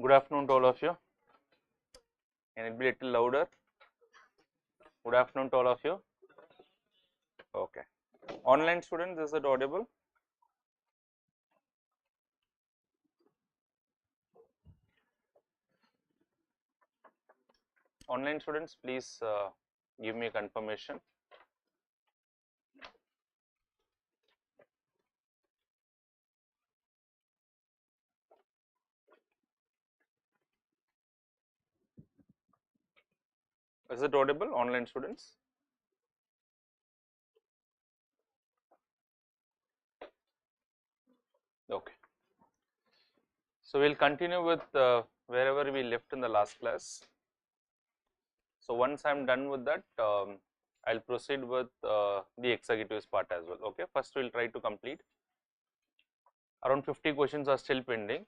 Good afternoon to all of you. Can it be a little louder? Good afternoon to all of you. Okay. Online students, is it audible? Online students, please give me a confirmation. Is it audible, online students? Okay. So we'll continue with wherever we left in the last class. So once I'm done with that, I'll proceed with the executives part as well. Okay. First, we'll try to complete. Around 50 questions are still pending.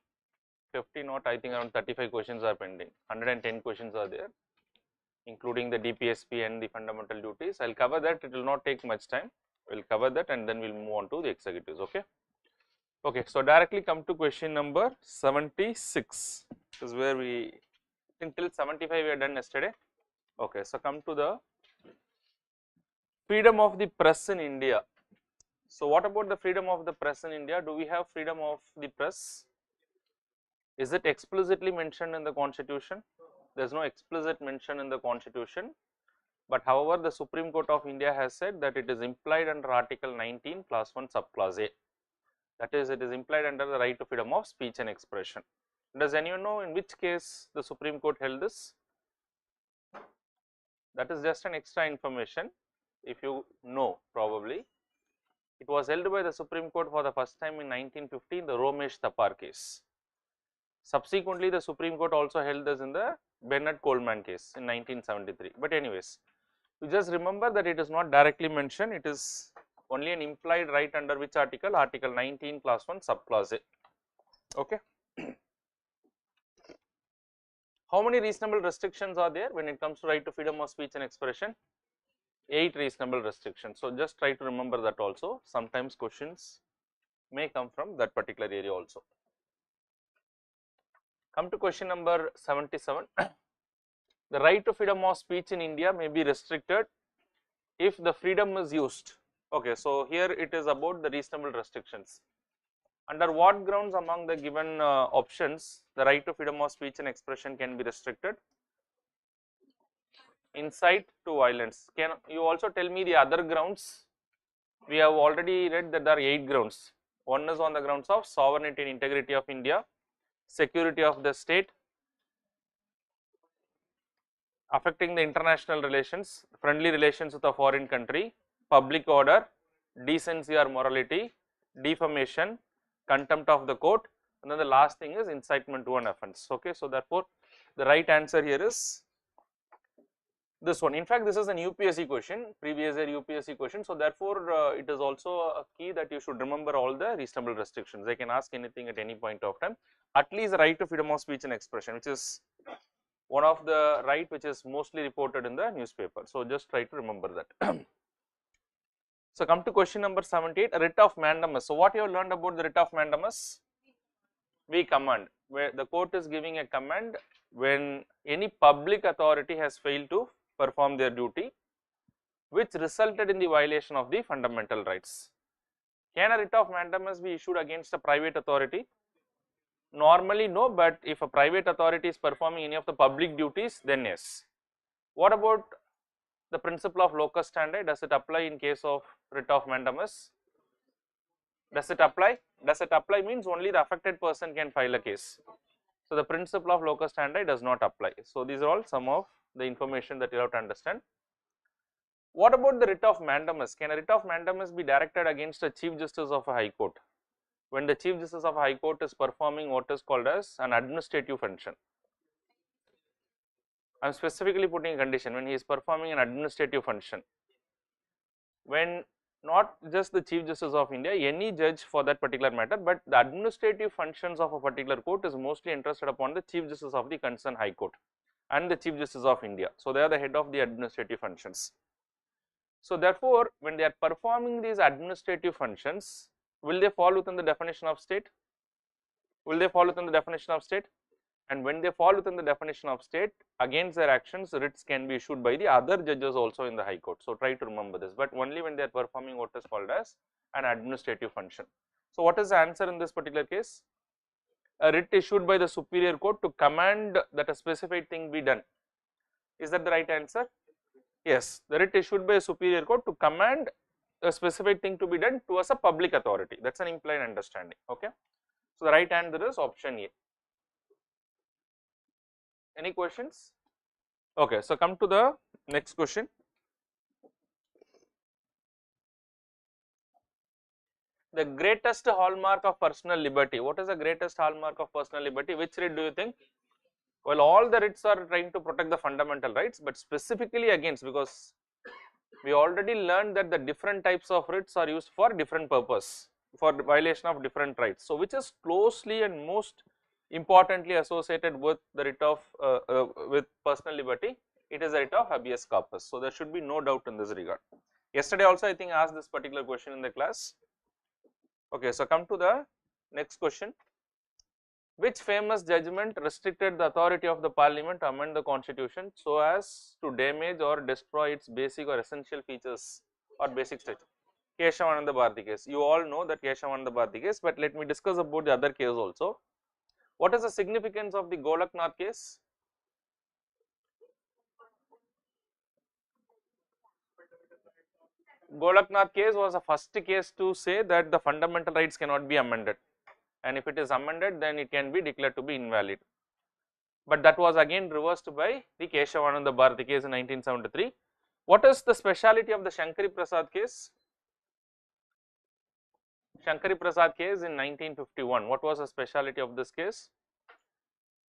50 not, I think around 35 questions are pending. 110 questions are there, including the DPSP and the fundamental duties. I'll cover that. It will not take much time. We'll cover that and then we'll move on to the executives. Okay. Okay. So directly come to question number 76. This is where we, until 75 we are done yesterday. Okay. So come to the freedom of the press in India. So what about the freedom of the press in India? Do we have freedom of the press? Is it explicitly mentioned in the constitution? There is no explicit mention in the constitution, but however the Supreme Court of India has said that it is implied under Article 19 class 1 subclause A. That is, it is implied under the right to freedom of speech and expression. Does anyone know in which case the Supreme Court held this? That is just an extra information. If you know, probably it was held by the Supreme Court for the first time in 1950 in the Romesh Thapar case. Subsequently, the Supreme Court also held this in the Bernard Coleman case in 1973. But anyways, you just remember that it is not directly mentioned. It is only an implied right under which article? Article 19 class 1 subclause A. Okay. How many reasonable restrictions are there when it comes to right to freedom of speech and expression? 8 reasonable restrictions. So just try to remember that also. Sometimes questions may come from that particular area also. Come to question number 77. The right to freedom of speech in India may be restricted if the freedom is used. Okay, so here it is about the reasonable restrictions. Under what grounds among the given options the right to freedom of speech and expression can be restricted? Incite to violence. Can you also tell me the other grounds? We have already read that there are 8 grounds. One is on the grounds of sovereignty and integrity of India, security of the state, affecting the international relations, friendly relations with a foreign country, public order, decency or morality, defamation, contempt of the court, and then the last thing is incitement to an offence. Okay, so therefore the right answer here is this one. In fact, this is an UPSC question, previous year UPSC question. So therefore it is also a key that you should remember all the reasonable restrictions. They can ask anything at any point of time. At least the right to freedom of speech and expression, which is one of the right which is mostly reported in the newspaper. So just try to remember that. So come to question number 78, writ of mandamus. So what you have learned about the writ of mandamus? We command, where the court is giving a command when any public authority has failed to perform their duty, which resulted in the violation of the fundamental rights. Can a writ of mandamus be issued against a private authority? Normally no, but if a private authority is performing any of the public duties, then yes. What about the principle of locus standi? Does it apply in case of writ of mandamus? Does it apply? Does it apply means only the affected person can file a case. So the principle of locus standi does not apply. So these are all some of the information that you have to understand. What about the writ of mandamus? Can a writ of mandamus be directed against a Chief Justice of a High Court when the Chief Justice of a High Court is performing what is called as an administrative function? I am specifically putting a condition when he is performing an administrative function, when not just the Chief Justice of India, any judge for that particular matter, but the administrative functions of a particular court is mostly interested upon the Chief Justice of the concerned High Court and the Chief Justice of India. So they are the head of the administrative functions. So therefore, when they are performing these administrative functions, will they fall within the definition of state? Will they fall within the definition of state? and when they fall within the definition of state, against their actions writs can be issued by the other judges also in the High Court. So try to remember this, but only when they are performing what is called as an administrative function. So what is the answer in this particular case? A writ issued by the superior court to command that a specified thing be done. Is that the right answer? Yes, the writ issued by a superior court to command a specified thing to be done towards a public authority. That's an implied understanding. Okay. So the right answer is option A. Any questions? Okay, so come to the next question. The greatest hallmark of personal liberty. What is the greatest hallmark of personal liberty? Which writ do you think? Well, all the writs are trying to protect the fundamental rights, but specifically against, because we already learned that the different types of writs are used for different purpose, for violation of different rights. So which is closely and most importantly associated with the writ of with personal liberty? It is the writ of habeas corpus. So there should be no doubt in this regard. Yesterday also I think I asked this particular question in the class. Okay, so come to the next question. Which famous judgment restricted the authority of the parliament to amend the constitution so as to damage or destroy its basic or essential features or basic structure? Keshavananda Bharati case. You all know that Keshavananda Bharati case, but let me discuss about the other case also. What is the significance of the Golaknath case? Golaknath case was the first case to say that the fundamental rights cannot be amended, and if it is amended then it can be declared to be invalid. But that was again reversed by the Keshavananda Bharati case in 1973. What is the speciality of the Shankari Prasad case? Shankari Prasad case in 1951. What was the speciality of this case?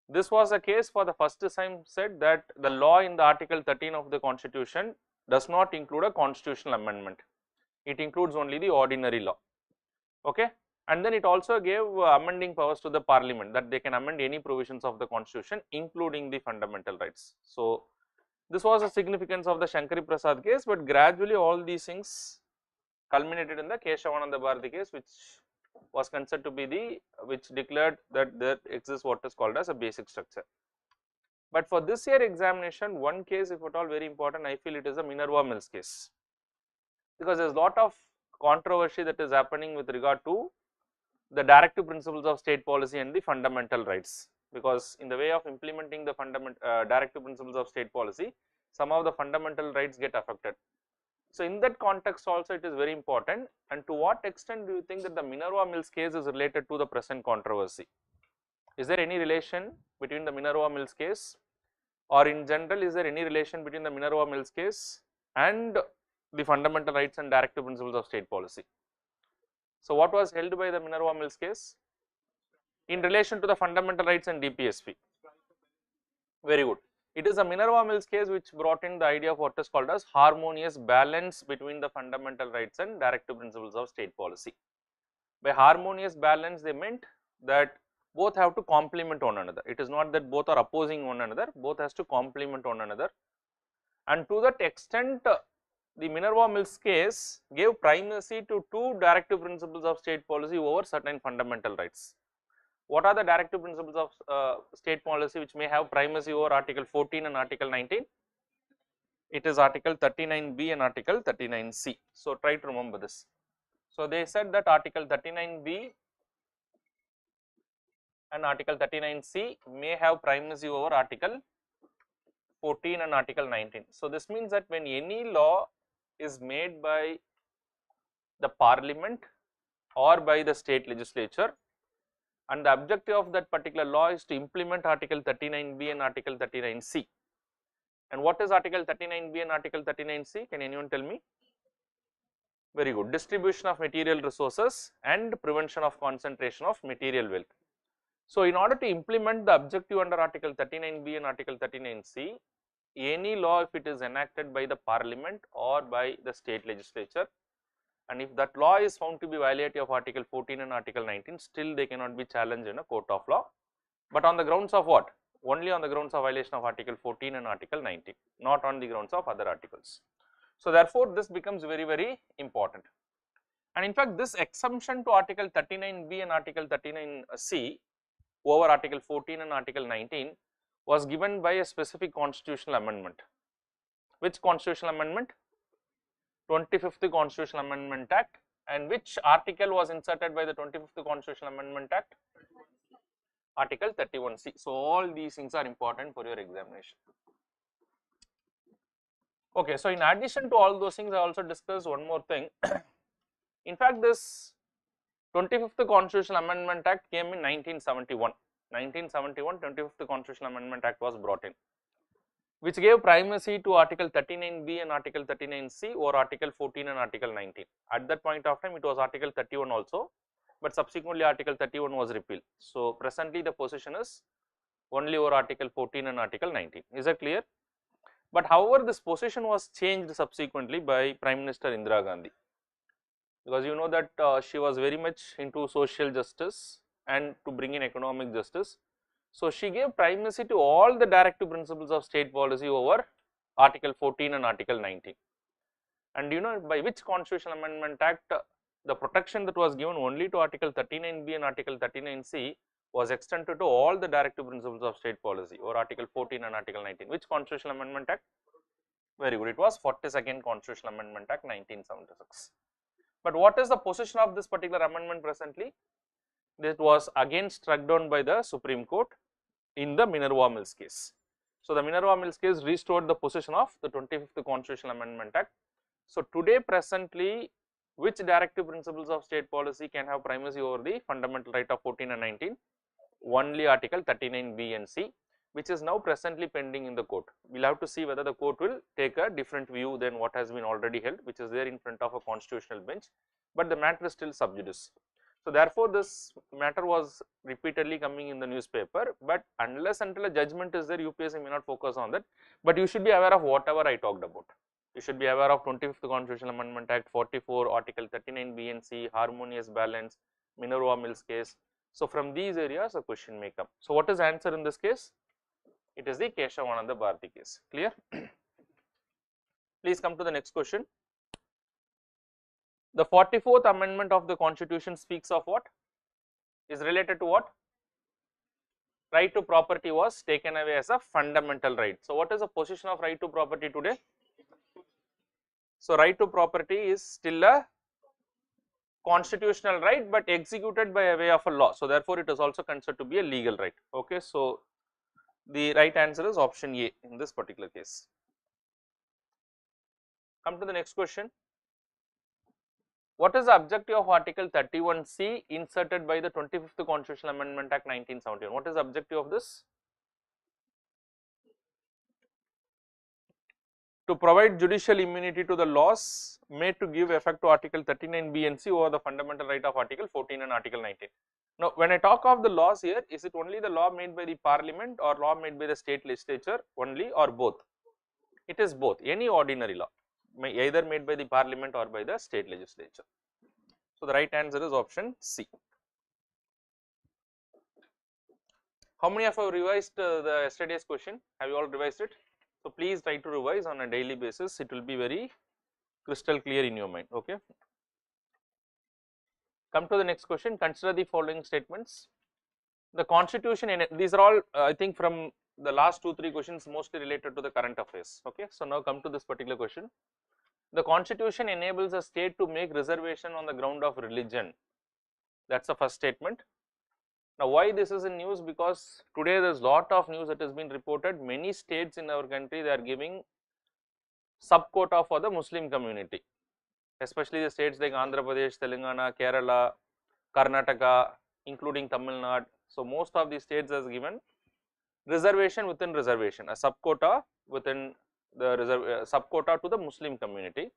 This was a case for the first time said that the law in the Article 13 of the Constitution does not include a constitutional amendment. It includes only the ordinary law. Okay. And then it also gave amending powers to the parliament, that they can amend any provisions of the constitution including the fundamental rights. So this was the significance of the Shankari Prasad case, but gradually all these things culminated in the Keshavananda Bharati case, which was considered to be the, which declared that there exists what is called as a basic structure. But for this year examination, one case if at all very important, I feel it is the Minerva Mills case, because there is a lot of controversy that is happening with regard to the directive principles of state policy and the fundamental rights, because in the way of implementing the directive principles of state policy, some of the fundamental rights get affected. So in that context also it is very important. And to what extent do you think that the Minerva Mills case is related to the present controversy? Is there any relation between the Minerva Mills case, or in general is there any relation between the Minerva Mills case and the fundamental rights and directive principles of state policy? So what was held by the Minerva Mills case in relation to the fundamental rights and DPSP? Very good. It is a Minerva Mills case which brought in the idea of what is called as harmonious balance between the fundamental rights and directive principles of state policy. By harmonious balance, they meant that both have to complement one another. It is not that both are opposing one another, both has to complement one another. And to that extent, the Minerva Mills case gave primacy to two directive principles of state policy over certain fundamental rights. What are the directive principles of state policy which may have primacy over Article 14 and Article 19? It is Article 39B and Article 39C. So try to remember this. So they said that Article 39B and Article 39C may have primacy over Article 14 and Article 19. So this means that when any law is made by the parliament or by the state legislature, and the objective of that particular law is to implement Article 39B and Article 39C. And what is Article 39B and Article 39C? Can anyone tell me? Very good. Distribution of material resources and prevention of concentration of material wealth. So in order to implement the objective under Article 39B and Article 39C, any law if it is enacted by the parliament or by the state legislature, and if that law is found to be violative of Article 14 and Article 19, still they cannot be challenged in a court of law, but on the grounds of what? Only on the grounds of violation of Article 14 and Article 19, not on the grounds of other articles. So therefore this becomes very, very important. And in fact this exemption to Article 39B and Article 39C over Article 14 and Article 19 was given by a specific constitutional amendment. Which constitutional amendment? 25th Constitutional Amendment Act. And which article was inserted by the 25th Constitutional Amendment Act? Article 31C. So all these things are important for your examination. Okay, so in addition to all those things, I also discussed one more thing. In fact, this 25th Constitutional Amendment Act came in 1971. 1971, 25th Constitutional Amendment Act was brought in, which gave primacy to Article 39B and Article 39C over Article 14 and Article 19. At that point of time, it was Article 31 also, but subsequently Article 31 was repealed. So presently the position is only over Article 14 and Article 19. Is that clear? But however, this position was changed subsequently by Prime Minister Indira Gandhi, because you know that she was very much into social justice and to bring in economic justice. So she gave primacy to all the directive principles of state policy over Article 14 and Article 19. And you know by which Constitutional Amendment Act the protection that was given only to Article 39B and Article 39C was extended to all the directive principles of state policy over Article 14 and Article 19. Which Constitutional Amendment Act? Very good, it was 42nd Constitutional Amendment Act 1976. But what is the position of this particular amendment presently? This was again struck down by the Supreme Court in the Minerva Mills case. So the Minerva Mills case restored the position of the 25th Constitutional Amendment Act. So today presently, which directive principles of state policy can have primacy over the fundamental right of 14 and 19? Only Article 39B and C, which is now presently pending in the court. We will have to see whether the court will take a different view than what has been already held, which is there in front of a constitutional bench, but the matter is still sub judice. So therefore, this matter was repeatedly coming in the newspaper, but unless until a judgment is there, UPSC may not focus on that, but you should be aware of whatever I talked about. You should be aware of 25th Constitutional Amendment Act, 44, Article 39B and C, harmonious balance, Minerva Mills case. So from these areas a question may come. So what is the answer in this case? It is the Keshavananda Bharati case. Clear? Please come to the next question. The 44th amendment of the Constitution speaks of what? Is related to what? Right to property was taken away as a fundamental right. So what is the position of right to property today? So right to property is still a constitutional right, but executed by way of a law. So therefore it is also considered to be a legal right. Okay, so the right answer is option A in this particular case. Come to the next question. What is the objective of Article 31C inserted by the 25th Constitutional Amendment Act 1971? What is the objective of this? To provide judicial immunity to the laws made to give effect to Article 39B and C over the fundamental right of Article 14 and Article 19. Now, when I talk of the laws here, is it only the law made by the Parliament or law made by the state legislature only, or both? It is both, any ordinary law, either made by the Parliament or by the state legislature. So the right answer is option C. How many of you have revised the yesterday's question? Have you all revised it? So please try to revise on a daily basis. It will be very crystal clear in your mind. Okay. Come to the next question. Consider the following statements. The Constitution, these are all I think from the last 2-3 questions mostly related to the current affairs. Okay. So now come to this particular question. The Constitution enables a state to make reservation on the ground of religion. That's the first statement. Now why this is in news? Because today there is lot of news that has been reported. Many states in our country, they are giving sub quota for the Muslim community, especially the states like Andhra Pradesh, Telangana, Kerala, Karnataka, including Tamil Nadu. So most of these states has given reservation within reservation, a sub quota within the sub quota to the Muslim community.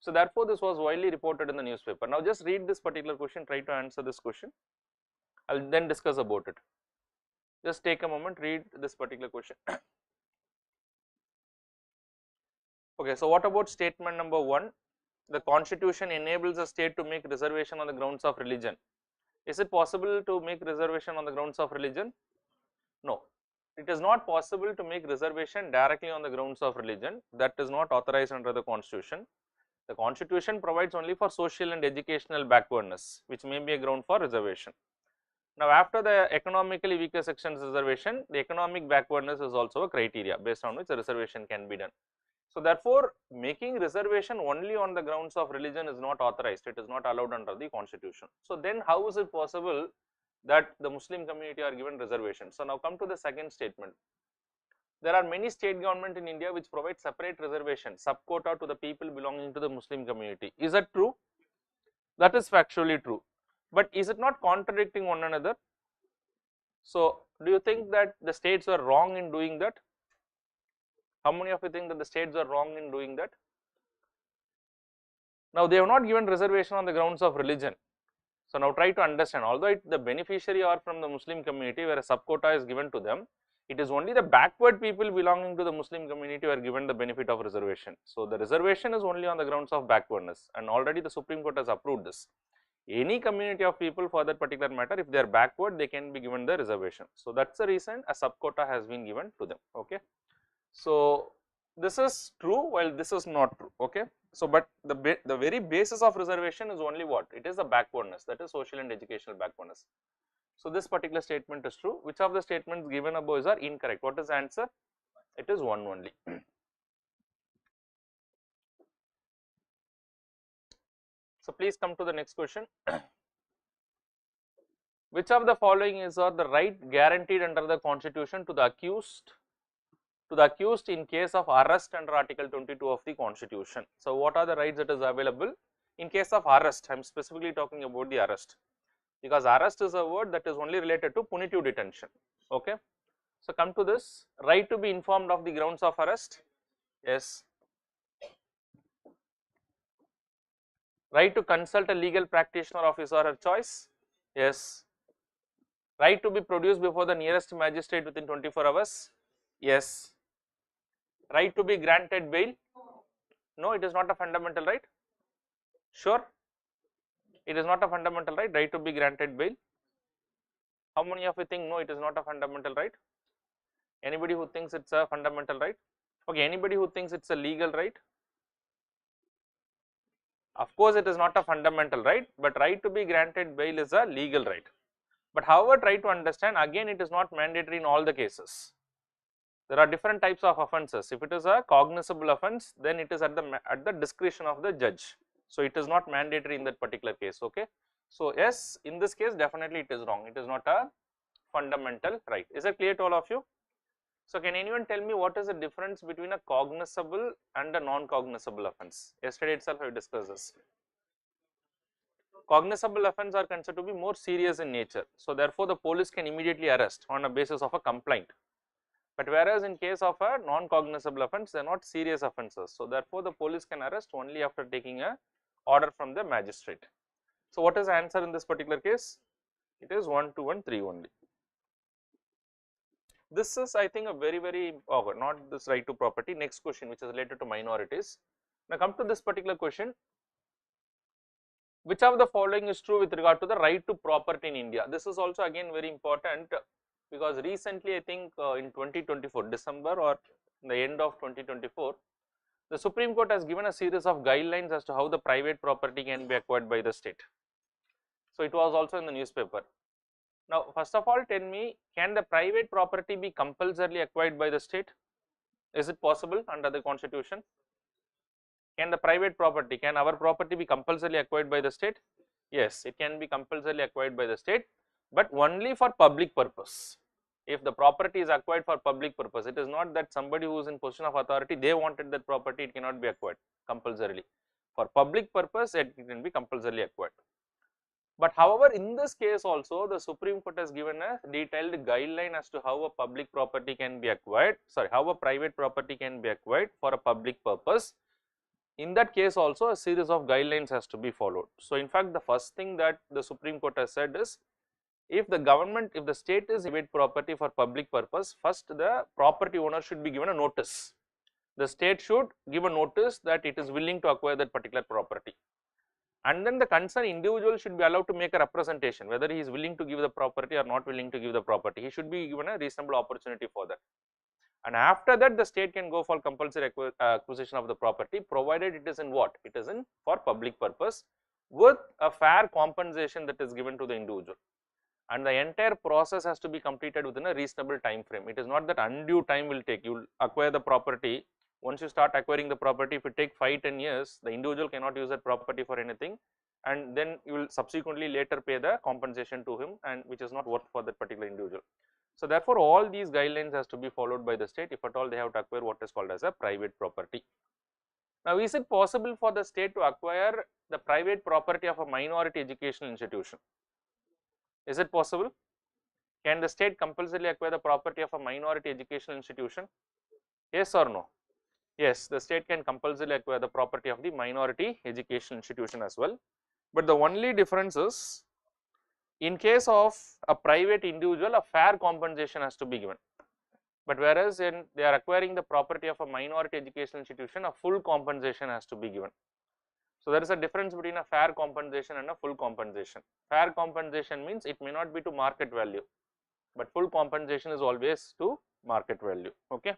So therefore this was widely reported in the newspaper. Now just read this particular question, try to answer this question. I will then discuss about it. Just take a moment, read this particular question. Okay, so what about statement number 1? The Constitution enables a state to make reservation on the grounds of religion. Is it possible to make reservation on the grounds of religion? No. It is not possible to make reservation directly on the grounds of religion. That is not authorized under the Constitution. The Constitution provides only for social and educational backwardness, which may be a ground for reservation. Now, after the economically weaker sections reservation, the economic backwardness is also a criteria based on which a reservation can be done. So, therefore, making reservation only on the grounds of religion is not authorized, it is not allowed under the constitution. So, then how is it possible that the Muslim community are given reservation? So, now come to the second statement. There are many state government in India which provide separate reservation, sub-quota to the people belonging to the Muslim community. Is that true? That is factually true. But is it not contradicting one another? So, do you think that the states were wrong in doing that? How many of you think that the states are wrong in doing that? Now, they have not given reservation on the grounds of religion. So, now try to understand, although the beneficiary are from the Muslim community where a sub-quota is given to them, it is only the backward people belonging to the Muslim community who are given the benefit of reservation. So, the reservation is only on the grounds of backwardness, and already the Supreme Court has approved this. Any community of people for that particular matter, if they are backward, they can be given the reservation. So, that is the reason a sub-quota has been given to them. Okay. So, this is true while this is not true. Okay. So, but the very basis of reservation is only what? It is the backwardness, that is social and educational backwardness. So, this particular statement is true. Which of the statements given above are incorrect? What is the answer? It is one only. So, please come to the next question. Which of the following is the right guaranteed under the constitution to the accused in case of arrest under article 22 of the constitution? So, what are the rights that is available in case of arrest? I am specifically talking about the arrest, because arrest is a word that is only related to punitive detention. Okay. So, come to this, right to be informed of the grounds of arrest. Yes. Right to consult a legal practitioner of his or her choice. Yes. Right to be produced before the nearest magistrate within 24 hours. Yes. Right to be granted bail. No, it is not a fundamental right. Sure. It is not a fundamental right, right to be granted bail. How many of you think no, it is not a fundamental right? Anybody who thinks it's a fundamental right? Okay, anybody who thinks it's a legal right? Of course, it is not a fundamental right, but right to be granted bail is a legal right. But however, try to understand, again it is not mandatory in all the cases. There are different types of offences. If it is a cognizable offence, then it is at the discretion of the judge. So, it is not mandatory in that particular case. Okay. So, yes, in this case definitely it is wrong. It is not a fundamental right. Is it clear to all of you? So, can anyone tell me what is the difference between a cognizable and a non-cognizable offence? Yesterday itself I discussed this. Cognizable offence are considered to be more serious in nature. So, therefore, the police can immediately arrest on a basis of a complaint. But whereas in case of a non-cognizable offence, they are not serious offences. So, therefore, the police can arrest only after taking a order from the magistrate. So, what is the answer in this particular case? It is 1, 2 and 3 only. This is, I think, a very not this right to property. Next question, which is related to minorities. Now, come to this particular question. Which of the following is true with regard to the right to property in India? This is also again very important, because recently I think in 2024 December or the end of 2024, the Supreme Court has given a series of guidelines as to how the private property can be acquired by the state. So, it was also in the newspaper. Now, first of all, tell me, can the private property be compulsorily acquired by the state? Is it possible under the constitution? Can the private property, can our property be compulsorily acquired by the state? Yes, it can be compulsorily acquired by the state, but only for public purpose. If the property is acquired for public purpose, it is not that somebody who is in position of authority, they wanted that property, it cannot be acquired compulsorily. For public purpose, it can be compulsorily acquired. But however, in this case also, the Supreme Court has given a detailed guideline as to how a public property can be acquired, how a private property can be acquired for a public purpose. In that case also, a series of guidelines has to be followed. So, in fact, the first thing that the Supreme Court has said is, if the state is private property for public purpose, first the property owner should be given a notice. The state should give a notice that it is willing to acquire that particular property. And then the concerned individual should be allowed to make a representation, whether he is willing to give the property or not willing to give the property. He should be given a reasonable opportunity for that. And after that, the state can go for compulsory acquisition of the property, provided it is in what? It is in for public purpose, with a fair compensation that is given to the individual. and the entire process has to be completed within a reasonable time frame. It is not that undue time will take. You will acquire the property. Once you start acquiring the property, if it take 5-10 years, the individual cannot use that property for anything, and then you will subsequently later pay the compensation to him, and which is not worth for that particular individual. So therefore, all these guidelines has to be followed by the state if at all they have to acquire what is called as a private property. Now, is it possible for the state to acquire the private property of a minority educational institution? Is it possible? Can the state compulsorily acquire the property of a minority educational institution? Yes or no? Yes, the state can compulsorily acquire the property of the minority educational institution as well. But the only difference is, in case of a private individual, a fair compensation has to be given. But whereas in they are acquiring the property of a minority educational institution, a full compensation has to be given. So there is a difference between a fair compensation and a full compensation. Fair compensation means it may not be to market value, but full compensation is always to market value. Okay.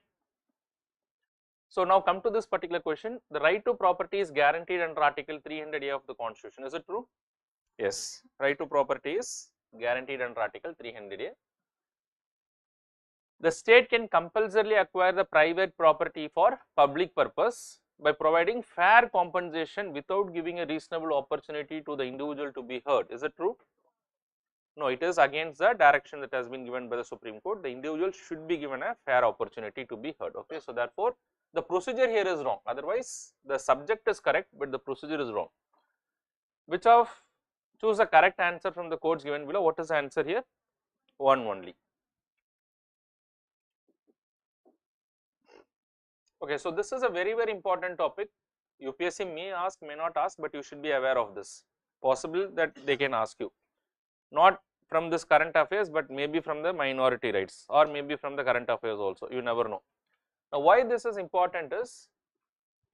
So now come to this particular question. The right to property is guaranteed under Article 300A of the Constitution. Is it true? Yes. Right to property is guaranteed under Article 300A. The state can compulsorily acquire the private property for public purpose by providing fair compensation without giving a reasonable opportunity to the individual to be heard. Is it true? No, it is against the direction that has been given by the Supreme Court. The individual should be given a fair opportunity to be heard. Okay, so therefore, the procedure here is wrong. Otherwise, the subject is correct, but the procedure is wrong. Which of choose the correct answer from the codes given below? What is the answer here? One only. Okay, so this is a very important topic. UPSC may ask, may not ask, but you should be aware of this. Possible that they can ask you, not from this current affairs, but maybe from the minority rights, or maybe from the current affairs also. You never know. Now, why this is important is,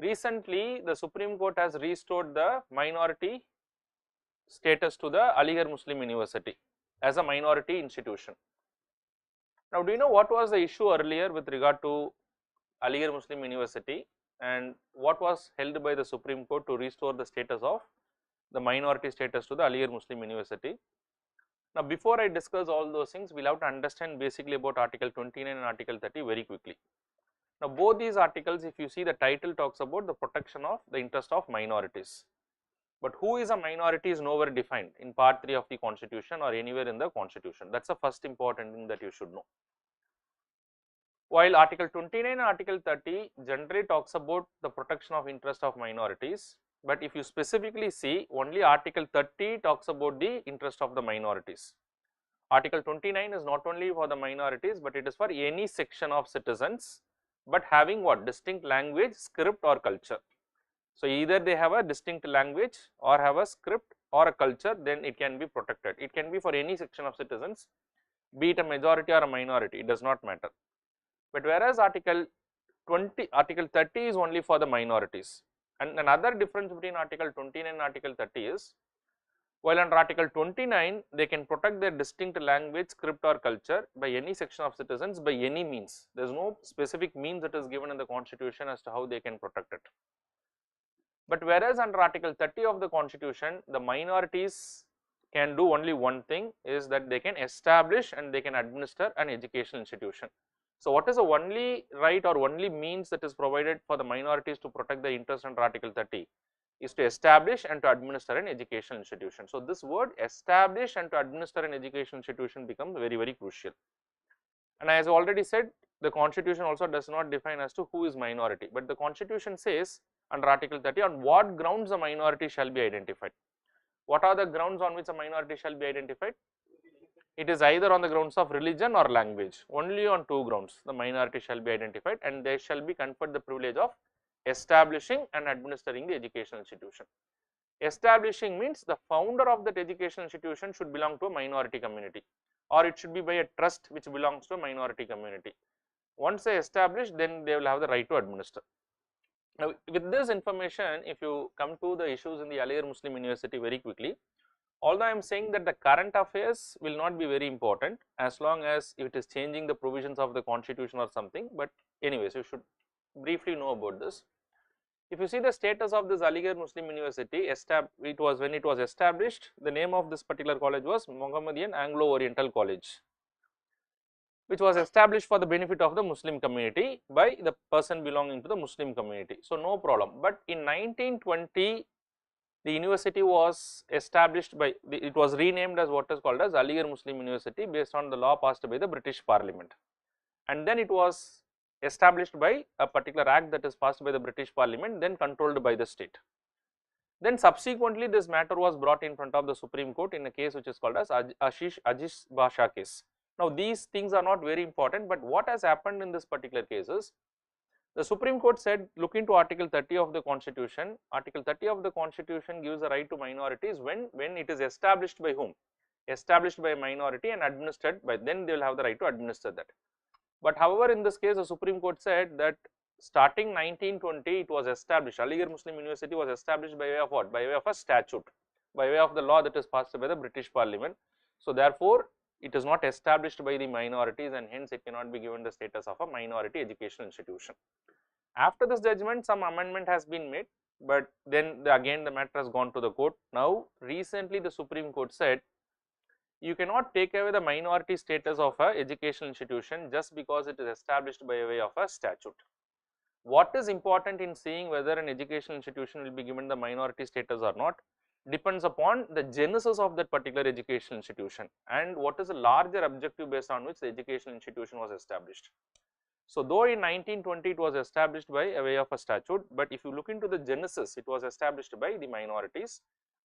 recently the Supreme Court has restored the minority status to the Aligarh Muslim University as a minority institution. Now, do you know what was the issue earlier with regard to Aligarh Muslim University, and what was held by the Supreme Court to restore the status of the minority status to the Aligarh Muslim University? Now, before I discuss all those things, we will have to understand basically about Article 29 and Article 30 very quickly. Now, both these articles, if you see, the title talks about the protection of the interest of minorities. But who is a minority is nowhere defined in Part 3 of the Constitution or anywhere in the Constitution. That is the first important thing that you should know. While Article 29 and Article 30 generally talks about the protection of interest of minorities, but if you specifically see, only Article 30 talks about the interest of the minorities. Article 29 is not only for the minorities, but it is for any section of citizens, but having what? Distinct language, script or culture. So either they have a distinct language or have a script or a culture, then it can be protected. It can be for any section of citizens, be it a majority or a minority, it does not matter. But whereas Article 30 is only for the minorities. And another difference between Article 29 and Article 30 is, while under Article 29 they can protect their distinct language, script or culture by any section of citizens by any means. There is no specific means that is given in the Constitution as to how they can protect it. But whereas under Article 30 of the Constitution, the minorities can do only one thing, is that they can establish and they can administer an educational institution. So what is the only right or only means that is provided for the minorities to protect the interest under Article 30 is to establish and to administer an educational institution. So this word establish and to administer an educational institution becomes very crucial. And as I already said, the Constitution also does not define as to who is minority, but the Constitution says under Article 30 on what grounds a minority shall be identified. What are the grounds on which a minority shall be identified? It is either on the grounds of religion or language. Only on two grounds the minority shall be identified, and they shall be conferred the privilege of establishing and administering the educational institution. Establishing means the founder of that educational institution should belong to a minority community, or it should be by a trust which belongs to a minority community. Once they establish, then they will have the right to administer. Now, with this information, if you come to the issues in the Aligarh Muslim University very quickly, although I am saying that the current affairs will not be very important as long as it is changing the provisions of the Constitution or something, but anyways, you should briefly know about this. If you see the status of this Aligarh Muslim University, when it was established, the name of this particular college was Mohammedan Anglo-Oriental College, which was established for the benefit of the Muslim community by the person belonging to the Muslim community. So, no problem. But in 1920, the university was established by, it was renamed as what is called as Aligarh Muslim University based on the law passed by the British Parliament. And then it was established by a particular act that is passed by the British Parliament, then controlled by the state. Then subsequently this matter was brought in front of the Supreme Court in a case which is called as Ajiz Basha case. Now these things are not very important, but what has happened in this particular case is, the Supreme Court said, look into Article 30 of the Constitution. Article 30 of the Constitution gives a right to minorities when it is established by whom? Established by a minority and administered by, then they will have the right to administer that. But however, in this case the Supreme Court said that starting 1920 it was established, Aligarh Muslim University was established by way of what? By way of a statute, by way of the law that is passed by the British Parliament. So therefore, it is not established by the minorities and hence it cannot be given the status of a minority educational institution. After this judgment, some amendment has been made, but then again the matter has gone to the court. Now recently the Supreme Court said, you cannot take away the minority status of a educational institution just because it is established by way of a statute. What is important in seeing whether an educational institution will be given the minority status or not depends upon the genesis of that particular educational institution and what is the larger objective based on which the educational institution was established. So though in 1920 it was established by a way of a statute, but if you look into the genesis, it was established by the minorities,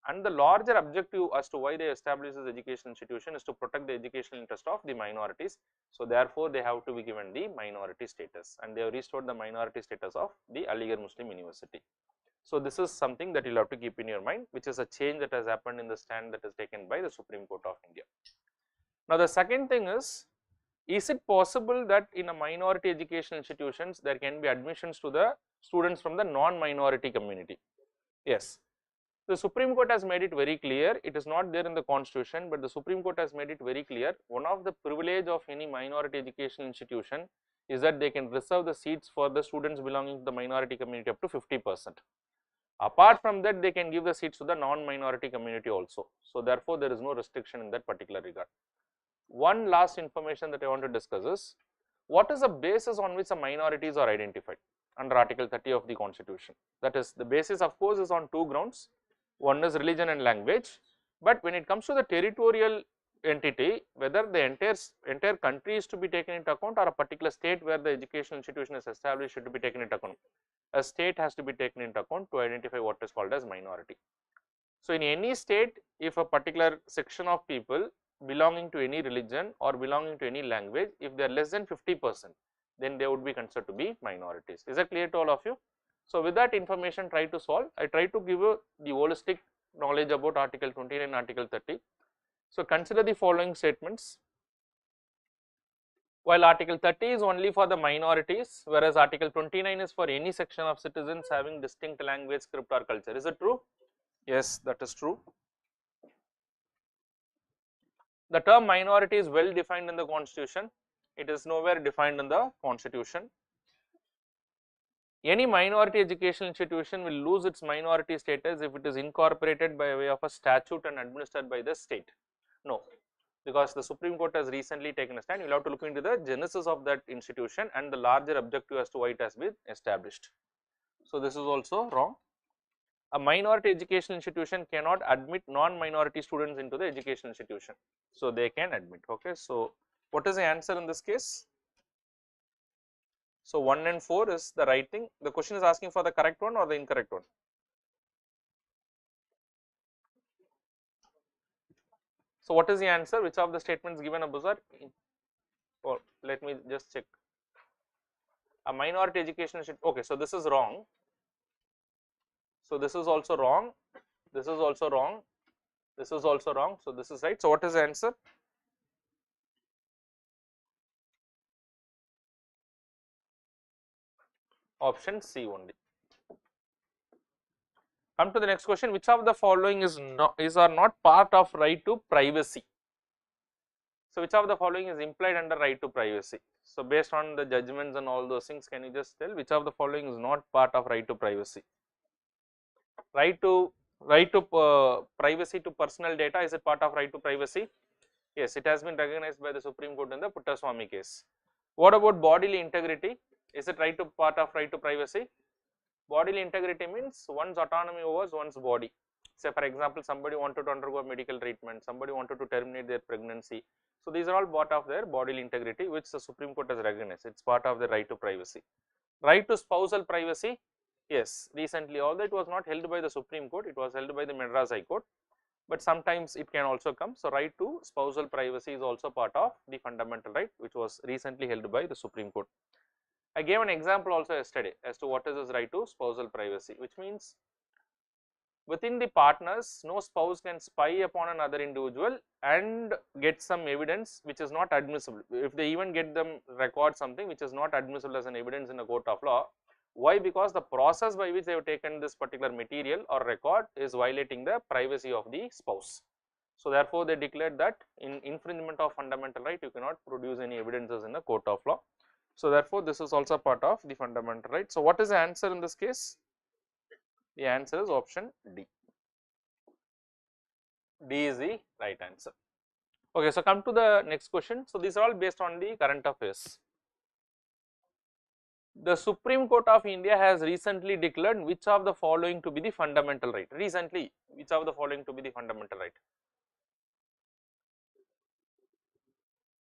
and the larger objective as to why they established this educational institution is to protect the educational interest of the minorities. So therefore they have to be given the minority status, and they have restored the minority status of the Aligarh Muslim University. So this is something that you will have to keep in your mind, which is a change that has happened in the stand that is taken by the Supreme Court of India. Now the second thing is it possible that in a minority educational institutions there can be admissions to the students from the non-minority community? Yes. The Supreme Court has made it very clear, it is not there in the Constitution, but the Supreme Court has made it very clear, one of the privilege of any minority educational institution is that they can reserve the seats for the students belonging to the minority community up to 50%. Apart from that, they can give the seats to the non-minority community also. So therefore, there is no restriction in that particular regard. One last information that I want to discuss is, what is the basis on which the minorities are identified under Article 30 of the Constitution? That is, the basis of course is on two grounds. One is religion and language, but when it comes to the territorial entity, whether the entire country is to be taken into account or a particular state where the educational institution is established should be taken into account. A state has to be taken into account to identify what is called as minority. So in any state, if a particular section of people belonging to any religion or belonging to any language, if they are less than 50%, then they would be considered to be minorities. Is that clear to all of you? So with that information, try to solve. I try to give you the holistic knowledge about Article 29 and Article 30. So consider the following statements. While Article 30 is only for the minorities, whereas Article 29 is for any section of citizens having distinct language, script or culture. Is it true? Yes, that is true. The term minority is well defined in the Constitution. It is nowhere defined in the Constitution. Any minority educational institution will lose its minority status if it is incorporated by way of a statute and administered by the state. No, because the Supreme Court has recently taken a stand. You will have to look into the genesis of that institution and the larger objective as to why it has been established. So this is also wrong. A minority educational institution cannot admit non-minority students into the educational institution. So they can admit. Okay. So what is the answer in this case? So 1 and 4 is the right thing. The question is asking for the correct one or the incorrect one. So what is the answer? Which of the statements given above are? Oh, let me just check. A minority education should. Okay, so this is wrong. So this is also wrong. This is also wrong. This is also wrong. So this is right. So what is the answer? Option C only. Come to the next question. Which of the following is or not part of right to privacy? So which of the following is implied under right to privacy? So based on the judgments and all those things, can you just tell which of the following is not part of right to privacy? Right to privacy to personal data, is it part of right to privacy? Yes, it has been recognized by the Supreme Court in the Puttaswamy case. What about bodily integrity? Is it part of right to privacy? Bodily integrity means one's autonomy over one's body. Say for example, somebody wanted to undergo medical treatment, somebody wanted to terminate their pregnancy. So these are all part of their bodily integrity, which the Supreme Court has recognized. It's part of the right to privacy. Right to spousal privacy, yes, recently, although it was not held by the Supreme Court, it was held by the Madras High Court, but sometimes it can also come. So right to spousal privacy is also part of the fundamental right, which was recently held by the Supreme Court. I gave an example also yesterday as to what is this right to spousal privacy, which means within the partners, no spouse can spy upon another individual and get some evidence which is not admissible. If they even get them record something which is not admissible as an evidence in a court of law. Why? Because the process by which they have taken this particular material or record is violating the privacy of the spouse. So therefore, they declared that in infringement of fundamental right, you cannot produce any evidences in a court of law. So therefore, this is also part of the fundamental right. So what is the answer in this case? The answer is option D. D is the right answer. Okay, so come to the next question. So these are all based on the current affairs. The Supreme Court of India has recently declared which of the following to be the fundamental right? Recently, which of the following to be the fundamental right?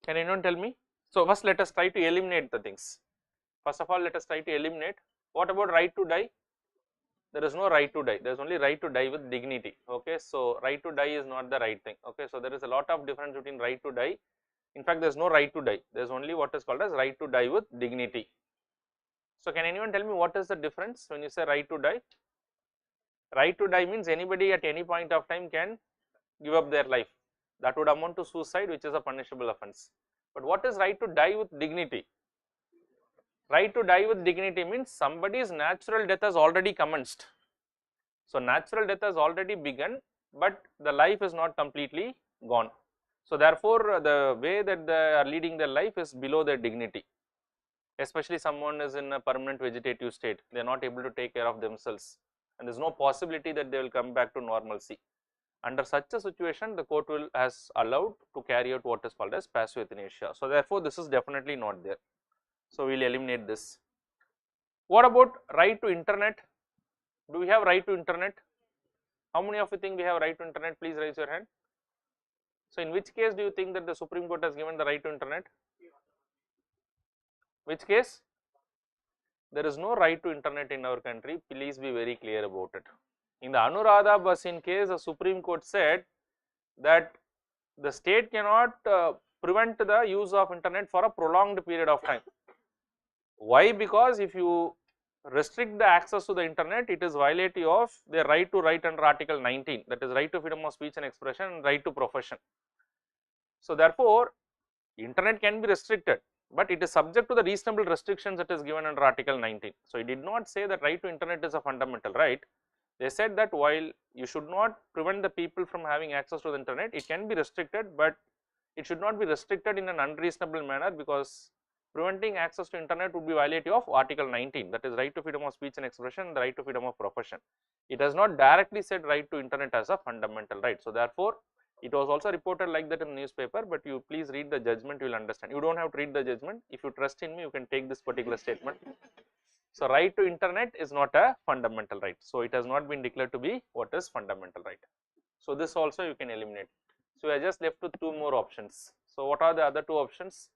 Can anyone tell me? So first let us try to eliminate the things. First of all, let us try to eliminate. What about right to die? There is no right to die, there is only right to die with dignity. Okay, so right to die is not the right thing. Okay, so there is a lot of difference between right to die. In fact, there is no right to die, there is only what is called as right to die with dignity. So can anyone tell me what is the difference when you say right to die? Right to die means anybody at any point of time can give up their life. That would amount to suicide, which is a punishable offense. But what is right to die with dignity? Right to die with dignity means somebody's natural death has already commenced. So natural death has already begun, but the life is not completely gone. So therefore, the way that they are leading their life is below their dignity. Especially someone is in a permanent vegetative state, they are not able to take care of themselves, and there is no possibility that they will come back to normalcy. Under such a situation, the court has allowed to carry out what is called as passive euthanasia. So therefore, this is definitely not there. So we will eliminate this. What about right to internet? Do we have right to internet? How many of you think we have right to internet? Please raise your hand. So in which case do you think that the Supreme Court has given the right to internet? Which case? There is no right to internet in our country. Please be very clear about it. In the Anuradha Basin case, the Supreme Court said that the state cannot prevent the use of internet for a prolonged period of time. Why? Because if you restrict the access to the internet, it is violative of their right to write under Article 19, that is right to freedom of speech and expression and right to profession. So therefore, internet can be restricted, but it is subject to the reasonable restrictions that is given under Article 19. So it did not say that right to internet is a fundamental right. They said that while you should not prevent the people from having access to the internet, it can be restricted, but it should not be restricted in an unreasonable manner, because preventing access to internet would be violative of Article 19, that is right to freedom of speech and expression and the right to freedom of profession. It has not directly said right to internet as a fundamental right. So therefore, it was also reported like that in the newspaper, but you please read the judgment, you will understand. You don't have to read the judgment. If you trust in me, you can take this particular statement. So right to internet is not a fundamental right. So it has not been declared to be what is fundamental right. So this also you can eliminate. So we are just left with two more options. So what are the other two options?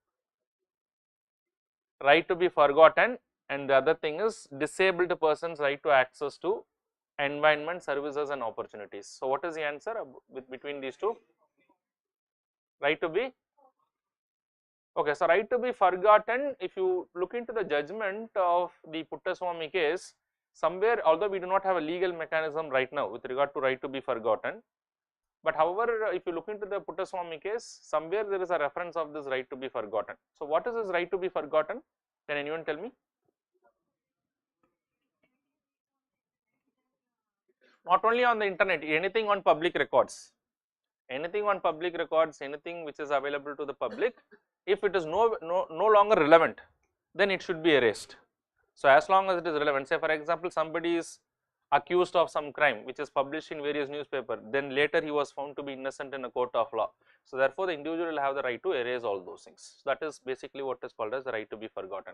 Right to be forgotten, and the other thing is disabled persons right to access to environment, services and opportunities. So what is the answer between these two? Right to be, okay, so right to be forgotten, if you look into the judgment of the Puttaswamy case, somewhere, although we do not have a legal mechanism right now with regard to right to be forgotten, but however, if you look into the Puttaswamy case, somewhere there is a reference of this right to be forgotten. So what is this right to be forgotten? Can anyone tell me? Not only on the internet, anything on public records. Anything on public records, anything which is available to the public, if it is no longer relevant, then it should be erased. So as long as it is relevant, say for example somebody is accused of some crime which is published in various newspapers, then later he was found to be innocent in a court of law. So therefore the individual will have the right to erase all those things. So that is basically what is called as the right to be forgotten.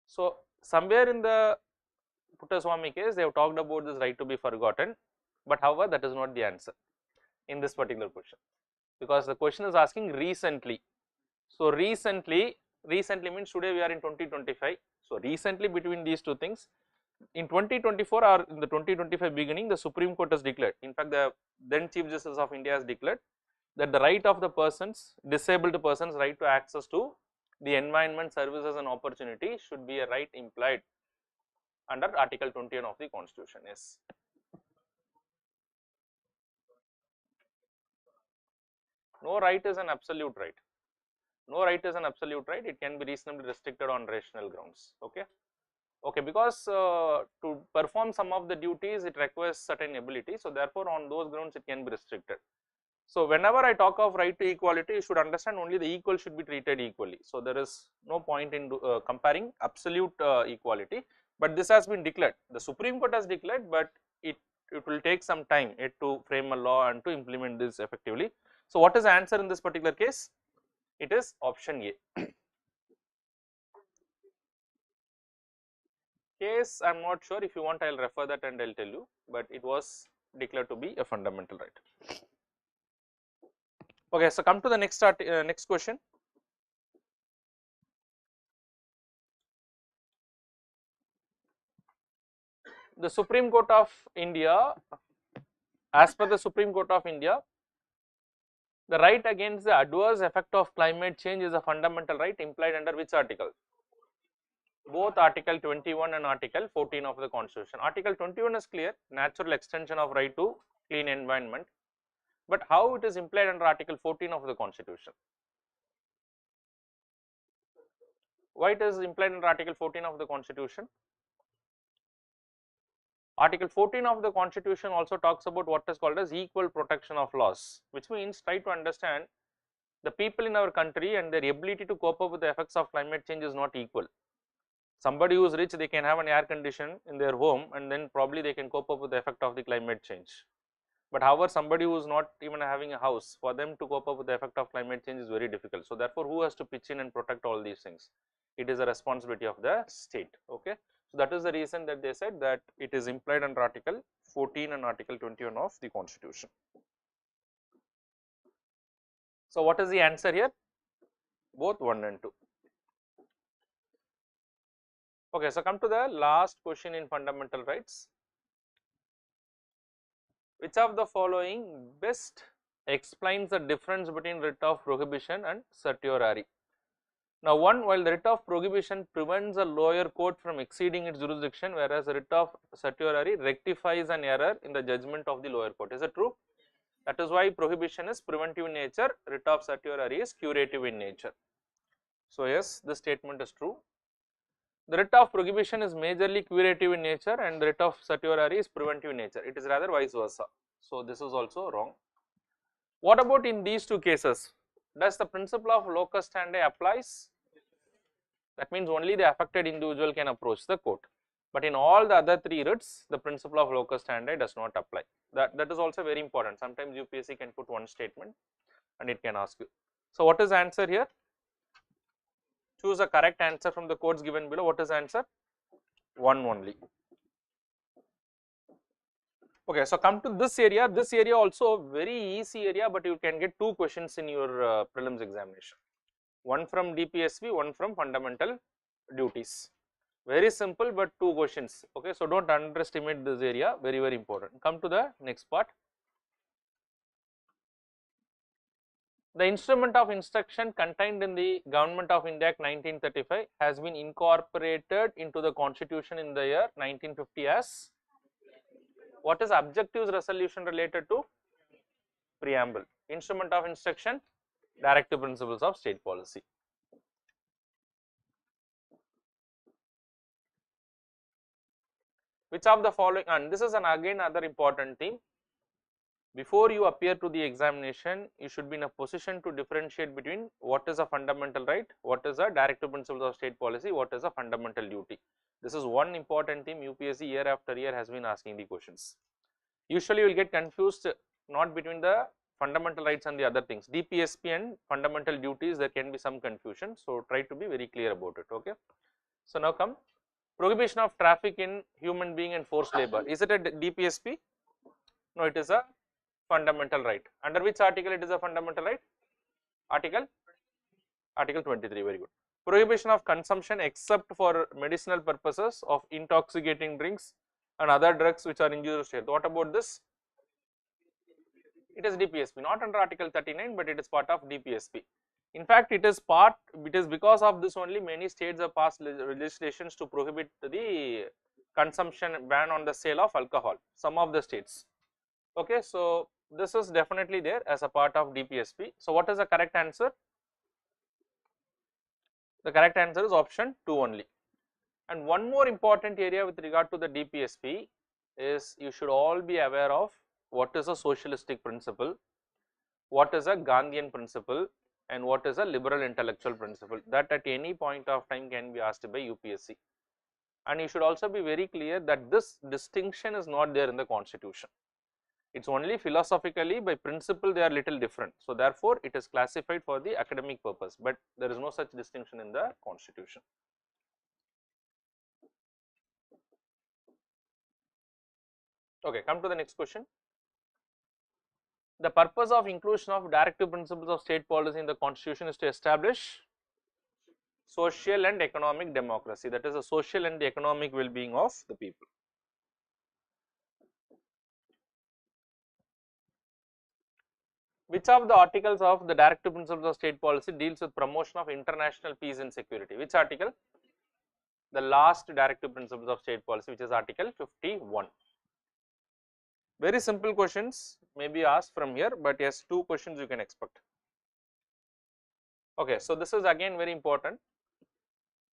So somewhere in the Puttaswamy case they have talked about this right to be forgotten, but however that is not the answer in this particular question, because the question is asking recently. So recently means today we are in 2025. So recently between these two things, in 2024 or in the 2025 beginning, the Supreme Court has declared, in fact the then Chief Justice of India has declared that the right of the persons, disabled persons, right to access to the environment, services and opportunity should be a right implied under Article 21 of the Constitution. Yes. No right is an absolute right. No right is an absolute right. It can be reasonably restricted on rational grounds. Okay. Okay, because to perform some of the duties it requires certain ability, so therefore on those grounds it can be restricted. So whenever I talk of right to equality, you should understand only the equal should be treated equally. So there is no point in comparing absolute equality, but this has been declared. The Supreme Court has declared, but it will take some time to frame a law and to implement this effectively. So what is the answer in this particular case? It is option A. Case I am not sure, if you want I will refer that and I will tell you, but it was declared to be a fundamental right. Okay, so come to the next question. The Supreme Court of India, as per the Supreme Court of India, the right against the adverse effect of climate change is a fundamental right implied under which article? Both Article 21 and Article 14 of the Constitution. Article 21 is clear, natural extension of right to clean environment, but how it is implied under Article 14 of the Constitution? Why it is implied under Article 14 of the Constitution? Article 14 of the Constitution also talks about what is called as equal protection of laws, which means try to understand the people in our country and their ability to cope up with the effects of climate change is not equal. Somebody who is rich, they can have an air condition in their home and then probably they can cope up with the effect of the climate change. But however, somebody who is not even having a house, for them to cope up with the effect of climate change is very difficult. So therefore, who has to pitch in and protect all these things? It is a responsibility of the state. Okay. So that is the reason that they said that it is implied under Article 14 and Article 21 of the Constitution. So what is the answer here? Both 1 and 2. Okay, so come to the last question in fundamental rights. Which of the following best explains the difference between writ of prohibition and certiorari? Now, one, while the writ of prohibition prevents a lower court from exceeding its jurisdiction, whereas the writ of certiorari rectifies an error in the judgment of the lower court. Is it true? That is why prohibition is preventive in nature, writ of certiorari is curative in nature. So yes, this statement is true. The writ of prohibition is majorly curative in nature and the writ of certiorari is preventive in nature. It is rather vice versa. So this is also wrong. What about in these two cases? Does the principle of locus standi applies? That means only the affected individual can approach the court. But in all the other three writs, the principle of locus standi does not apply. That is also very important. Sometimes UPSC can put one statement and it can ask you. So what is the answer here? Choose a correct answer from the codes given below. What is the answer? 1 only. Okay, so come to this area. This area also very easy area, but you can get 2 questions in your prelims examination. One from DPSP, one from fundamental duties. Very simple, but 2 questions. Okay, so don't underestimate this area. Very, very important. Come to the next part. The instrument of instruction contained in the Government of India Act 1935 has been incorporated into the Constitution in the year 1950 as what is objectives resolution related to? Preamble. Instrument of instruction, directive principles of state policy. Which of the following, and this is again another important theme, Before you appear to the examination, you should be in a position to differentiate between what is a fundamental right, what is a directive principles of state policy, what is a fundamental duty. This is one important theme UPSC year after year has been asking the questions. Usually you will get confused not between the fundamental rights and the other things. DPSP and fundamental duties, there can be some confusion. So try to be very clear about it. Okay. So now come prohibition of traffic in human being and forced labor. Is it a DPSP? No, it is a fundamental right. Under which article it is a fundamental right? Article 23. Very good. Prohibition of consumption except for medicinal purposes of intoxicating drinks and other drugs which are injurious to health. What about this? It is DPSP, not under Article 39, but it is part of DPSP. In fact, it is because of this only many states have passed legislations to prohibit the consumption, ban on the sale of alcohol, some of the states. Okay, so this is definitely there as a part of DPSP. So what is the correct answer? The correct answer is option 2 only. And one more important area with regard to the DPSP is you should all be aware of what is a socialistic principle, what is a Gandhian principle, and what is a liberal intellectual principle. That at any point of time can be asked by UPSC. And you should also be very clear that this distinction is not there in the constitution. It is only philosophically, by principle they are little different. So therefore it is classified for the academic purpose, but there is no such distinction in the constitution. Okay, come to the next question. The purpose of inclusion of directive principles of state policy in the constitution is to establish social and economic democracy, that is the social and the economic well-being of the people. Which of the articles of the directive principles of state policy deals with promotion of international peace and security? Which article? The last directive principles of state policy, which is Article 51. Very simple questions may be asked from here, but yes, 2 questions you can expect. Okay, so this is again very important.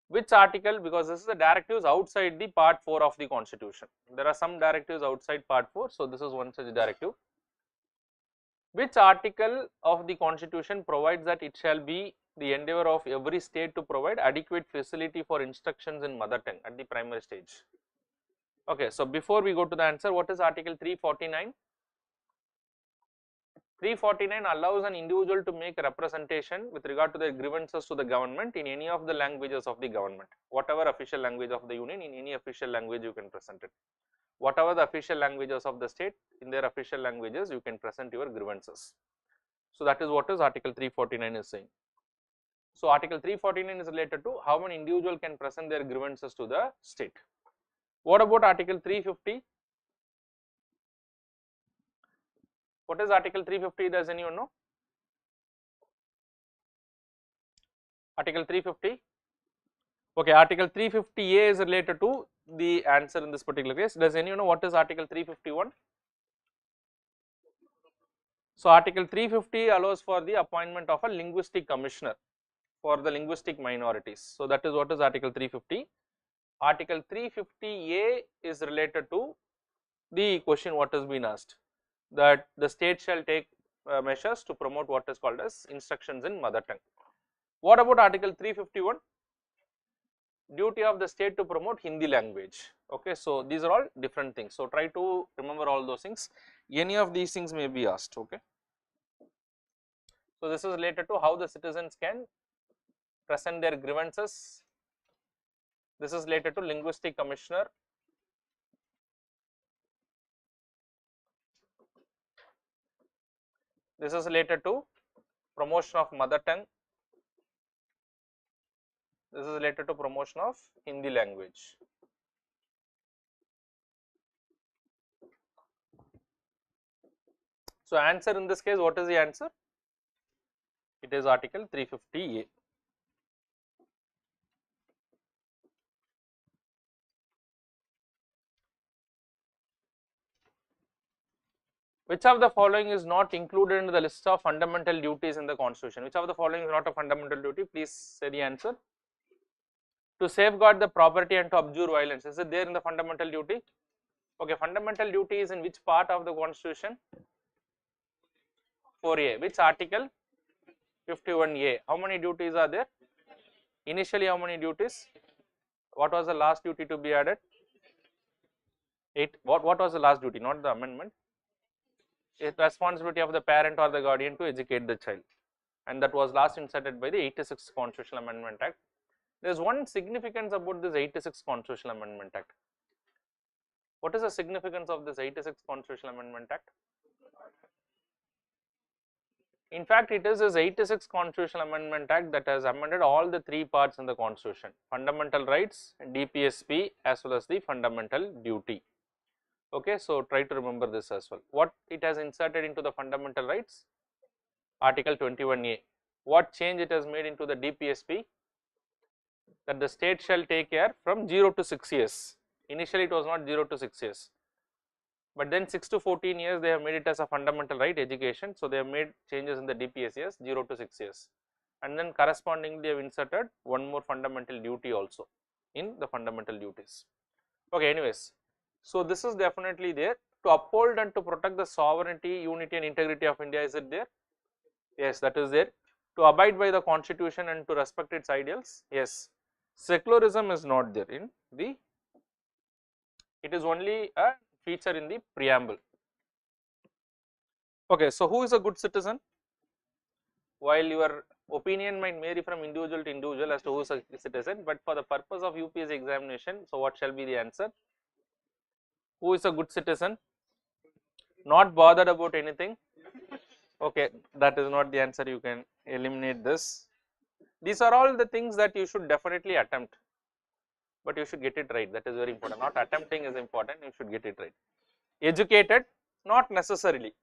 Which article, because this is the directives outside the part 4 of the constitution. There are some directives outside part 4, so this is one such directive. Which article of the constitution provides that it shall be the endeavor of every state to provide adequate facility for instructions in mother tongue at the primary stage? Okay, so before we go to the answer, what is Article 349? 349 allows an individual to make a representation with regard to their grievances to the government in any of the languages of the government. Whatever official language of the union, in any official language you can present it. Whatever the official languages of the state, in their official languages you can present your grievances. So that is what is Article 349 is saying. So Article 349 is related to how an individual can present their grievances to the state. What about Article 350? What is Article 350? Does anyone know? Article 350. Okay, Article 350A is related to the answer in this particular case. Does anyone know what is Article 351? So Article 350 allows for the appointment of a linguistic commissioner for the linguistic minorities. So that is what is Article 350. Article 350A is related to the question what has been asked, that the state shall take measures to promote what is called as instructions in mother tongue. What about Article 351? Duty of the state to promote Hindi language. Okay, so these are all different things. So try to remember all those things. Any of these things may be asked. Okay. So this is related to how the citizens can present their grievances. This is related to linguistic commissioner. This is related to promotion of mother tongue. This is related to promotion of Hindi language. So answer in this case, what is the answer? It is Article 350A. Which of the following is not included in the list of fundamental duties in the constitution? Which of the following is not a fundamental duty? Please say the answer. To safeguard the property and to abjure violence. Is it there in the fundamental duty? Okay, fundamental duty is in which part of the constitution? 4A. Which article? 51A. How many duties are there? Initially, how many duties? What was the last duty to be added? 8. What was the last duty? Not the amendment. It's responsibility of the parent or the guardian to educate the child, and that was last inserted by the 86th Constitutional Amendment Act. There is one significance about this 86th Constitutional Amendment Act. What is the significance of this 86th Constitutional Amendment Act? In fact, it is this 86th Constitutional Amendment Act that has amended all the 3 parts in the Constitution: fundamental rights, DPSP, as well as the fundamental duty. Okay, so try to remember this as well. What it has inserted into the fundamental rights? Article 21A. What change it has made into the DPSP? That the state shall take care from 0 to 6 years. Initially, it was not 0 to 6 years. But then 6 to 14 years they have made it as a fundamental right, education. So, they have made changes in the DPSS 0 to 6 years, and then correspondingly they have inserted one more fundamental duty also in the fundamental duties. Okay, anyways, so this is definitely there. To uphold and to protect the sovereignty, unity and integrity of India, is it there? Yes, that is there. To abide by the constitution and to respect its ideals, yes. Secularism is not there in the, it is only a feature in the preamble. Okay, so who is a good citizen? While your opinion might vary from individual to individual as to who is a citizen, but for the purpose of UPSC examination, so what shall be the answer? Who is a good citizen? Not bothered about anything. Okay, that is not the answer, you can eliminate this. These are all the things that you should definitely attempt, but you should get it right. That is very important. Not attempting is important, you should get it right. Educated? Not necessarily.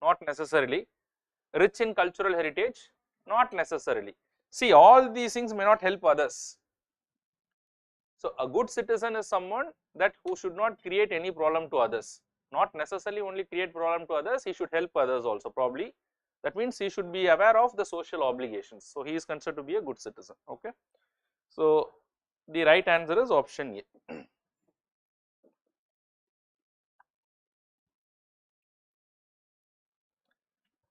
Not necessarily. Rich in cultural heritage? Not necessarily. See, all these things may not help others. So, a good citizen is someone that who should not create any problem to others. Not necessarily only create problem to others, he should help others also probably. That means he should be aware of the social obligations. So, he is considered to be a good citizen. Okay. So, the right answer is option A.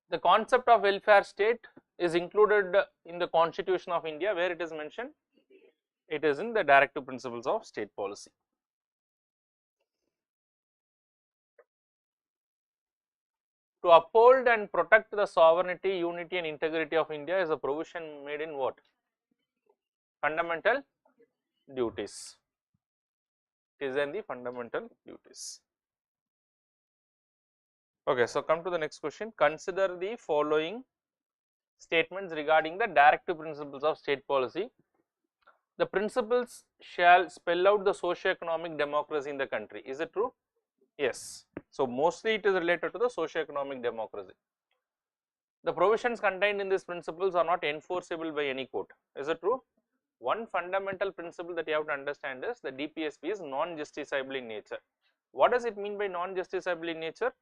The concept of welfare state is included in the Constitution of India. Where it is mentioned? It is in the directive principles of state policy. To uphold and protect the sovereignty, unity and integrity of India is a provision made in what? Fundamental duties. It is in the fundamental duties. Okay, so come to the next question. Consider the following statements regarding the directive principles of state policy. The principles shall spell out the socio-economic democracy in the country. Is it true? Yes. So, mostly it is related to the socio-economic democracy. The provisions contained in these principles are not enforceable by any court. Is it true? One fundamental principle that you have to understand is the DPSP is non-justiciable in nature. What does it mean by non-justiciable in nature?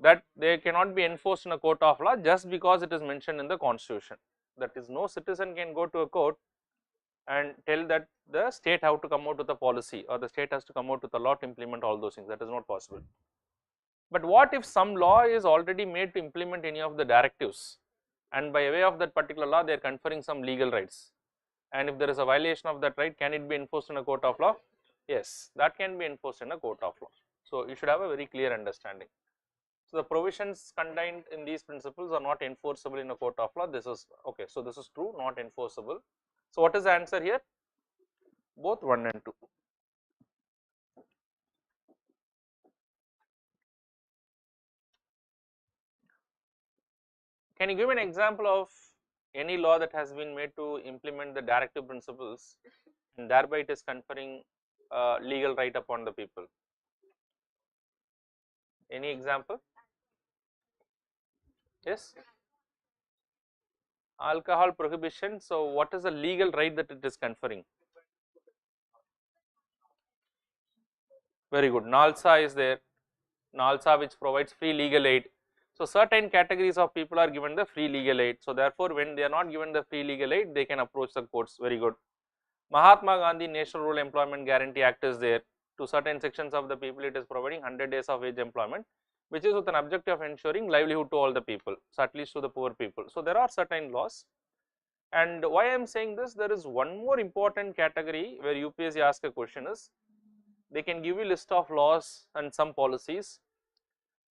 That they cannot be enforced in a court of law just because it is mentioned in the Constitution. That is, no citizen can go to a court and tell that the state have to come out with a policy or the state has to come out with a law to implement all those things. That is not possible. But what if some law is already made to implement any of the directives, and by way of that particular law they are conferring some legal rights, and if there is a violation of that right, can it be enforced in a court of law? Yes, that can be enforced in a court of law. So, you should have a very clear understanding. So, the provisions contained in these principles are not enforceable in a court of law. This is okay. So, this is true, not enforceable. So, what is the answer here? Both 1 and 2. Can you give an example of any law that has been made to implement the directive principles and thereby it is conferring legal right upon the people? Any example? Yes? Alcohol prohibition. So, what is the legal right that it is conferring? Very good. NALSA is there. NALSA, which provides free legal aid. So, certain categories of people are given the free legal aid. So, therefore, when they are not given the free legal aid, they can approach the courts. Very good. Mahatma Gandhi National Rural Employment Guarantee Act is there. To certain sections of the people, it is providing 100 days of wage employment. which is with an objective of ensuring livelihood to all the people, so at least to the poor people. So there are certain laws. And why I am saying this, there is one more important category where UPSC asks a question is, they can give you list of laws and some policies,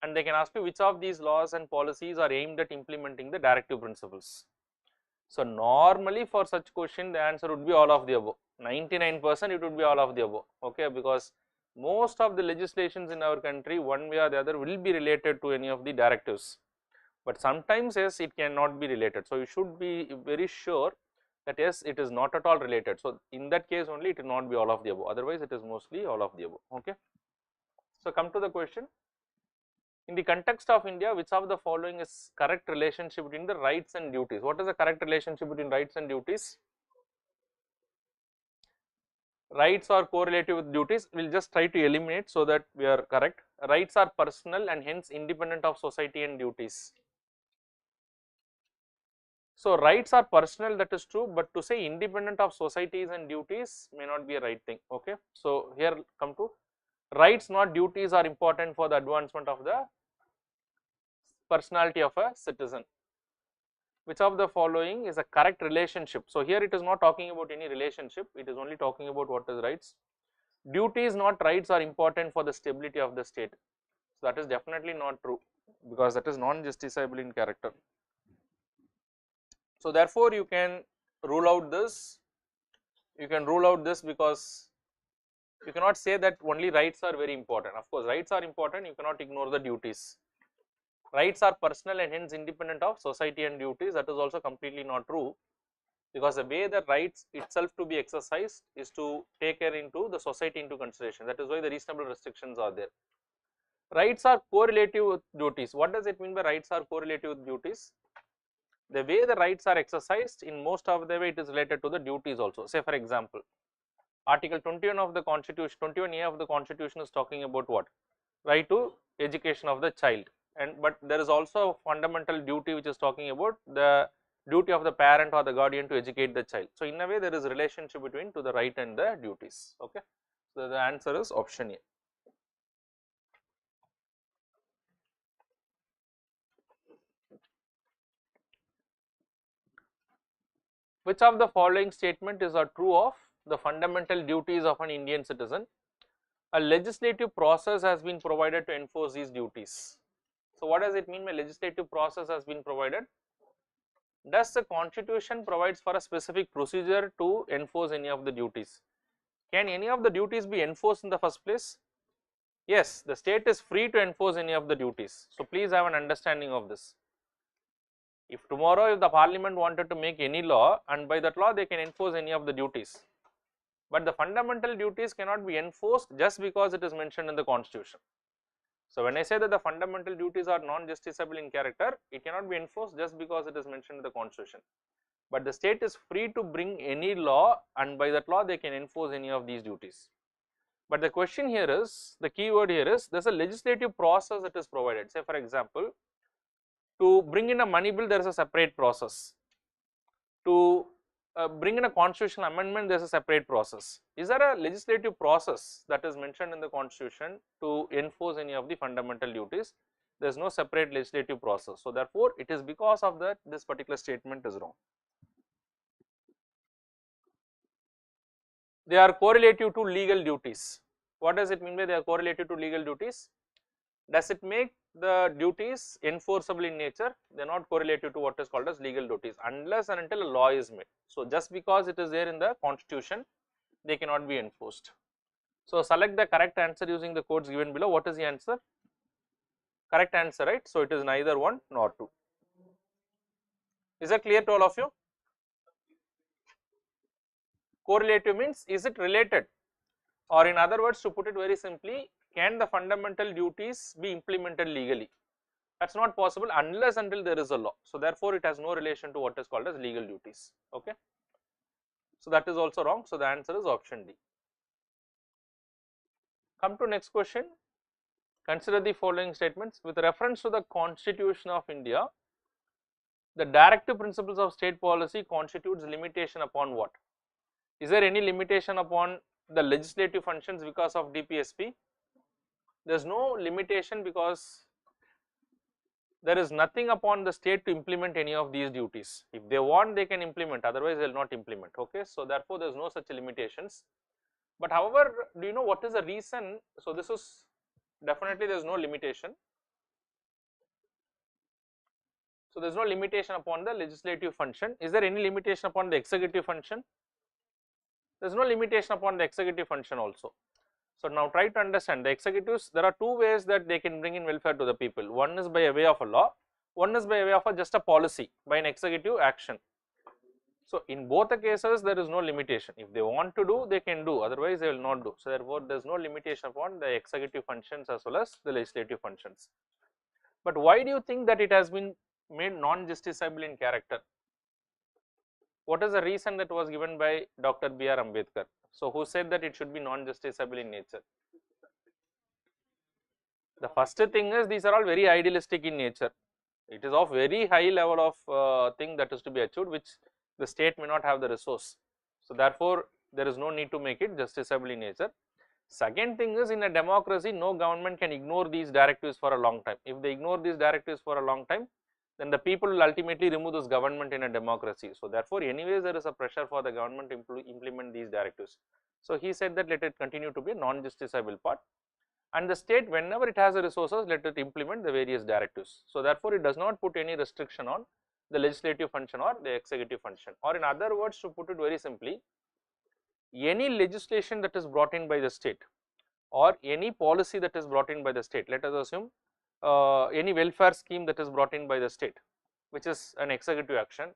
and they can ask you which of these laws and policies are aimed at implementing the directive principles. So normally for such question the answer would be all of the above. 99% it would be all of the above, okay, because most of the legislations in our country one way or the other will be related to any of the directives, but sometimes yes, it cannot be related. So you should be very sure that yes, it is not at all related. So in that case only it will not be all of the above, otherwise it is mostly all of the above, okay. So come to the question. In the context of India, which of the following is correct relationship between the rights and duties? What is the correct relationship between rights and duties? Rights are correlative with duties. We will just try to eliminate so that we are correct. Rights are personal and hence independent of society and duties. So rights are personal, that is true, but to say independent of societies and duties may not be a right thing, okay. So here come to rights not duties are important for the advancement of the personality of a citizen. Which of the following is a correct relationship? So here it is not talking about any relationship, it is only talking about what is rights. Duties not rights are important for the stability of the state. So that is definitely not true, because that is non-justiciable in character. So therefore you can rule out this, because you cannot say that only rights are very important. Of course rights are important, you cannot ignore the duties. Rights are personal and hence independent of society and duties, that is also completely not true, because the way the rights itself to be exercised is to take care into the society into consideration. That is why the reasonable restrictions are there. Rights are correlative with duties. What does it mean by rights are correlative with duties? The way the rights are exercised, in most of the way it is related to the duties also. Say for example, Article 21 of the Constitution, 21A of the Constitution is talking about what? Right to education of the child. But there is also a fundamental duty which is talking about the duty of the parent or the guardian to educate the child. So in a way there is a relationship between to the right and the duties, okay. So the answer is option A. Which of the following statement is true of the fundamental duties of an Indian citizen? A legislative process has been provided to enforce these duties. So what does it mean by legislative process has been provided? Does the Constitution provides for a specific procedure to enforce any of the duties? Can any of the duties be enforced in the first place? Yes, the state is free to enforce any of the duties. So please have an understanding of this. If tomorrow if the parliament wanted to make any law, and by that law they can enforce any of the duties, but the fundamental duties cannot be enforced just because it is mentioned in the Constitution. So when I say that the fundamental duties are non-justiciable in character, it cannot be enforced just because it is mentioned in the Constitution, but the state is free to bring any law, and by that law they can enforce any of these duties. But the question here is, the key word here is, there is a legislative process that is provided. Say for example, to bring in a money bill there is a separate process, to bring in a constitutional amendment there is a separate process. Is there a legislative process that is mentioned in the Constitution to enforce any of the fundamental duties? There is no separate legislative process. So therefore it is because of that this particular statement is wrong. They are correlative to legal duties. What does it mean by they are correlative to legal duties? Does it make the duties enforceable in nature? They are not correlative to what is called as legal duties unless and until a law is made. So just because it is there in the Constitution, they cannot be enforced. So select the correct answer using the codes given below. What is the answer? Correct answer, right? So it is neither 1 nor 2. Is that clear to all of you? Correlative means, is it related? Or in other words, to put it very simply, can the fundamental duties be implemented legally? That is not possible unless until there is a law. So therefore it has no relation to what is called as legal duties, okay. So that is also wrong. So the answer is option D. Come to next question. Consider the following statements. With reference to the Constitution of India, the directive principles of state policy constitutes limitation upon what? Is there any limitation upon the legislative functions because of DPSP? There is no limitation, because there is nothing upon the state to implement any of these duties. If they want, they can implement, otherwise they will not implement. Okay, so therefore there is no such limitations. But however, do you know what is the reason? So this is definitely there is no limitation. So there is no limitation upon the legislative function. Is there any limitation upon the executive function? There is no limitation upon the executive function also. So now try to understand the executives. There are two ways that they can bring in welfare to the people. One is by a way of a law, one is by a way of just a policy, by an executive action. So in both the cases there is no limitation. If they want to do, they can do, otherwise they will not do. So therefore there is no limitation upon the executive functions as well as the legislative functions. But why do you think that it has been made non-justiciable in character? What is the reason that was given by Dr. B.R. Ambedkar? So who said that it should be non-justiciable in nature? The first thing is these are all very idealistic in nature. It is of very high level of thing that is to be achieved, which the state may not have the resource. So therefore there is no need to make it justiciable in nature. Second thing is, in a democracy, no government can ignore these directives for a long time. If they ignore these directives for a long time, then the people will ultimately remove this government in a democracy. So therefore anyways there is a pressure for the government to implement these directives. So he said that let it continue to be a non-justiciable part, and the state, whenever it has the resources, let it implement the various directives. So therefore it does not put any restriction on the legislative function or the executive function. Or in other words, to put it very simply, any legislation that is brought in by the state or any policy that is brought in by the state, let us assume any welfare scheme that is brought in by the state, which is an executive action,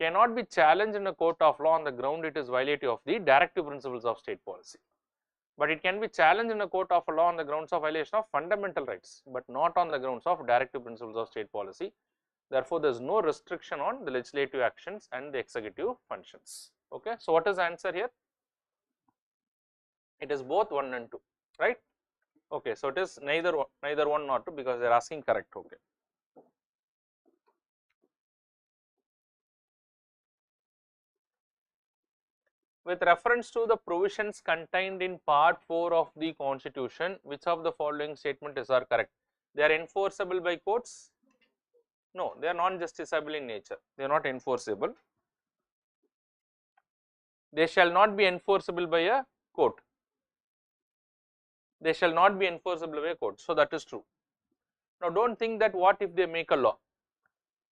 cannot be challenged in a court of law on the ground it is violative of the directive principles of state policy. But it can be challenged in a court of law on the grounds of violation of fundamental rights, but not on the grounds of directive principles of state policy. Therefore there is no restriction on the legislative actions and the executive functions. Okay, so what is the answer here? It is both 1 and 2, right? Okay, so it is neither 1 nor 2 because they are asking correct. Okay. With reference to the provisions contained in part 4 of the constitution, which of the following statements are correct? They are enforceable by courts? No, they are non-justiciable in nature. They are not enforceable. They shall not be enforceable by a court. They shall not be enforceable by a court. So that is true. Now don't think that what if they make a law?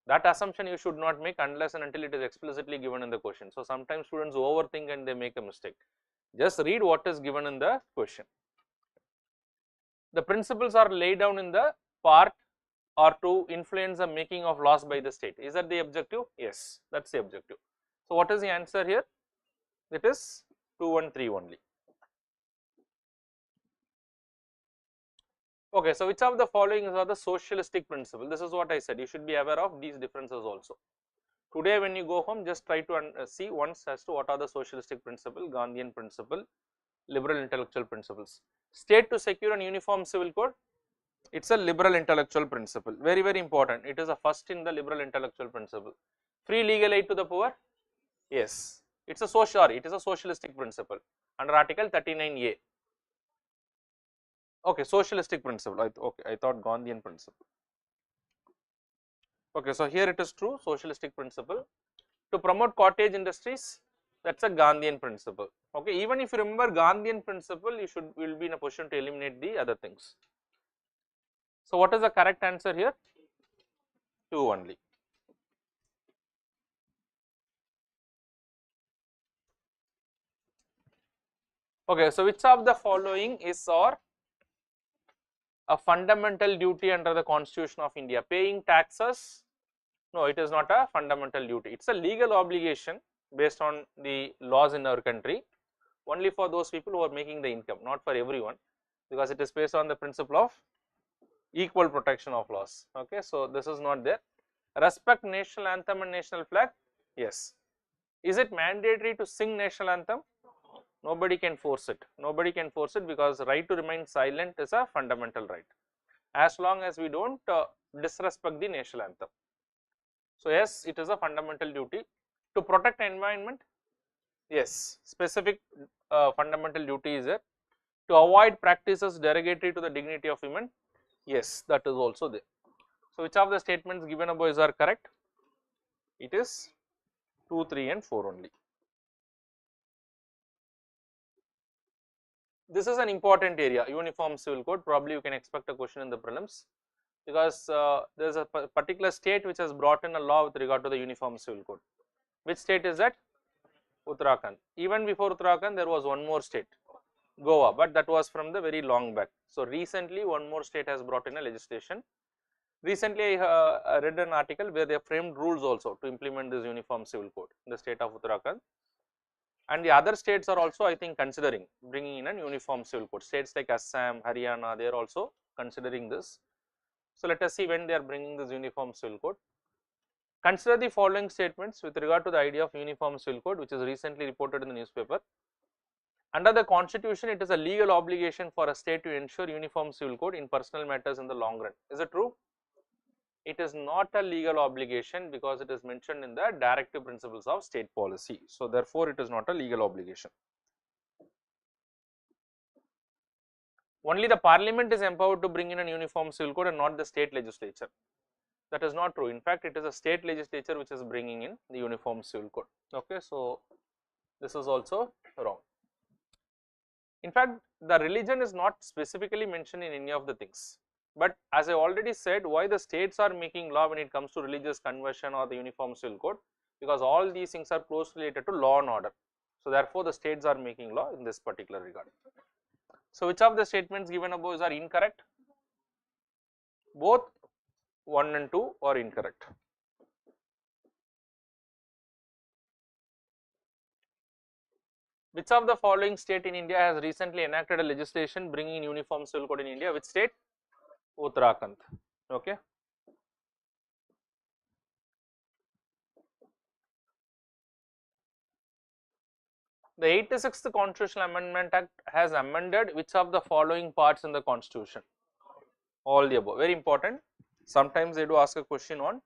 That assumption you should not make unless and until it is explicitly given in the question. So sometimes students overthink and they make a mistake. Just read what is given in the question. The principles are laid down in the part or to influence the making of laws by the state. Is that the objective? Yes, that is the objective. So what is the answer here? It is 2 and 3 only. Okay, so which of the following are the socialistic principle? This is what I said, you should be aware of these differences also. Today when you go home, just try to see once as to what are the socialistic principle, Gandhian principle, liberal intellectual principles. State to secure an uniform civil code, it is a liberal intellectual principle, very very important. It is a first in the liberal intellectual principle. Free legal aid to the poor, yes, it is a socialistic principle under article 39A. Okay, socialistic principle. I thought Gandhian principle. Okay, so here it is true, socialistic principle. To promote cottage industries, that is a Gandhian principle. Okay, even if you remember Gandhian principle, you will be in a position to eliminate the other things. So what is the correct answer here? 2 only. Okay, so which of the following is or a fundamental duty under the Constitution of India? Paying taxes? No, it is not a fundamental duty. It is a legal obligation based on the laws in our country, only for those people who are making the income, not for everyone, because it is based on the principle of equal protection of laws. Okay, so this is not there. Respect national anthem and national flag? Yes. Is it mandatory to sing national anthem? Nobody can force it. Nobody can force it because right to remain silent is a fundamental right, as long as we don't disrespect the national anthem. So yes, it is a fundamental duty. To protect environment, yes, specific fundamental duty is there. To avoid practices derogatory to the dignity of women, yes, that is also there. So, which of the statements given above are correct? It is 2, 3 and 4 only. This is an important area, uniform civil code. Probably you can expect a question in the prelims, because there is a particular state which has brought in a law with regard to the uniform civil code. Which state is that? Uttarakhand. Even before Uttarakhand there was one more state, Goa, but that was from the very long back. So recently one more state has brought in a legislation. Recently I read an article where they framed rules also to implement this uniform civil code in the state of Uttarakhand, and the other states are also, I think, considering bringing in a uniform civil code. States like Assam, Haryana, they are also considering this. So let us see when they are bringing this uniform civil code. Consider the following statements with regard to the idea of uniform civil code, which is recently reported in the newspaper. Under the constitution, it is a legal obligation for a state to ensure uniform civil code in personal matters in the long run. Is it true? It is not a legal obligation because it is mentioned in the directive principles of state policy. So therefore, it is not a legal obligation. Only the parliament is empowered to bring in a uniform civil code and not the state legislature. That is not true. In fact, it is a state legislature which is bringing in the uniform civil code. Okay, so this is also wrong. In fact, the religion is not specifically mentioned in any of the things. But as I already said, why the states are making law when it comes to religious conversion or the uniform civil code? Because all these things are closely related to law and order. So therefore, the states are making law in this particular regard. So which of the statements given above are incorrect? Both 1 and 2 are incorrect. Which of the following state in India has recently enacted a legislation bringing in uniform civil code in India? Which state? Uttarakhand. Okay. The 86th Constitutional Amendment Act has amended which of the following parts in the Constitution? All the above. Very important. Sometimes they do ask a question on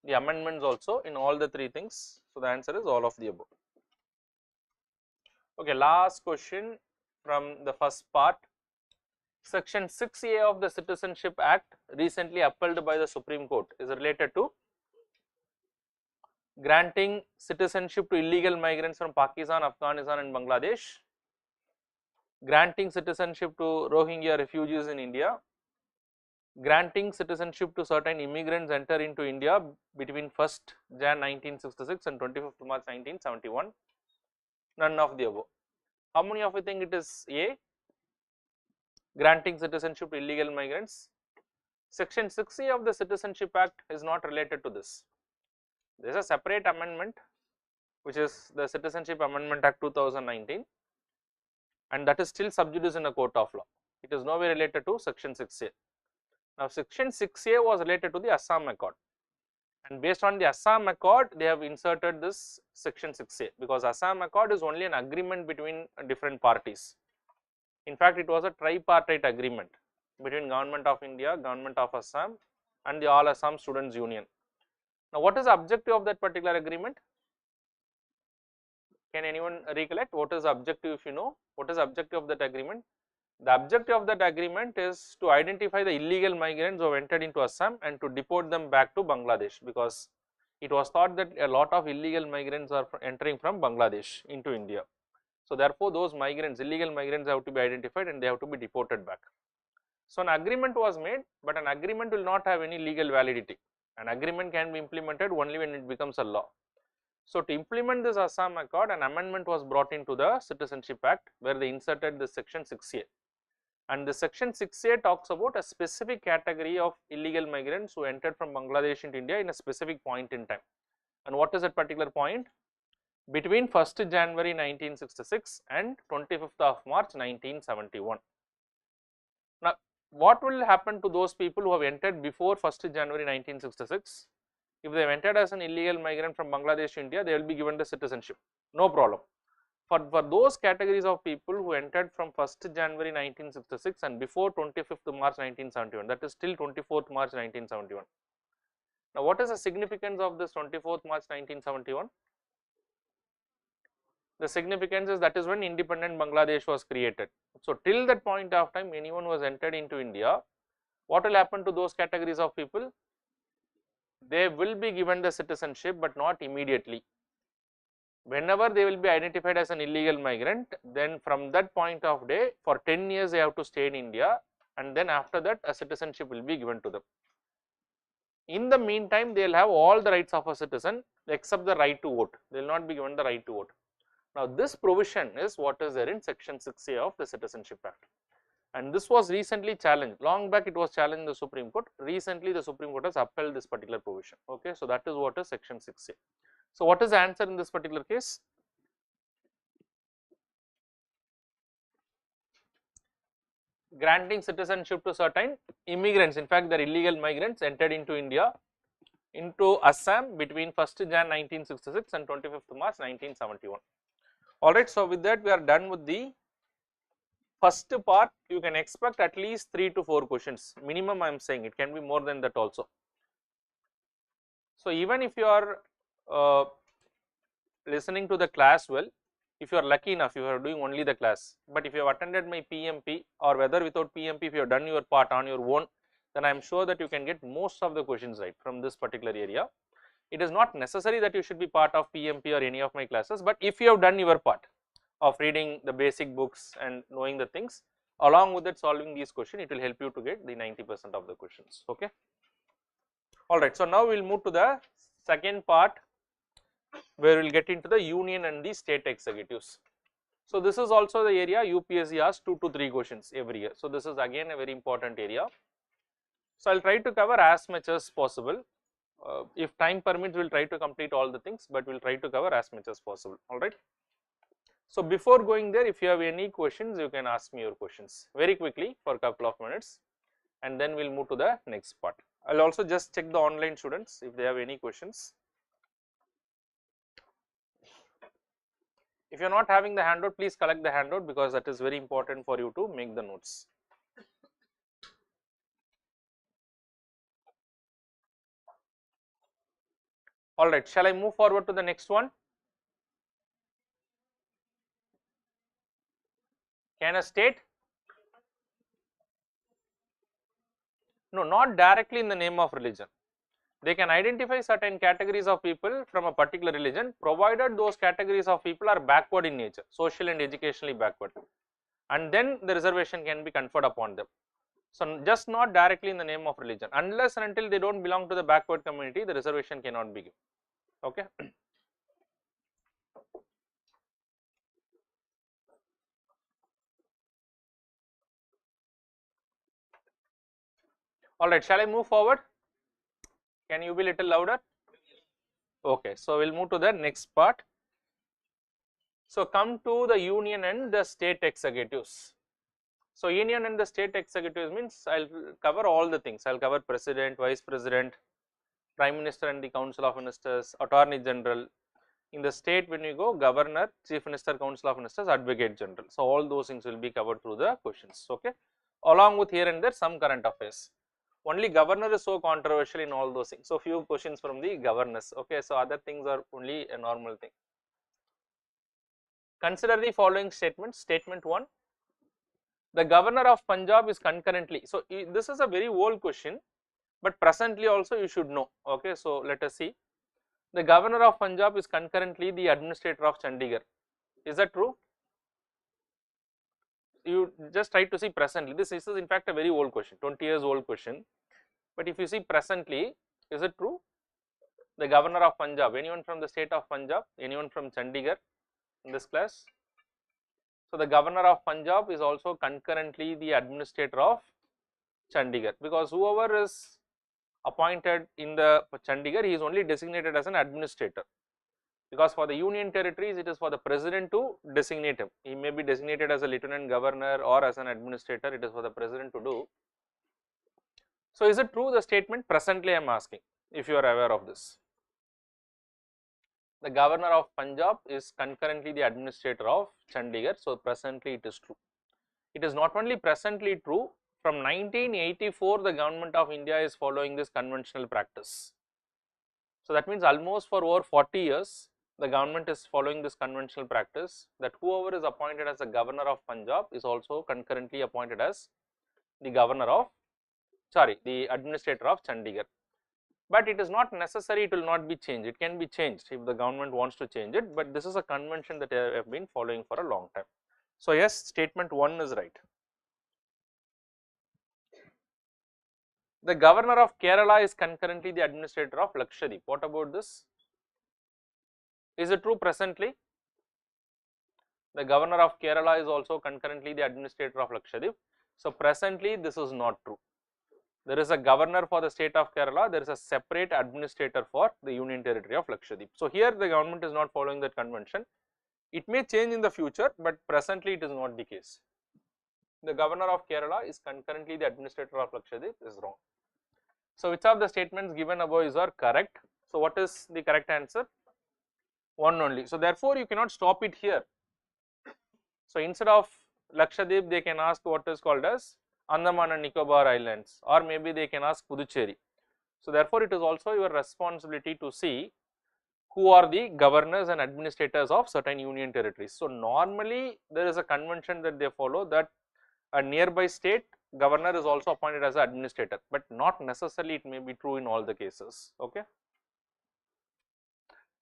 the amendments also in all the three things. So the answer is all of the above. Okay, last question from the first part. Section 6A of the Citizenship Act, recently upheld by the Supreme Court, is related to granting citizenship to illegal migrants from Pakistan, Afghanistan and Bangladesh, granting citizenship to Rohingya refugees in India, granting citizenship to certain immigrants enter into India between 1st Jan 1966 and 25th March 1971, none of the above. How many of you think it is A? Granting citizenship to illegal migrants. Section 6A of the Citizenship Act is not related to this. There is a separate amendment which is the Citizenship Amendment Act 2019, and that is still sub judice in a court of law. It is nowhere related to Section 6A. Now Section 6A was related to the Assam Accord, and based on the Assam Accord they have inserted this Section 6A, because Assam Accord is only an agreement between different parties. In fact, it was a tripartite agreement between Government of India, Government of Assam and the All Assam Students Union. Now what is the objective of that particular agreement? Can anyone recollect what is the objective? If you know, what is the objective of that agreement? The objective of that agreement is to identify the illegal migrants who have entered into Assam and to deport them back to Bangladesh, because it was thought that a lot of illegal migrants are entering from Bangladesh into India. So therefore, those migrants, illegal migrants, have to be identified and they have to be deported back. So an agreement was made, but an agreement will not have any legal validity. An agreement can be implemented only when it becomes a law. So to implement this Assam Accord, an amendment was brought into the Citizenship Act where they inserted the Section 6A. And the Section 6A talks about a specific category of illegal migrants who entered from Bangladesh into India in a specific point in time. And what is that particular point? Between 1st January 1966 and 25th of March 1971. Now, what will happen to those people who have entered before 1st January 1966? If they have entered as an illegal migrant from Bangladesh to India, they will be given the citizenship, no problem. For those categories of people who entered from 1st January 1966 and before 25th March 1971, that is till 24th March 1971. Now, what is the significance of this 24th March 1971? The significance is that is when independent Bangladesh was created. So till that point of time, anyone who has entered into India, what will happen to those categories of people? they will be given the citizenship, but not immediately. Whenever they will be identified as an illegal migrant, then from that point of day, for 10 years they have to stay in India, and then after that a citizenship will be given to them. In the meantime, they will have all the rights of a citizen except the right to vote. They will not be given the right to vote. Now, this provision is what is there in section 6A of the Citizenship Act, and this was recently challenged. Long back it was challenged in the Supreme Court. Recently the Supreme Court has upheld this particular provision. Okay, so that is what is section 6A. So what is the answer in this particular case? Granting citizenship to certain immigrants, in fact, they are illegal migrants entered into India, into Assam between 1st Jan 1966 and 25th March 1971. Alright, so with that we are done with the first part. You can expect at least 3 to 4 questions minimum. I am saying it can be more than that also. So even if you are listening to the class well, if you are lucky enough, you are doing only the class, but if you have attended my PMP or whether without PMP, if you have done your part on your own, then I am sure that you can get most of the questions right from this particular area. It is not necessary that you should be part of PMP or any of my classes, but if you have done your part of reading the basic books and knowing the things, along with that solving these questions, it will help you to get the 90% of the questions. Okay. Alright, so now we will move to the second part, where we will get into the union and the state executives. So this is also the area UPSC asks 2 to 3 questions every year. So this is again a very important area. So I will try to cover as much as possible. If time permits, we will try to complete all the things, but we will try to cover as much as possible. Alright. So before going there, if you have any questions, you can ask me your questions very quickly for a couple of minutes, and then we will move to the next part. I will also just check the online students if they have any questions. If you are not having the handout, please collect the handout, because that is very important for you to make the notes. Alright, shall I move forward to the next one? Can a state? No, not directly in the name of religion. They can identify certain categories of people from a particular religion, provided those categories of people are backward in nature, social and educationally backward, and then the reservation can be conferred upon them. So just not directly in the name of religion, unless and until they do not belong to the backward community, the reservation cannot be given. Okay. Alright, shall I move forward? Can you be little louder? Okay, so we will move to the next part. So come to the union and the state executives. So union and the state executives means I will cover all the things. I will cover president, vice president, prime minister and the council of ministers, attorney general. In the state, when you go, governor, chief minister, council of ministers, advocate general. So all those things will be covered through the questions. Okay, along with here and there some current affairs. Only governor is so controversial in all those things. So few questions from the governors. Okay, so other things are only a normal thing. Consider the following statements. Statement 1. The governor of Punjab is concurrently. So this is a very old question, but presently also you should know. Okay, so let us see. The governor of Punjab is concurrently the administrator of Chandigarh. Is that true? You just try to see presently. This is in fact a very old question, 20 years old question. But if you see presently, is it true? The governor of Punjab, anyone from the state of Punjab, anyone from Chandigarh in this class? So the governor of Punjab is also concurrently the administrator of Chandigarh, because whoever is appointed in the Chandigarh, he is only designated as an administrator, because for the union territories it is for the president to designate him. He may be designated as a lieutenant governor or as an administrator, it is for the president to do. So is it true the statement? Presently I am asking if you are aware of this. The governor of Punjab is concurrently the administrator of Chandigarh, so presently it is true. It is not only presently true, from 1984 the government of India is following this conventional practice. So that means almost for over 40 years the government is following this conventional practice, that whoever is appointed as the governor of Punjab is also concurrently appointed as the governor of, the administrator of Chandigarh. but it is not necessary, it will not be changed, it can be changed if the government wants to change it, but this is a convention that I have been following for a long time. So yes, statement 1 is right. The governor of Kerala is concurrently the administrator of Lakshadweep. What about this? Is it true presently? The governor of Kerala is also concurrently the administrator of Lakshadweep. So presently this is not true. There is a governor for the state of Kerala, there is a separate administrator for the union territory of Lakshadweep. So here the government is not following that convention. It may change in the future, but presently it is not the case. The governor of Kerala is concurrently the administrator of Lakshadweep is wrong. So which of the statements given above are correct? So what is the correct answer? One only. So therefore you cannot stop it here. So instead of Lakshadweep, they can ask what is called as Andaman and Nicobar Islands, or maybe they can ask Puducherry. So therefore it is also your responsibility to see who are the governors and administrators of certain union territories. So normally there is a convention that they follow, that a nearby state governor is also appointed as an administrator, but not necessarily it may be true in all the cases. Okay.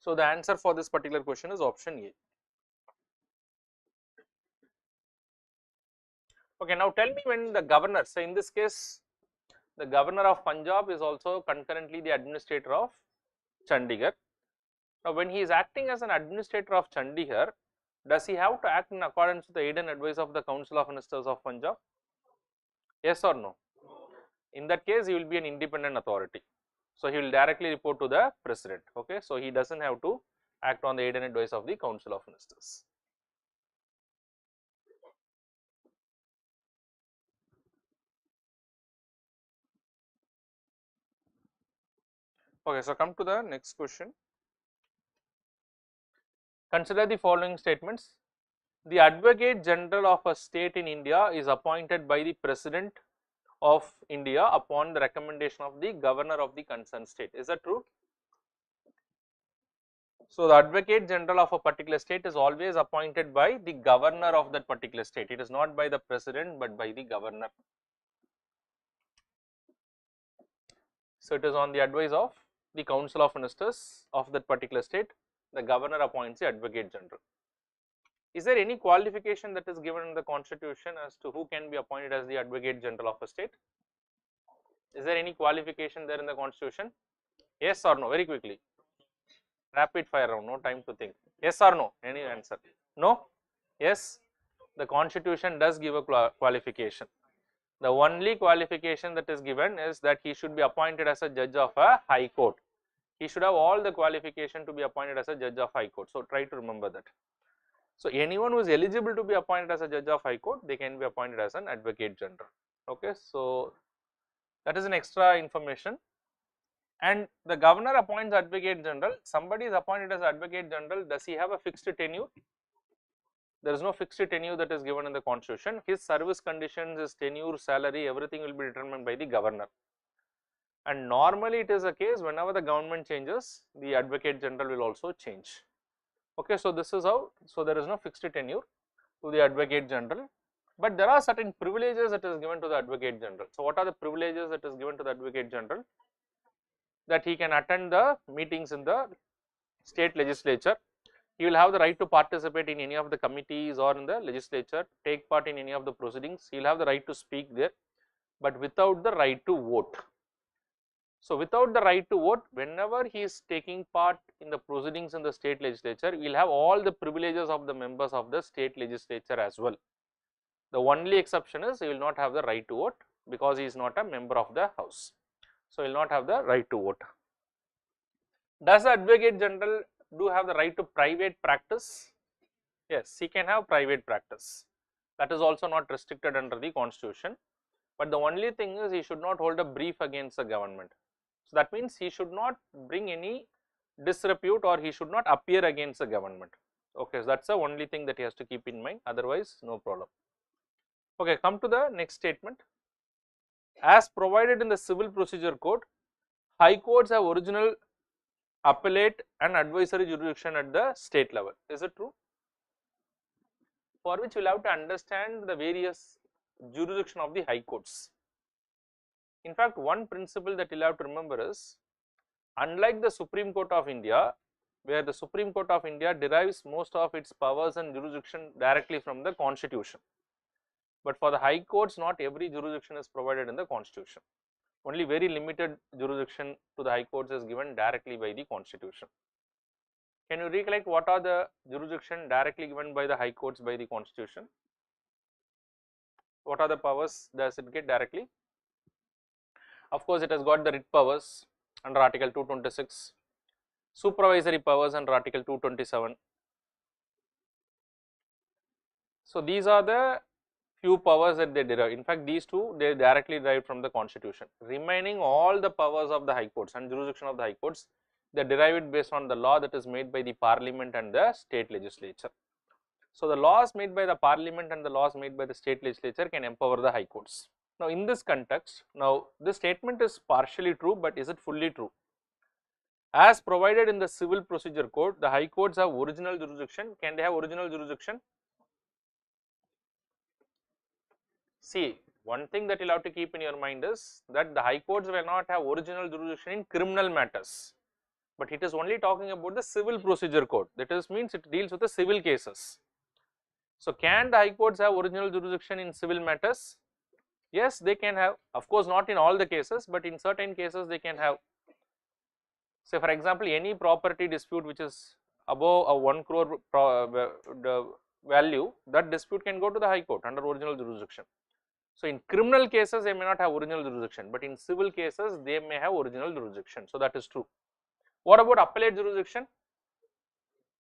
So the answer for this particular question is option A. Okay, now tell me when the governor, so in this case the governor of Punjab is also concurrently the administrator of Chandigarh. Now when he is acting as an administrator of Chandigarh, does he have to act in accordance with the aid and advice of the Council of Ministers of Punjab? Yes or no? In that case he will be an independent authority. So he will directly report to the president. Okay, so he doesn't have to act on the aid and advice of the Council of Ministers. Okay, so come to the next question. Consider the following statements. The Advocate General of a state in India is appointed by the President of India upon the recommendation of the governor of the concerned state. Is that true? So the Advocate General of a particular state is always appointed by the governor of that particular state. It is not by the president but by the governor. So it is on the advice of the Council of Ministers of that particular state. The governor appoints the Advocate General. Is there any qualification that is given in the constitution as to who can be appointed as the Advocate General of a state? Is there any qualification there in the constitution? Yes or no? Very quickly. Rapid fire round, no time to think. Yes or no? Any answer? No? Yes? The constitution does give a qualification. The only qualification that is given is that he should be appointed as a judge of a high court. He should have all the qualification to be appointed as a judge of high court. So try to remember that. So anyone who is eligible to be appointed as a judge of high court, they can be appointed as an Advocate General. Okay, so that is an extra information. And the governor appoints Advocate General. Somebody is appointed as Advocate General. Does he have a fixed tenure? There is no fixed tenure that is given in the constitution. His service conditions, his tenure, salary, everything will be determined by the governor. And normally it is a case whenever the government changes, the Advocate General will also change. Okay, so this is how, so there is no fixed tenure to the Advocate General, but there are certain privileges that is given to the Advocate General. So what are the privileges that is given to the Advocate General? That he can attend the meetings in the state legislature. He will have the right to participate in any of the committees or in the legislature, take part in any of the proceedings. He will have the right to speak there, but without the right to vote. So without the right to vote, whenever he is taking part in the proceedings in the state legislature, we will have all the privileges of the members of the state legislature as well. The only exception is he will not have the right to vote because he is not a member of the house. So he will not have the right to vote. Does the Advocate General do have the right to private practice? Yes, he can have private practice. That is also not restricted under the constitution. But the only thing is he should not hold a brief against the government. So that means he should not bring any disrepute or he should not appear against the government. Okay, so that's the only thing that he has to keep in mind, otherwise no problem. Okay, come to the next statement. As provided in the Civil Procedure Code, high courts have original, appellate and advisory jurisdiction at the state level. Is it true? For which we will have to understand the various jurisdiction of the high courts. In fact, one principle that you will have to remember is Unlike the Supreme Court of India, where the Supreme Court of India derives most of its powers and jurisdiction directly from the Constitution. But for the High Courts, not every jurisdiction is provided in the Constitution. Only very limited jurisdiction to the High Courts is given directly by the Constitution. Can you recollect what are the jurisdiction directly given by the High Courts by the Constitution? What are the powers does it get directly? Of course, it has got the writ powers under Article 226, supervisory powers under Article 227. So, these are the few powers that they derive. In fact, these two they directly derived from the Constitution. Remaining all the powers of the High Courts and jurisdiction of the High Courts, they derive it based on the law that is made by the Parliament and the state legislature. So, the laws made by the Parliament and the laws made by the state legislature can empower the High Courts. Now, in this context, now this statement is partially true, but is it fully true? As provided in the Civil Procedure Code, the High Courts have original jurisdiction. Can they have original jurisdiction? See, one thing that you will have to keep in your mind is that the High Courts will not have original jurisdiction in criminal matters, but it is only talking about the Civil Procedure Code. That is means it deals with the civil cases. So, can the High Courts have original jurisdiction in civil matters? Yes, they can have. Of course, not in all the cases, but in certain cases they can have. Say for example, any property dispute which is above a 1 crore value, that dispute can go to the High Court under original jurisdiction. So, in criminal cases they may not have original jurisdiction, but in civil cases they may have original jurisdiction. So, that is true. What about appellate jurisdiction?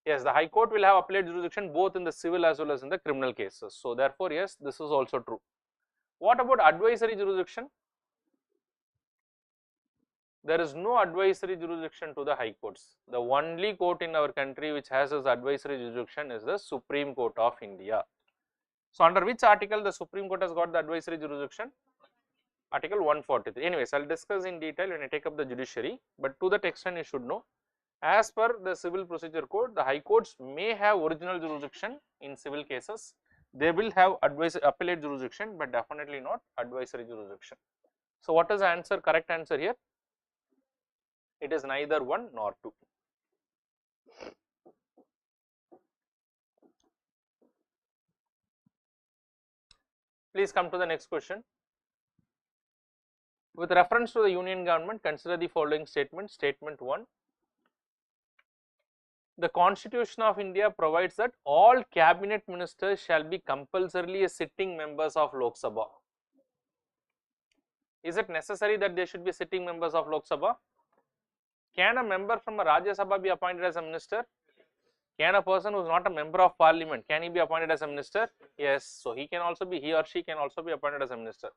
Yes, the High Court will have appellate jurisdiction both in the civil as well as in the criminal cases. So, therefore, yes, this is also true. What about advisory jurisdiction? There is no advisory jurisdiction to the High Courts. The only court in our country which has its advisory jurisdiction is the Supreme Court of India. So, under which article the Supreme Court has got the advisory jurisdiction? Article 143. Anyways, I will discuss in detail when I take up the judiciary, but to that extent you should know, as per the Civil Procedure Code, the High Courts may have original jurisdiction in civil cases. They will have appellate jurisdiction, but definitely not advisory jurisdiction. So, what is the answer, correct answer here? It is neither 1 nor 2. Please come to the next question. With reference to the union government, consider the following statement. Statement 1. The Constitution of India provides that all cabinet ministers shall be compulsorily sitting members of Lok Sabha. Is it necessary that they should be sitting members of Lok Sabha? Can a member from a Rajya Sabha be appointed as a minister? Can a person who is not a member of parliament, can he be appointed as a minister? Yes. So, he or she can also be appointed as a minister.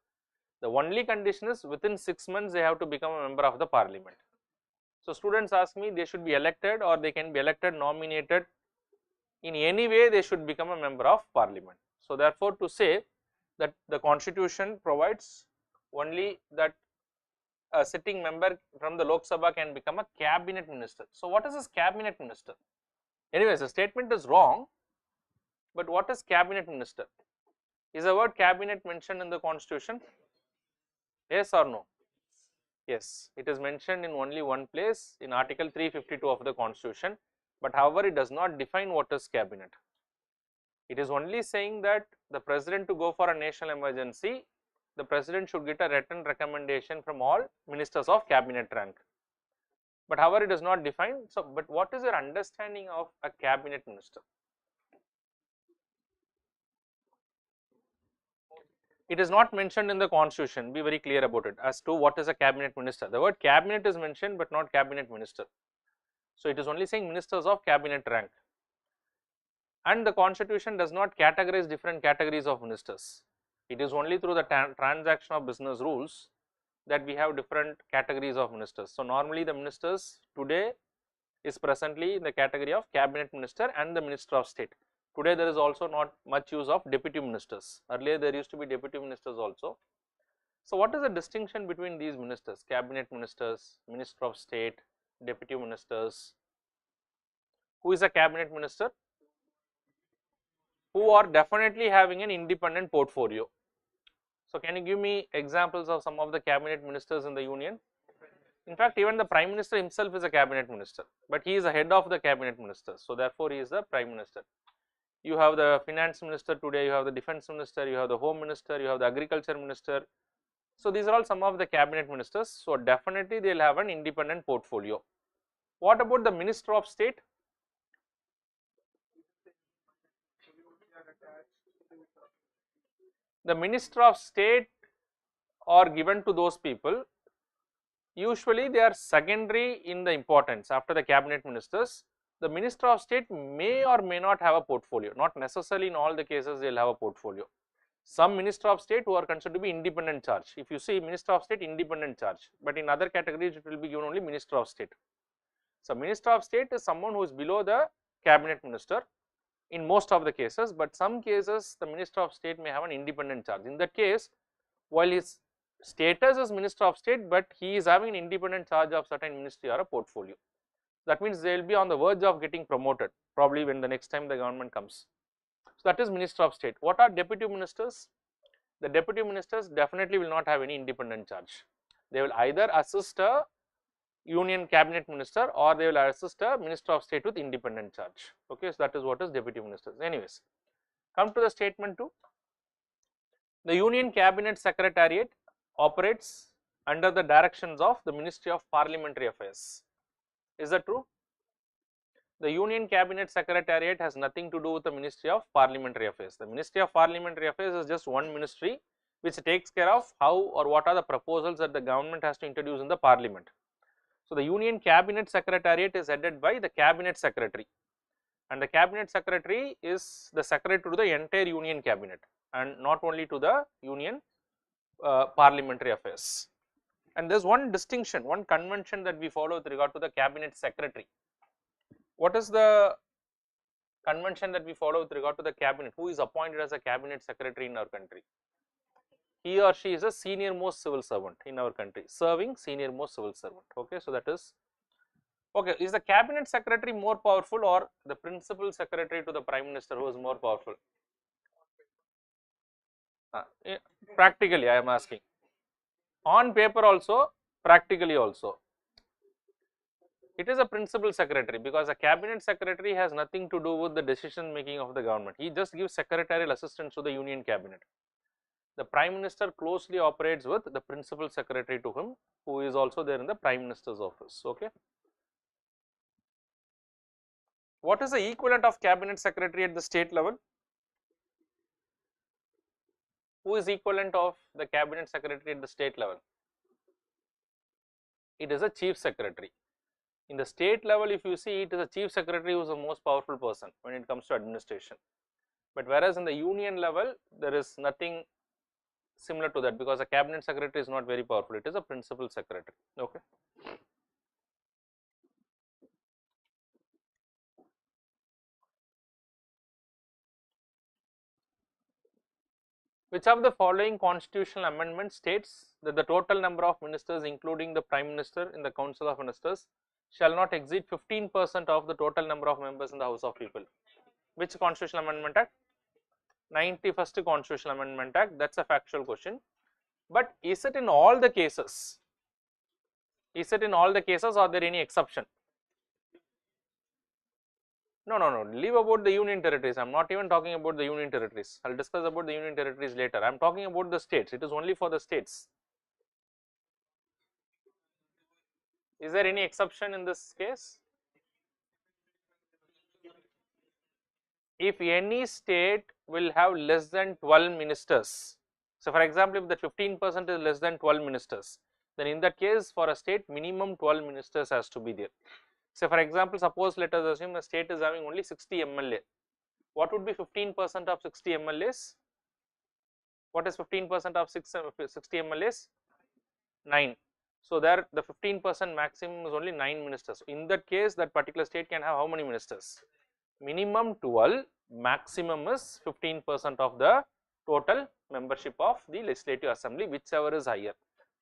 The only condition is within 6 months they have to become a member of the parliament. So, students ask me, they should be elected or they can be elected, nominated, in any way they should become a member of parliament. So, therefore, to say that the Constitution provides only that a sitting member from the Lok Sabha can become a cabinet minister. So, what is this cabinet minister? Anyways, the statement is wrong, but what is cabinet minister? Is the word cabinet mentioned in the Constitution? Yes or no? Yes, it is mentioned in only one place, in Article 352 of the Constitution, but however it does not define what is cabinet. It is only saying that the president to go for a national emergency, the president should get a written recommendation from all ministers of cabinet rank. But however it does not define. So, but what is your understanding of a cabinet minister? It is not mentioned in the Constitution, be very clear about it as to what is a cabinet minister. The word cabinet is mentioned but not cabinet minister. So, it is only saying ministers of cabinet rank, and the Constitution does not categorize different categories of ministers. It is only through the transaction of business rules that we have different categories of ministers. So, normally the ministers today is presently in the category of cabinet minister and the minister of state. Today there is also not much use of deputy ministers. Earlier there used to be deputy ministers also. So, what is the distinction between these ministers? Cabinet ministers, minister of state, deputy ministers. Who is a cabinet minister? Who are definitely having an independent portfolio. So, can you give me examples of some of the cabinet ministers in the union? In fact, even the Prime Minister himself is a cabinet minister, but he is the head of the cabinet minister. So therefore, he is the Prime Minister. You have the finance minister today, you have the defense minister, you have the home minister, you have the agriculture minister. So these are all some of the cabinet ministers. So definitely they will have an independent portfolio. What about the Minister of State? The Minister of State are given to those people. Usually they are secondary in the importance after the cabinet ministers. The Minister of State may or may not have a portfolio, not necessarily in all the cases they will have a portfolio. Some Minister of State who are considered to be independent charge. If you see Minister of State independent charge, but in other categories it will be given only Minister of State. So Minister of State is someone who is below the cabinet minister in most of the cases, but some cases the Minister of State may have an independent charge. In that case, while his status is Minister of State, but he is having an independent charge of certain ministry or a portfolio. That means they will be on the verge of getting promoted probably when the next time the government comes. So that is Minister of State. What are deputy ministers? The deputy ministers definitely will not have any independent charge. They will either assist a union cabinet minister or they will assist a Minister of State with independent charge. Okay, so that is what is deputy ministers. Anyways, come to the statement 2. The Union Cabinet Secretariat operates under the directions of the Ministry of Parliamentary Affairs. Is that true? The Union Cabinet Secretariat has nothing to do with the Ministry of Parliamentary Affairs. The Ministry of Parliamentary Affairs is just one ministry which takes care of how or what are the proposals that the government has to introduce in the parliament. So the Union Cabinet Secretariat is headed by the Cabinet Secretary, and the Cabinet Secretary is the secretary to the entire Union Cabinet and not only to the Union Parliamentary Affairs. And there is one distinction, one convention that we follow with regard to the Cabinet Secretary. What is the convention that we follow with regard to the cabinet? Who is appointed as a cabinet secretary in our country? He or she is a senior most civil servant in our country, serving senior most civil servant. Okay, so that is okay. Is the cabinet secretary more powerful or the principal secretary to the prime minister who is more powerful? Practically, I am asking. On paper also, practically also. It is a principal secretary because a cabinet secretary has nothing to do with the decision making of the government. He just gives secretarial assistance to the union cabinet. The prime minister closely operates with the principal secretary to him, who is also there in the prime minister's office. Okay. What is the equivalent of cabinet secretary at the state level? Who is equivalent of the cabinet secretary at the state level? It is a chief secretary. In the state level, if you see, it is a chief secretary who is the most powerful person when it comes to administration. But whereas in the union level, there is nothing similar to that because a cabinet secretary is not very powerful. It is a principal secretary. Okay. Which of the following constitutional amendment states that the total number of ministers, including the prime minister in the council of ministers, shall not exceed 15% of the total number of members in the House of People? Which constitutional amendment act? 91st Constitutional Amendment Act. That's a factual question. But is it in all the cases? Is it in all the cases or are there any exception? No. Leave about the union territories. I'm not even talking about the union territories. I'll discuss about the union territories later. I'm talking about the states. It is only for the states. Is there any exception in this case? If any state will have less than 12 ministers, so for example, if the 15% is less than 12 ministers, then in that case for a state minimum 12 ministers has to be there. So for example, suppose let us assume a state is having only 60 MLA. What would be 15% of 60 MLAs? What is 15% of 60 MLAs? 9. So there the 15% maximum is only 9 ministers. In that case, that particular state can have how many ministers? Minimum 12, maximum is 15% of the total membership of the legislative assembly, whichever is higher.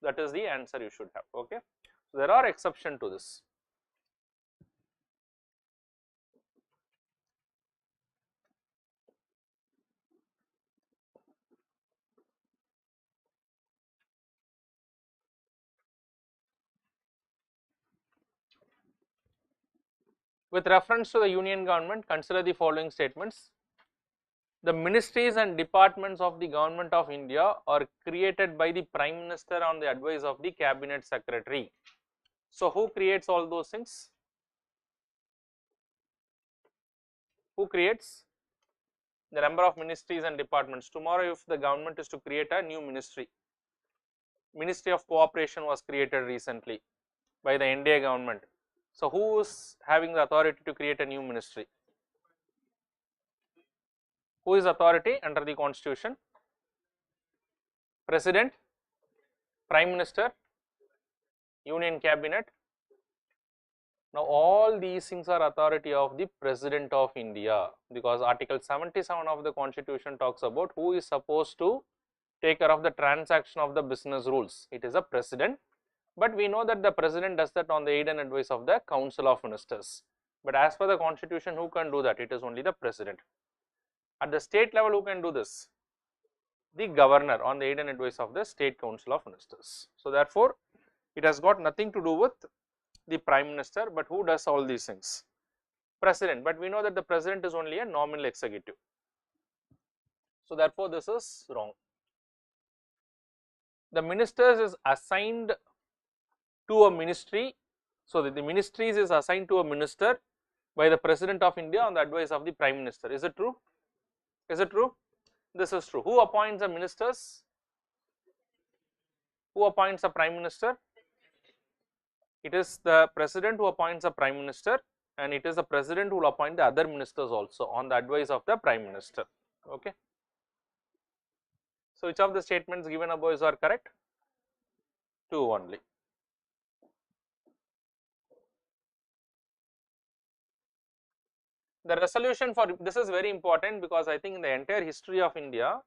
That is the answer you should have. Okay. So there are exceptions to this. With reference to the union government, consider the following statements. The ministries and departments of the government of India are created by the Prime Minister on the advice of the Cabinet Secretary. So, who creates all those things? Who creates? The number of ministries and departments. Tomorrow, if the government is to create a new ministry, Ministry of Cooperation was created recently by the NDA government. So, who is having the authority to create a new ministry? Who is authority under the constitution? President, Prime Minister, Union Cabinet. Now, all these things are authority of the President of India, because Article 77 of the Constitution talks about who is supposed to take care of the transaction of the business rules. It is a President, but we know that the President does that on the aid and advice of the Council of Ministers. But as per the Constitution, who can do that? It is only the President. At the state level, who can do this? The Governor on the aid and advice of the State Council of Ministers. So, therefore, it has got nothing to do with the Prime Minister, but who does all these things? President, but we know that the President is only a nominal executive. So, therefore, this is wrong. The ministers is assigned to a ministry. So, the ministries is assigned to a minister by the President of India on the advice of the Prime Minister. Is it true? Is it true? This is true. Who appoints the ministers? Who appoints the Prime Minister? It is the President who appoints the Prime Minister, and it is the President who will appoint the other ministers also on the advice of the Prime Minister. Okay. So, which of the statements given above are correct? Two only. The resolution for this is very important, because I think in the entire history of India,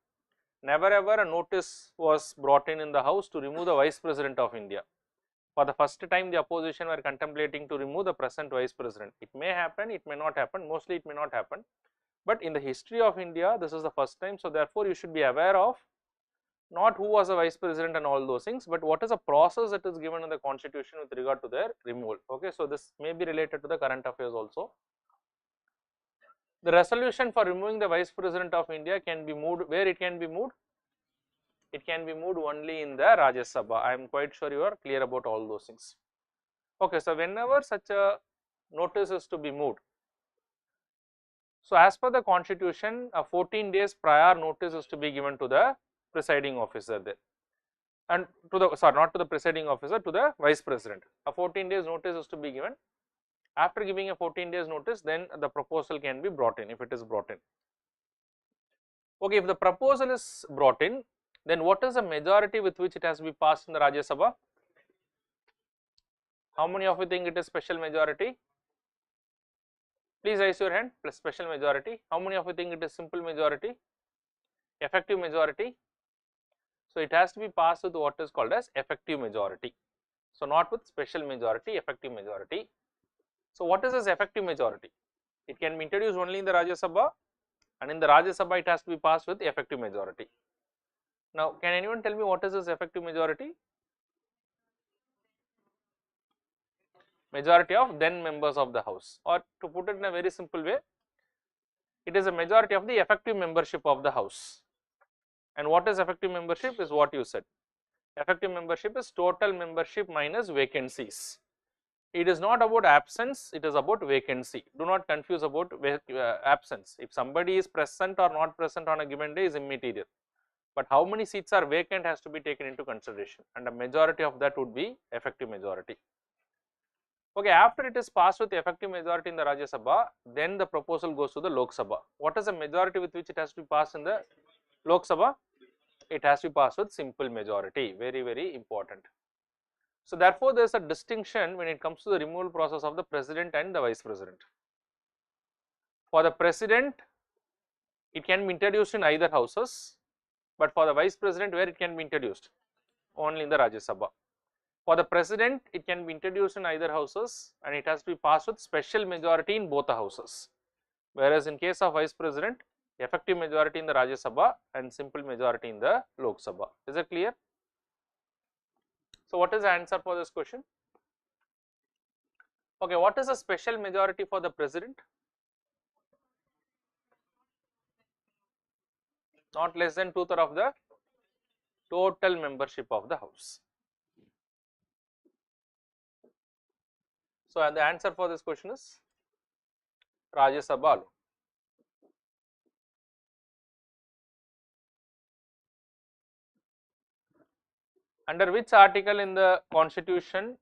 never ever a notice was brought in the House to remove the Vice President of India. For the first time, the opposition were contemplating to remove the present Vice President. It may happen, it may not happen, mostly it may not happen, but in the history of India, this is the first time. So, therefore, you should be aware of not who was the Vice President and all those things, but what is the process that is given in the Constitution with regard to their removal. Okay, so this may be related to the current affairs also. The resolution for removing the Vice President of India can be moved. Where it can be moved? It can be moved only in the Rajya Sabha. I am quite sure you are clear about all those things. Okay, so whenever such a notice is to be moved, so as per the Constitution, a 14 days prior notice is to be given to the presiding officer there, and to the not to the presiding officer, to the Vice President. A 14 days notice is to be given. After giving a 14 days notice, then the proposal can be brought in, if it is brought in. Okay, if the proposal is brought in, then what is the majority with which it has to be passed in the Rajya Sabha? How many of you think it is special majority? Please raise your hand. Plus special majority. How many of you think it is simple majority? Effective majority. So, it has to be passed with what is called as effective majority. So, not with special majority, effective majority. So, what is this effective majority? It can be introduced only in the Rajya Sabha, and in the Rajya Sabha it has to be passed with effective majority. Now, can anyone tell me what is this effective majority? Majority of then members of the House, or to put it in a very simple way, it is a majority of the effective membership of the House. And what is effective membership is what you said. Effective membership is total membership minus vacancies. It is not about absence, it is about vacancy. Do not confuse about absence. If somebody is present or not present on a given day is immaterial, but how many seats are vacant has to be taken into consideration, and a majority of that would be effective majority. Okay, after it is passed with effective majority in the Rajya Sabha, then the proposal goes to the Lok Sabha. What is the majority with which it has to be passed in the Lok Sabha? It has to be passed with simple majority. Very, very important. So, therefore, there is a distinction when it comes to the removal process of the President and the Vice President. For the President, it can be introduced in either houses, but for the Vice President, where it can be introduced? Only in the Rajya Sabha. For the President, it can be introduced in either houses, and it has to be passed with special majority in both the houses. Whereas in case of Vice President, effective majority in the Rajya Sabha and simple majority in the Lok Sabha. Is it clear? So, what is the answer for this question? Okay, what is a special majority for the president? Not less than 2/3 of the total membership of the house. So, the answer for this question is Rajya Sabha. Under which article in the constitution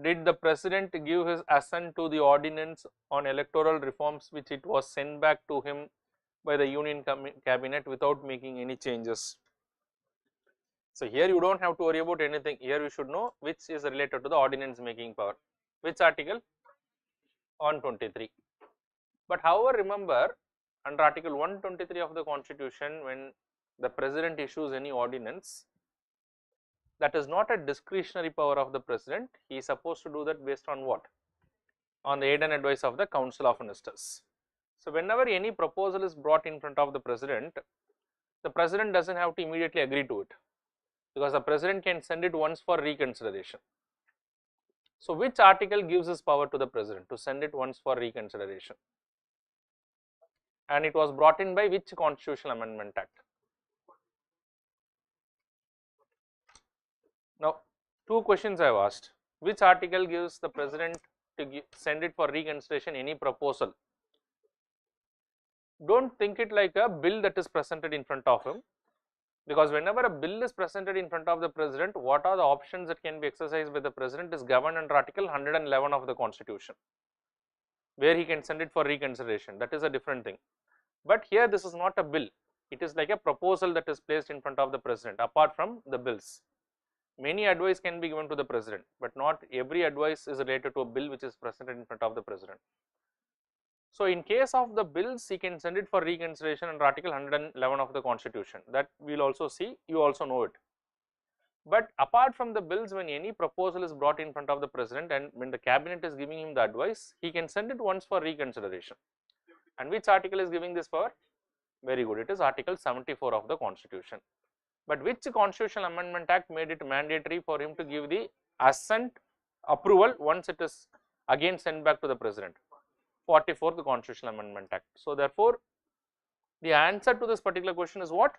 did the president give his assent to the ordinance on electoral reforms which it was sent back to him by the union cabinet without making any changes? So, here you do not have to worry about anything. Here you should know which is related to the ordinance making power. Which article? 123. But however, remember, under article 123 of the constitution, when the president issues any ordinance, that is not a discretionary power of the president. He is supposed to do that based on what? On the aid and advice of the council of ministers. So, whenever any proposal is brought in front of the president does not have to immediately agree to it, because the president can send it once for reconsideration. So, which article gives this power to the president to send it once for reconsideration? And it was brought in by which Constitutional Amendment Act? Now, two questions I have asked. Which article gives the president to send it for reconsideration any proposal? Do not think it like a bill that is presented in front of him, because whenever a bill is presented in front of the president, what are the options that can be exercised by the president is governed under article 111 of the constitution, where he can send it for reconsideration. That is a different thing. But here this is not a bill, it is like a proposal that is placed in front of the president. Apart from the bills, many advice can be given to the president, but not every advice is related to a bill which is presented in front of the president. So, in case of the bills, he can send it for reconsideration under article 111 of the constitution. That we will also see, you also know it. But apart from the bills, when any proposal is brought in front of the president and when the cabinet is giving him the advice, he can send it once for reconsideration. And which article is giving this power? Very good, it is article 74 of the constitution. But which Constitutional Amendment Act made it mandatory for him to give the assent approval once it is again sent back to the president? 44th Constitutional Amendment Act. So, therefore, the answer to this particular question is what?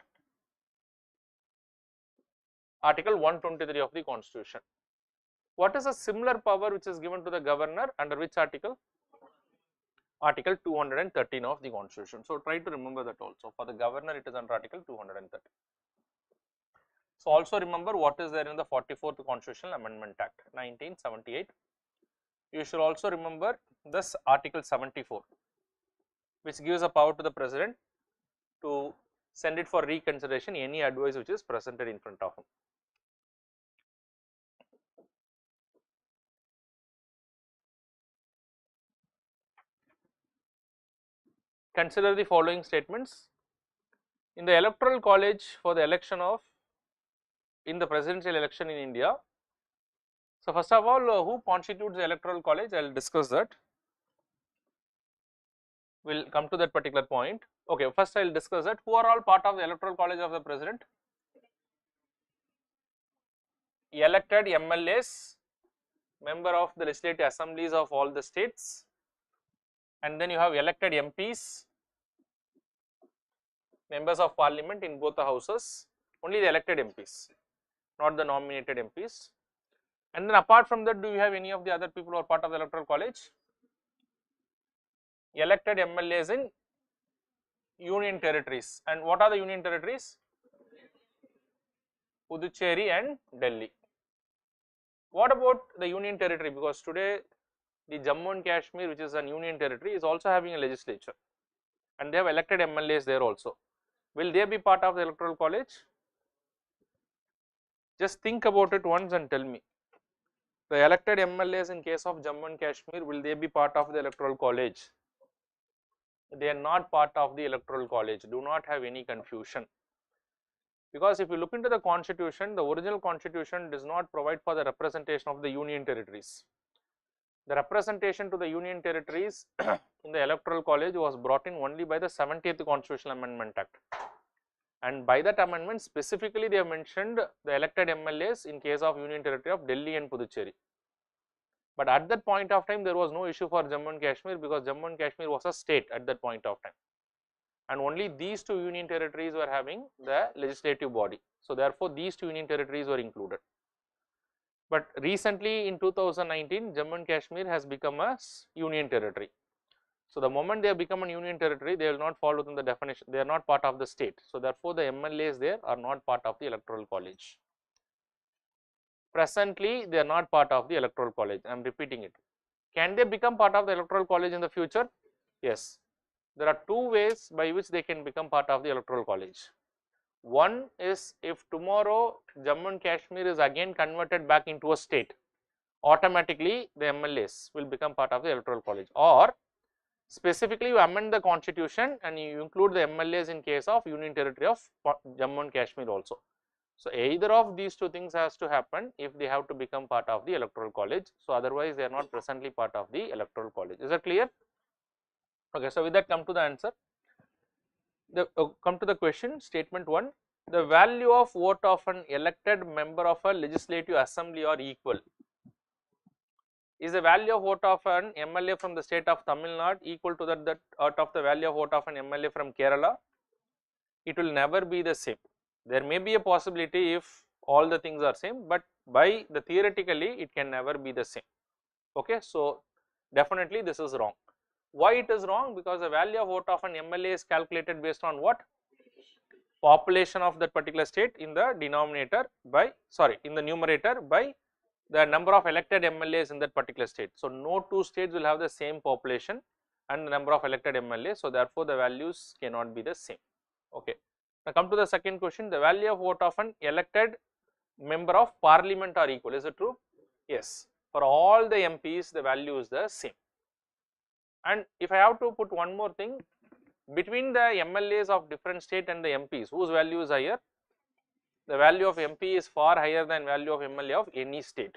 Article 123 of the constitution. What is a similar power which is given to the governor under which article? Article 213 of the constitution. So, try to remember that also. For the governor, it is under article 213. So, also remember what is there in the 44th Constitutional Amendment Act 1978. You should also remember this article 74, which gives a power to the president to send it for reconsideration any advice which is presented in front of him. Consider the following statements. In the electoral college for the election of in the presidential election in India. So, first of all, who constitutes the electoral college? I will discuss that. We will come to that particular point. Okay, first I will discuss that. Who are all part of the electoral college of the president? Elected MLAs, member of the legislative assemblies of all the states, and then you have elected MPs, members of parliament in both the houses, only the elected MPs, not the nominated MPs. And then apart from that, do you have any of the other people who are part of the electoral college? Elected MLAs in union territories. And what are the union territories? Puducherry and Delhi. What about the union territory? Because today the Jammu and Kashmir, which is an union territory, is also having a legislature and they have elected MLAs there also. Will they be part of the electoral college? Just think about it once and tell me. The elected MLAs in case of Jammu and Kashmir, will they be part of the electoral college? They are not part of the electoral college. Do not have any confusion. Because if you look into the constitution, the original constitution does not provide for the representation of the union territories. The representation to the union territories in the electoral college was brought in only by the 70th Constitutional Amendment Act. And by that amendment, specifically they have mentioned the elected MLAs in case of union territory of Delhi and Puducherry. But at that point of time, there was no issue for Jammu and Kashmir because Jammu and Kashmir was a state at that point of time. And only these two union territories were having the legislative body. So therefore, these two union territories were included. But recently in 2019, Jammu and Kashmir has become a union territory. So the moment they have become a union territory, they will not fall within the definition, they are not part of the state. So therefore, the MLAs there are not part of the electoral college. Presently, they are not part of the electoral college. I am repeating it. Can they become part of the electoral college in the future? Yes. There are two ways by which they can become part of the electoral college. One is if tomorrow Jammu and Kashmir is again converted back into a state, automatically the MLAs will become part of the electoral college, or specifically you amend the constitution and you include the MLAs in case of union territory of Jammu and Kashmir also. So either of these two things has to happen if they have to become part of the electoral college. So otherwise they are not presently part of the electoral college. Is that clear? Okay, so with that come to the answer. Come to the question, statement 1. The value of vote of an elected member of a legislative assembly are equal. Is the value of vote of an MLA from the state of Tamil Nadu equal to that out of the value of vote of an MLA from Kerala? It will never be the same. There may be a possibility if all the things are same, but by the theoretically it can never be the same. Okay, so definitely this is wrong. Why it is wrong? Because the value of vote of an MLA is calculated based on what? Population of that particular state in the denominator by, in the numerator by the number of elected MLAs in that particular state. So no two states will have the same population and the number of elected MLAs. So therefore the values cannot be the same. Okay. Now come to the second question. The value of vote of an elected member of parliament are equal. Is it true? Yes. For all the MPs, the value is the same. And if I have to put one more thing, between the MLAs of different state and the MPs, whose value is higher? The value of MP is far higher than value of MLA of any state.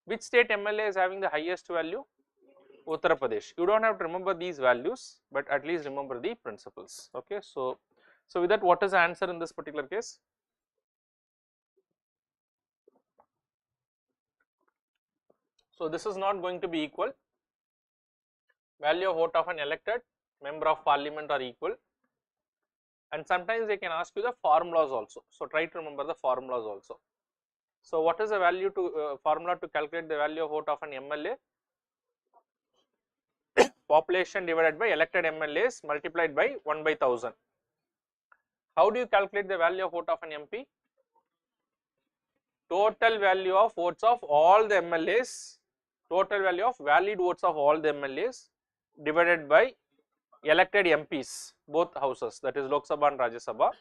Which state MLA is having the highest value? Uttar Pradesh. You don't have to remember these values, but at least remember the principles. Okay, so with that, what is the answer in this particular case? So this is not going to be equal. Value of vote of an elected member of parliament are equal, and sometimes they can ask you the formulas also. So try to remember the formulas also. So what is the value to formula to calculate the value of vote of an MLA? Population divided by elected MLAs multiplied by 1 by 1000. How do you calculate the value of vote of an MP? Total value of votes of all the MLAs, total value of valid votes of all the MLAs divided by elected MPs, both houses, that is Lok Sabha and Rajya Sabha.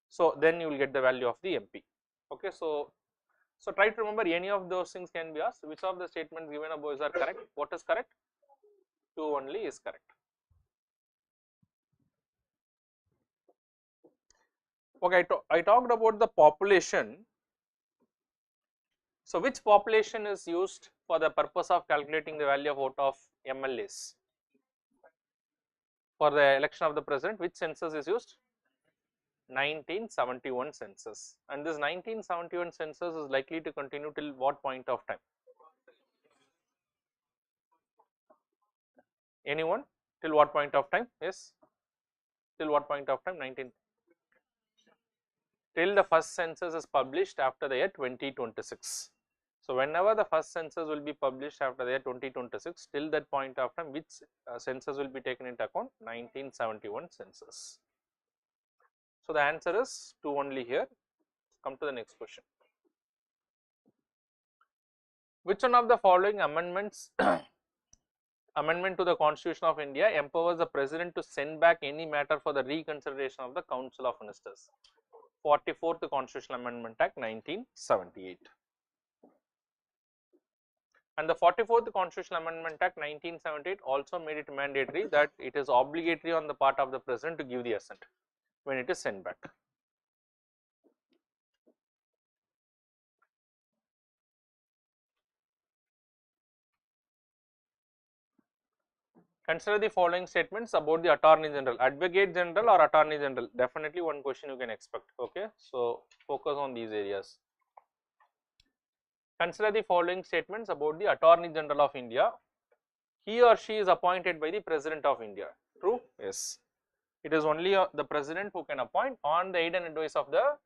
So then you will get the value of the MP. Okay, so try to remember any of those things can be asked. Which of the statements given above are correct? What is correct? 2 only is correct. Okay, I talked about the population. So which population is used for the purpose of calculating the value of vote of MLAs? For the election of the president, which census is used? 1971 census. And this 1971 census is likely to continue till what point of time? Anyone? Till what point of time? Yes. Till what point of time? 19. Till the first census is published after the year 2026. So whenever the first census will be published after the year 2026, till that point of time, which census will be taken into account? 1971 census. So the answer is 2 only here. Come to the next question. Which one of the following amendments amendment to the Constitution of India empowers the President to send back any matter for the reconsideration of the Council of Ministers? 44th Constitutional Amendment Act 1978. And the 44th Constitutional Amendment Act 1978 also made it mandatory that it is obligatory on the part of the President to give the assent when it is sent back. Consider the following statements about the Attorney General. Advocate General or Attorney General? Definitely one question you can expect. Okay, so focus on these areas. Consider the following statements about the Attorney General of India. He or she is appointed by the President of India. True? Yes. It is only the President who can appoint on the aid and advice of the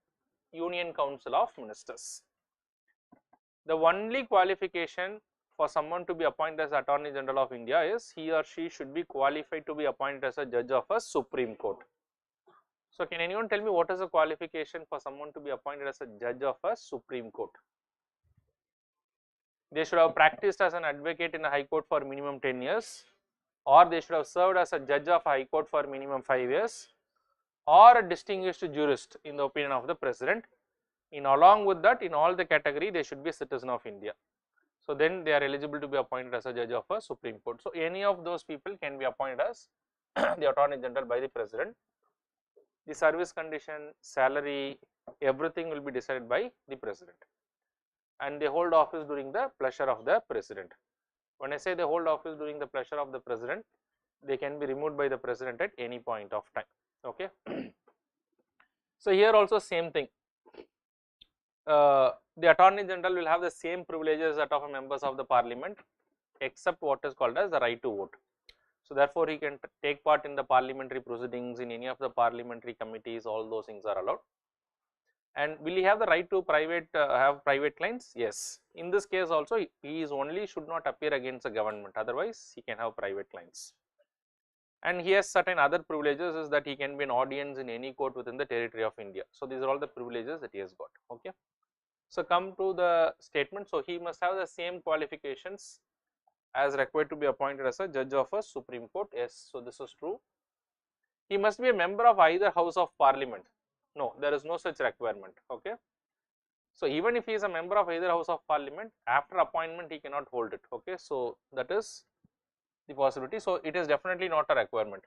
Union Council of Ministers. The only qualification for someone to be appointed as Attorney General of India is he or she should be qualified to be appointed as a judge of a Supreme Court. So, can anyone tell me what is the qualification for someone to be appointed as a judge of a Supreme Court? They should have practiced as an advocate in a High Court for minimum 10 years, or they should have served as a judge of a High Court for minimum 5 years, or a distinguished jurist in the opinion of the President. Along with that, in all the category, they should be a citizen of India. So, then they are eligible to be appointed as a judge of a Supreme Court. So, any of those people can be appointed as the Attorney General by the President. The service condition, salary, everything will be decided by the President, and they hold office during the pleasure of the President. When I say they hold office during the pleasure of the President, they can be removed by the President at any point of time. Okay. So, here also same thing. The Attorney General will have the same privileges that of members of the Parliament, except what is called as the right to vote. So, therefore, he can take part in the parliamentary proceedings, in any of the parliamentary committees, all those things are allowed. And will he have the right to have private clients? Yes. In this case also, he is only should not appear against the government, otherwise he can have private clients. And he has certain other privileges, is that he can be an audience in any court within the territory of India. So, these are all the privileges that he has got. Okay. So, come to the statement. So, he must have the same qualifications as required to be appointed as a judge of a Supreme Court. Yes. So, this is true. He must be a member of either House of Parliament. No, there is no such requirement. Okay. So, even if he is a member of either House of Parliament, after appointment he cannot hold it. Okay. So, that is the possibility. So, it is definitely not a requirement.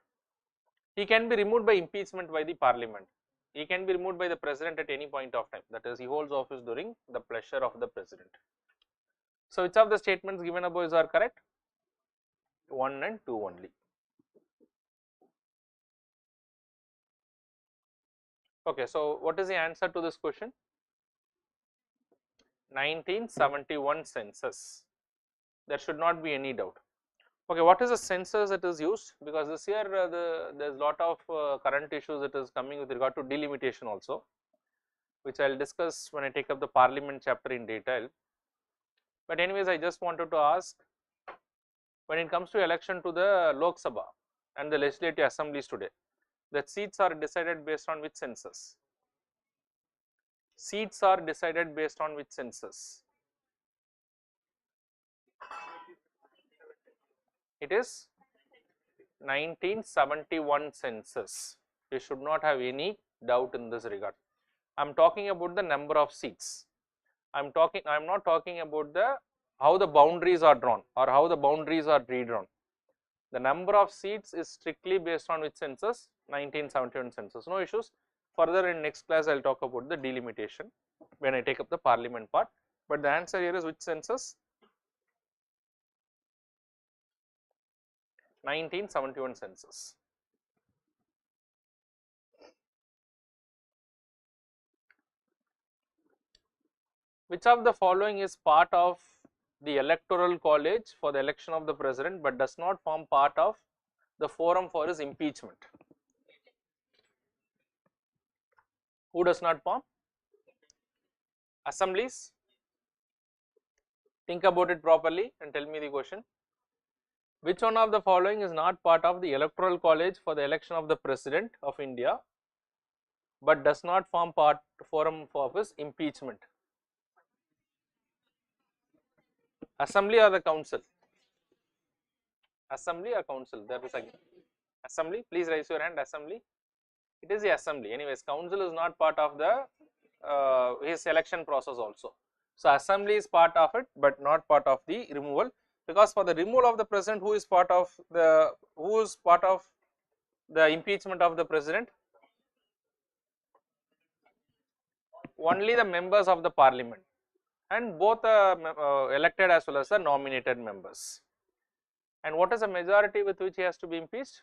He can be removed by impeachment by the Parliament. He can be removed by the President at any point of time, that is, he holds office during the pleasure of the President. So, which of the statements given above are correct? 1 and 2 only. Okay, so what is the answer to this question? 1971 census. There should not be any doubt. Okay, what is the census that is used? Because this year there is lot of current issues that is coming with regard to delimitation also, which I will discuss when I take up the Parliament chapter in detail. But anyways, I just wanted to ask, when it comes to election to the Lok Sabha and the legislative assemblies today, the seats are decided based on which census? Seats are decided based on which census? It is 1971 census. You should not have any doubt in this regard. I am talking about the number of seats. I am not talking about how the boundaries are drawn or how the boundaries are redrawn. The number of seats is strictly based on which census? 1971 census. No issues. Further in next class I will talk about the delimitation when I take up the Parliament part. But the answer here is which census? 1971 census. Which of the following is part of the electoral college for the election of the President but does not form part of the forum for his impeachment? Who does not form? Assemblies. Think about it properly and tell me the question. Which one of the following is not part of the electoral college for the election of the President of India but does not form part forum for his impeachment? Assembly or the council? Assembly or council? There is again assembly. Please raise your hand. Assembly. It is the assembly. Anyways, council is not part of the his selection process also. So, assembly is part of it but not part of the removal, because for the removal of the President, who is part of the impeachment of the President? Only the members of the Parliament, and both elected as well as the nominated members. And what is the majority with which he has to be impeached?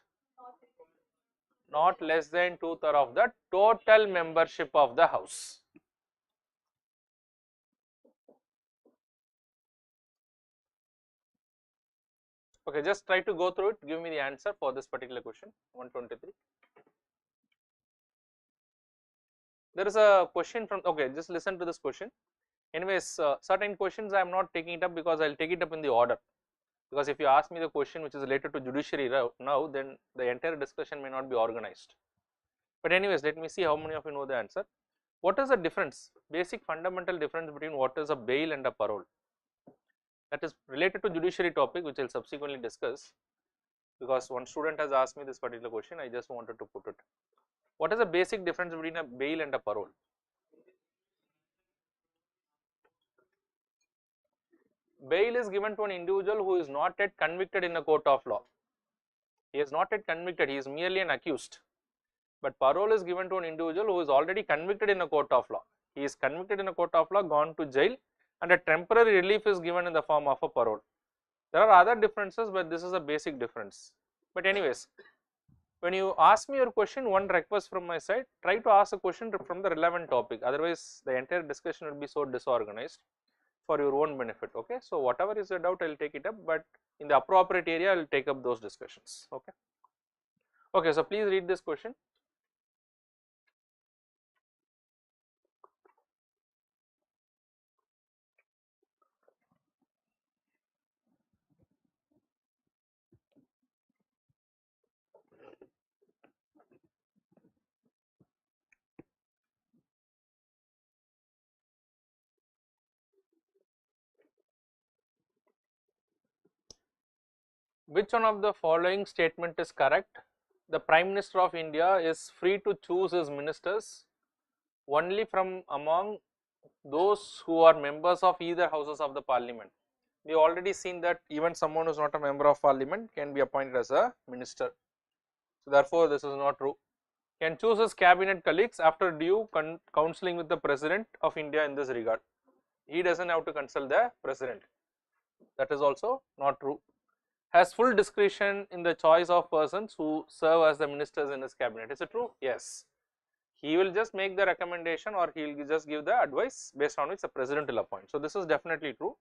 Not less than 2/3 of the total membership of the House. Okay, just try to go through it, give me the answer for this particular question, 123. There is a question from, okay, just listen to this question. Anyways, certain questions I am not taking it up because I will take it up in the order. Because if you ask me the question which is related to judiciary now, then the entire discussion may not be organized. But anyways, let me see how many of you know the answer. What is the difference, basic fundamental difference between what is a bail and a parole? That is related to judiciary topic, which I will subsequently discuss, because one student has asked me this particular question, I just wanted to put it. What is the basic difference between a bail and a parole? Bail is given to an individual who is not yet convicted in a court of law. He is not yet convicted, he is merely an accused. But parole is given to an individual who is already convicted in a court of law. He is convicted in a court of law, gone to jail, and a temporary relief is given in the form of a parole. There are other differences, but this is a basic difference. But anyways, when you ask me your question, one request from my side, try to ask a question from the relevant topic. Otherwise, the entire discussion will be so disorganized for your own benefit. Okay, so whatever is the doubt, I will take it up, but in the appropriate area, I will take up those discussions. Okay. Okay, so please read this question. Which one of the following statement is correct? The Prime Minister of India is free to choose his ministers only from among those who are members of either houses of the parliament. We already seen that even someone who is not a member of parliament can be appointed as a minister. So therefore, this is not true. Can choose his cabinet colleagues after due counselling with the President of India in this regard. He doesn't have to consult the President. That is also not true. Has full discretion in the choice of persons who serve as the ministers in his cabinet. Is it true? Yes. He will just make the recommendation or he will just give the advice based on which the President will appoint. So this is definitely true.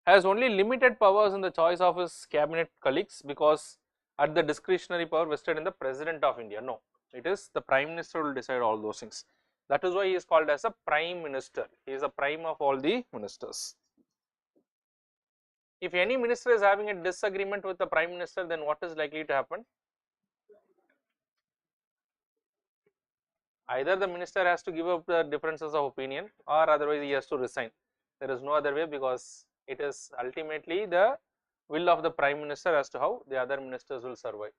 Has only limited powers in the choice of his cabinet colleagues because at the discretionary power vested in the President of India. No, it is the Prime Minister who will decide all those things. That is why he is called as a Prime Minister. He is a prime of all the ministers. If any minister is having a disagreement with the Prime Minister, then what is likely to happen? Either the minister has to give up the differences of opinion or otherwise he has to resign. There is no other way because it is ultimately the will of the Prime Minister as to how the other ministers will survive.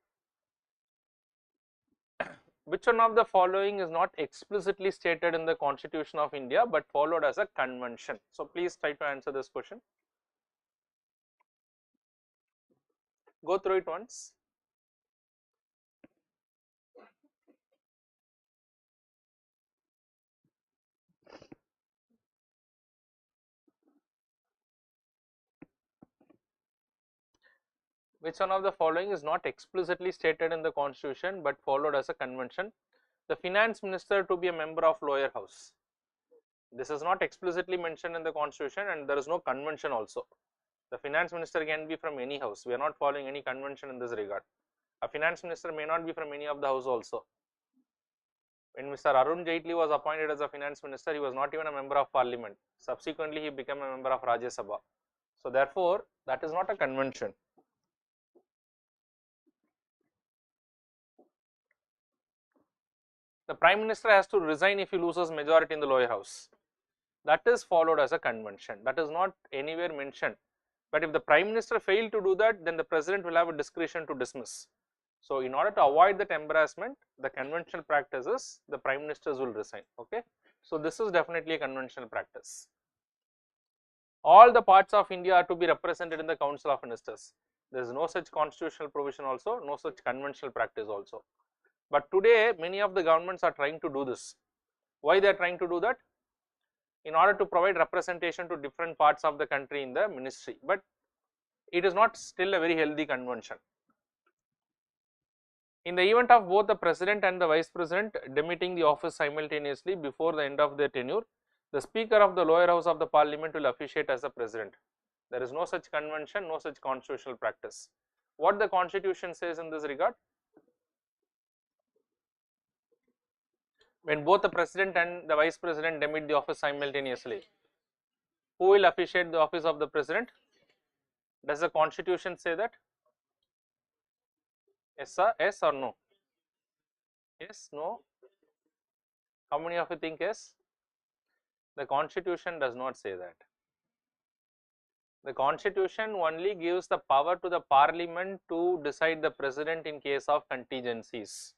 Which one of the following is not explicitly stated in the Constitution of India but followed as a convention? So please try to answer this question. Go through it once. Which one of the following is not explicitly stated in the Constitution but followed as a convention? The finance minister to be a member of lower house. This is not explicitly mentioned in the Constitution and there is no convention also. The finance minister can be from any house. We are not following any convention in this regard. A finance minister may not be from any of the house also. When Mr. Arun Jaitley was appointed as a finance minister, he was not even a member of parliament. Subsequently, he became a member of Rajya Sabha. So therefore, that is not a convention. The Prime Minister has to resign if he loses majority in the lower house. That is followed as a convention. That is not anywhere mentioned. But if the Prime Minister failed to do that, then the President will have a discretion to dismiss. So in order to avoid that embarrassment, the conventional practice is the Prime Ministers will resign. Okay. So this is definitely a conventional practice. All the parts of India are to be represented in the Council of Ministers. There is no such constitutional provision also, no such conventional practice also. But today, many of the governments are trying to do this. Why they are trying to do that? In order to provide representation to different parts of the country in the ministry. But it is not still a very healthy convention. In the event of both the President and the Vice President demitting the office simultaneously before the end of their tenure, the Speaker of the lower house of the Parliament will officiate as the President. There is no such convention, no such constitutional practice. What the constitution says in this regard? When both the president and the vice president demit the office simultaneously, who will officiate the office of the president? Does the constitution say that? Yes, sir, yes or no? Yes, no? How many of you think yes? The constitution does not say that. The constitution only gives the power to the parliament to decide the president in case of contingencies.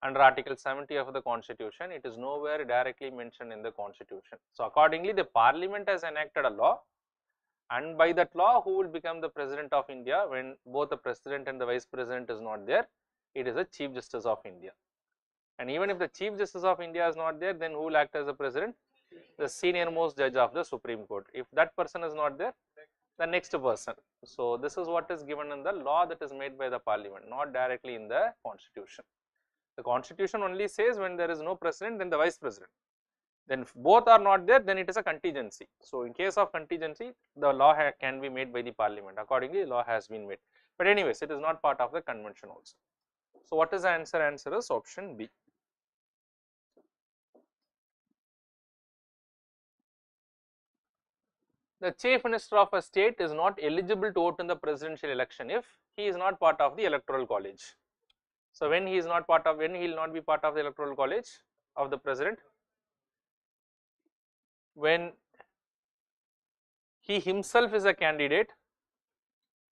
Under article 70 of the constitution, it is nowhere directly mentioned in the constitution. So accordingly, the parliament has enacted a law, and by that law, who will become the president of India when both the president and the vice president is not there? It is the Chief Justice of India. And even if the Chief Justice of India is not there, then who will act as the president? The senior most judge of the Supreme Court. If that person is not there, the next person. So this is what is given in the law that is made by the parliament, not directly in the constitution. The constitution only says when there is no president, then the vice president. Then if both are not there, then it is a contingency. So in case of contingency, the law can be made by the parliament. Accordingly, law has been made. But anyways, it is not part of the convention also. So what is the answer? Answer is option B. The chief minister of a state is not eligible to vote in the presidential election if he is not part of the electoral college. So when he is not part of, when he will not be part of the electoral college of the president? When he himself is a candidate.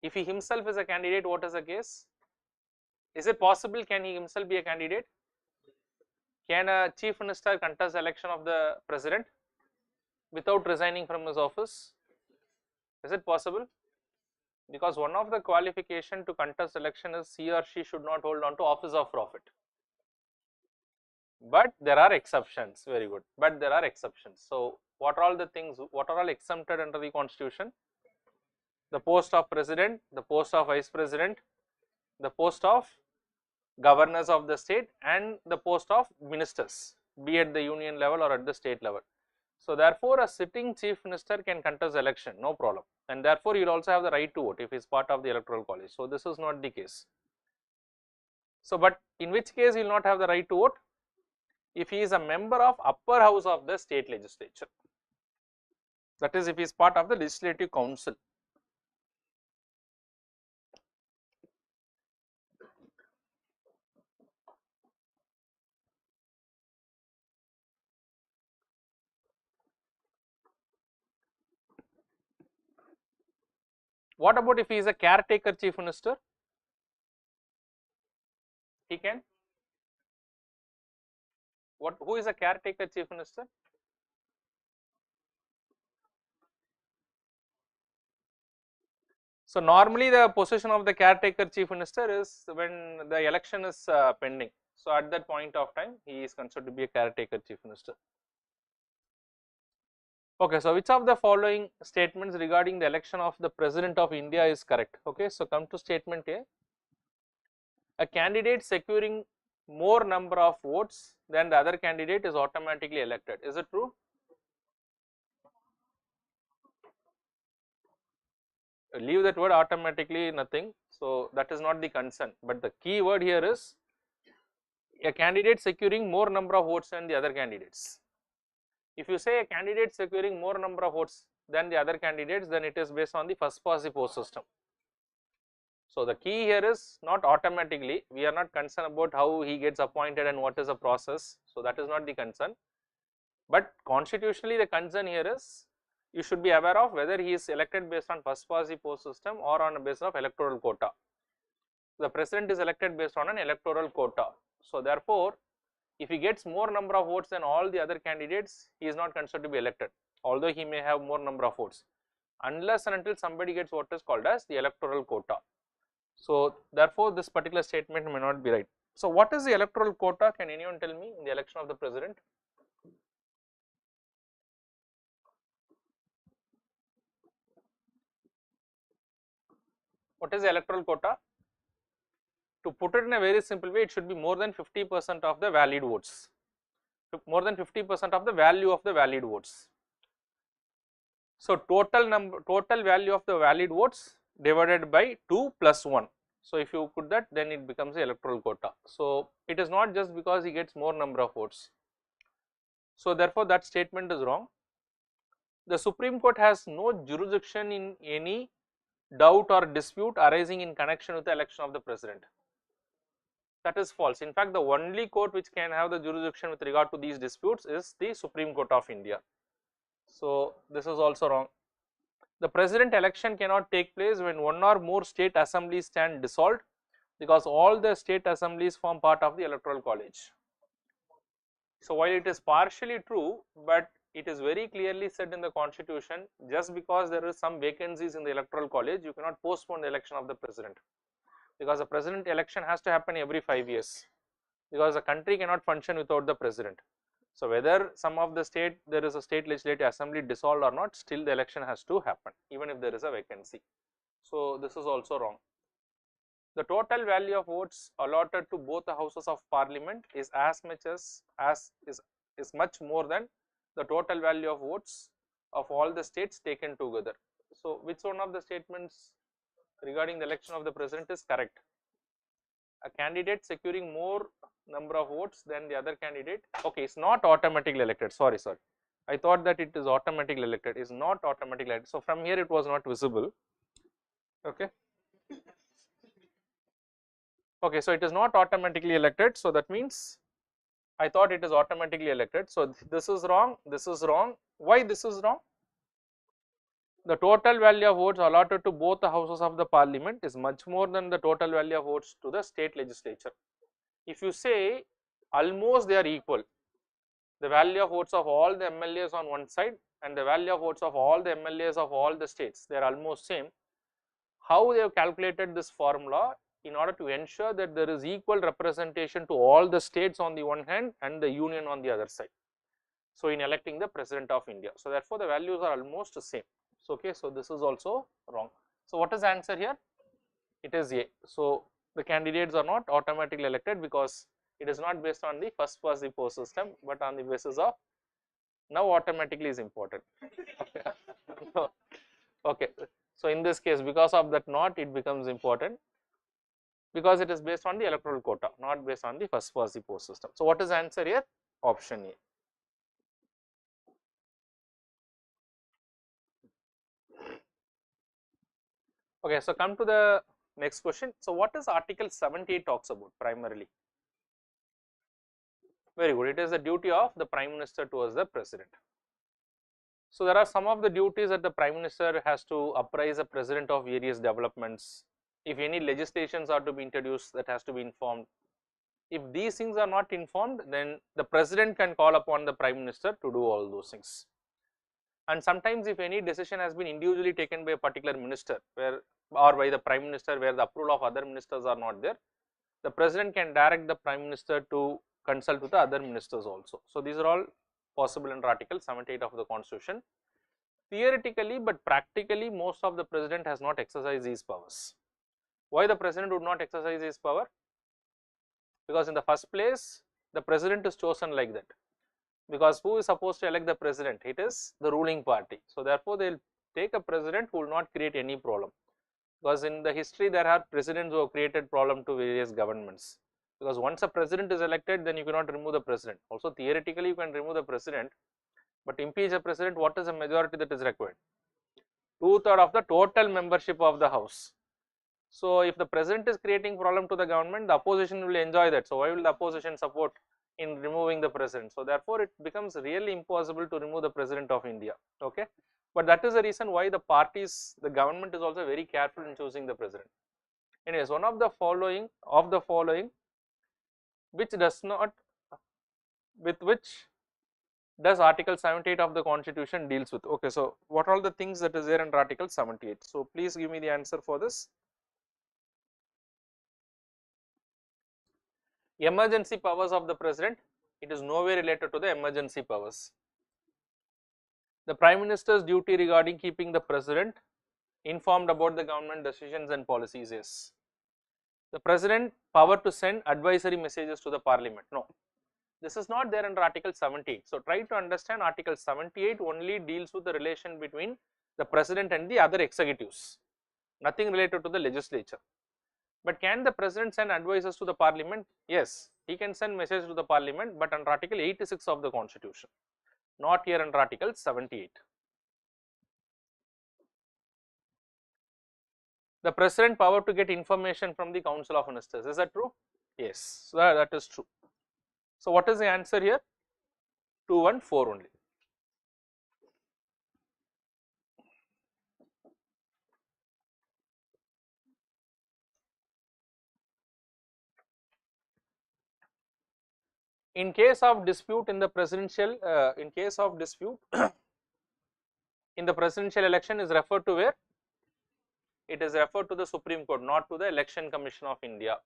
If he himself is a candidate, what is the case? Is it possible, can he himself be a candidate? Can a chief minister contest the election of the president without resigning from his office? Is it possible? Because one of the qualification to contest election is he or she should not hold on to office of profit. But there are exceptions, very good, but there are exceptions. So what are all the things, what are all exempted under the constitution? The post of president, the post of vice president, the post of governors of the state, and the post of ministers, be at the union level or at the state level. So therefore a sitting chief minister can contest election, no problem, and therefore he will also have the right to vote if he is part of the electoral college. So this is not the case. So but in which case he will not have the right to vote? If he is a member of upper house of the state legislature, that is if he is part of the legislative council. What about if he is a caretaker chief minister? He can. What? Who is a caretaker chief minister? So normally the position of the caretaker chief minister is when the election is pending. So at that point of time, he is considered to be a caretaker chief minister. Okay, so which of the following statements regarding the election of the president of India is correct? Okay, so come to statement A. A candidate securing more number of votes than the other candidate is automatically elected. Is it true? Leave that word automatically, nothing. So that is not the concern. But the key word here is a candidate securing more number of votes than the other candidates. If you say a candidate securing more number of votes than the other candidates, then it is based on the first past the post system. So the key here is not automatically, we are not concerned about how he gets appointed and what is the process. So that is not the concern. But constitutionally the concern here is you should be aware of whether he is elected based on first past the post system or on a basis of electoral quota. The president is elected based on an electoral quota. So therefore, if he gets more number of votes than all the other candidates, he is not considered to be elected, although he may have more number of votes, unless and until somebody gets what is called as the electoral quota. So therefore, this particular statement may not be right. So what is the electoral quota? Can anyone tell me in the election of the president? What is the electoral quota? To put it in a very simple way, it should be more than 50% of the valid votes, more than 50% of the value of the valid votes. So total value of the valid votes divided by 2 plus 1. So if you put that, then it becomes the electoral quota. So it is not just because he gets more number of votes. So therefore that statement is wrong. The Supreme Court has no jurisdiction in any doubt or dispute arising in connection with the election of the president. That is false. In fact, the only court which can have the jurisdiction with regard to these disputes is the Supreme Court of India. So this is also wrong. The president election cannot take place when one or more state assemblies stand dissolved, because all the state assemblies form part of the electoral college. So while it is partially true, but it is very clearly said in the constitution, just because there is some vacancies in the electoral college, you cannot postpone the election of the president, because the president election has to happen every 5 years, because the country cannot function without the president. So whether some of the state, there is a state legislative assembly dissolved or not, still the election has to happen even if there is a vacancy. So this is also wrong. The total value of votes allotted to both the houses of parliament is much more than the total value of votes of all the states taken together. So which one of the statements regarding the election of the president is correct? A candidate securing more number of votes than the other candidate. Okay, it's not automatically elected. Sorry. I thought that it is automatically elected. It's not automatically elected. So from here it was not visible. Okay. Okay, so it is not automatically elected. So that means I thought it is automatically elected. So this is wrong. This is wrong. Why this is wrong? The total value of votes allotted to both the houses of the parliament is much more than the total value of votes to the state legislature. If you say almost they are equal, the value of votes of all the MLAs on one side and the value of votes of all the MLAs of all the states, they are almost same. How they have calculated this formula? In order to ensure that there is equal representation to all the states on the one hand and the union on the other side. So in electing the president of India, so therefore the values are almost the same. So okay, so this is also wrong. So what is the answer here? It is A. So the candidates are not automatically elected because it is not based on the first past the post system, but on the basis of now automatically is important. Okay. So in this case, because of that not, it becomes important because it is based on the electoral quota, not based on the first past the post system. So what is the answer here? Option A. Okay, so come to the next question. So what is Article 78 talks about primarily? Very good. It is the duty of the Prime Minister towards the President. So there are some of the duties that the Prime Minister has to apprise the President of various developments. If any legislations are to be introduced, that has to be informed. If these things are not informed, then the President can call upon the Prime Minister to do all those things. And sometimes if any decision has been individually taken by a particular minister or by the Prime Minister where the approval of other ministers are not there, the President can direct the Prime Minister to consult with the other ministers also. So these are all possible under Article 78 of the Constitution. Theoretically, but practically most of the President has not exercised these powers. Why the President would not exercise his power? Because in the first place, the President is chosen like that. Because who is supposed to elect the President? It is the ruling party. So therefore, they will take a President who will not create any problem. Because in the history, there are presidents who have created problem to various governments. Because once a President is elected, then you cannot remove the President. Also theoretically, you can remove the President, but impeach a President, what is the majority that is required? 2/3 of the total membership of the House. So if the President is creating problem to the government, the opposition will enjoy that. So why will the opposition support in removing the President? So therefore, it becomes really impossible to remove the President of India. Okay, but that is the reason why the parties, the government is also very careful in choosing the President. Anyways, one of the following which does not, with which does Article 78 of the Constitution deals with? Okay, so what are all the things that is there under Article 78? So please give me the answer for this. Emergency powers of the President, it is nowhere related to the emergency powers. The Prime Minister's duty regarding keeping the President informed about the government decisions and policies is. The President power to send advisory messages to the Parliament, no. This is not there under Article 78. So try to understand Article 78 only deals with the relation between the president and the other executives, nothing related to the legislature. But can the president send advices to the parliament? Yes, he can send message to the parliament, but under Article 86 of the constitution, not here under Article 78. The president power to get information from the council of ministers, is that true? Yes, so that is true. So what is the answer here? 214 only. In case of dispute in the presidential, in case of dispute in the presidential election is referred to where? It is referred to the Supreme Court, not to the Election Commission of India.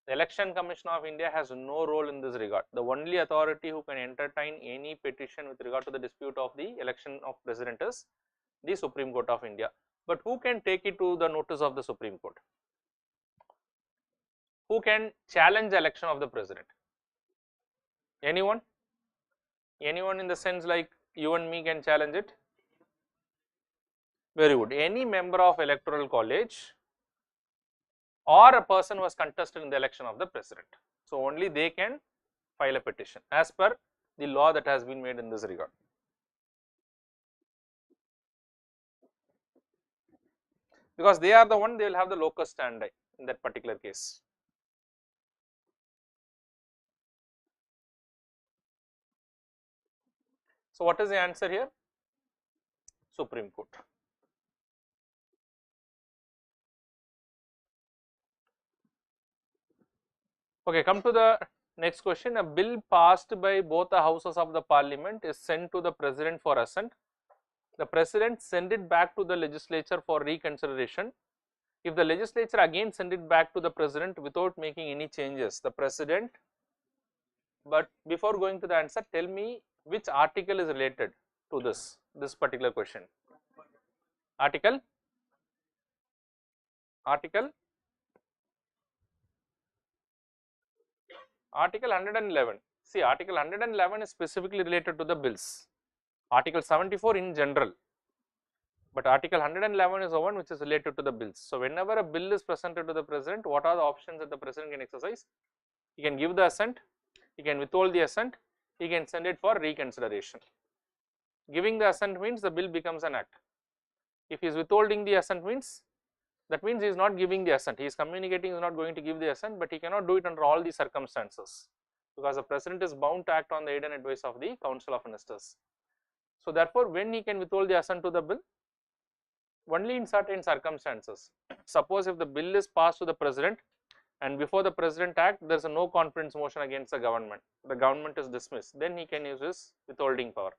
The Election Commission of India has no role in this regard. The only authority who can entertain any petition with regard to the dispute of the election of president is the Supreme Court of India. But who can take it to the notice of the Supreme Court? Who can challenge the election of the president? Anyone? Anyone in the sense like you and me can challenge it? Very good. Any member of electoral college or a person who was contested in the election of the president. So only they can file a petition as per the law that has been made in this regard. Because they are the one, they will have the locus standi in that particular case. So what is the answer here? Supreme Court. Okay, come to the next question. A bill passed by both the houses of the parliament is sent to the president for assent. The president send it back to the legislature for reconsideration. If the legislature again send it back to the president without making any changes, the president, but before going to the answer, tell me which article is related to this particular question. Article 111. See, Article 111 is specifically related to the bills. Article 74 in general, but Article 111 is the one which is related to the bills. So whenever a bill is presented to the president, what are the options that the president can exercise? He can give the assent, he can withhold the assent, he can send it for reconsideration. Giving the assent means the bill becomes an act. If he is withholding the assent means, that means he is not giving the assent. He is communicating he is not going to give the assent, but he cannot do it under all the circumstances because the president is bound to act on the aid and advice of the council of ministers. So therefore, when he can withhold the assent to the bill? Only in certain circumstances. Suppose if the bill is passed to the president and before the president act, there is a no confidence motion against the government is dismissed, then he can use his withholding power.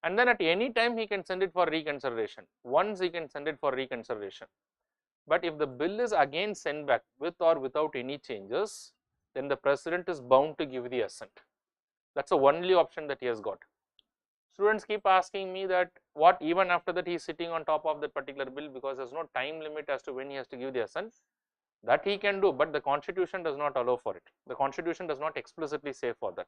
And then at any time he can send it for reconsideration. Once he can send it for reconsideration. But if the bill is again sent back with or without any changes, then the president is bound to give the assent. That's the only option that he has got. Students keep asking me that what even after that he is sitting on top of that particular bill because there is no time limit as to when he has to give the assent. That he can do, but the constitution does not allow for it. The constitution does not explicitly say for that.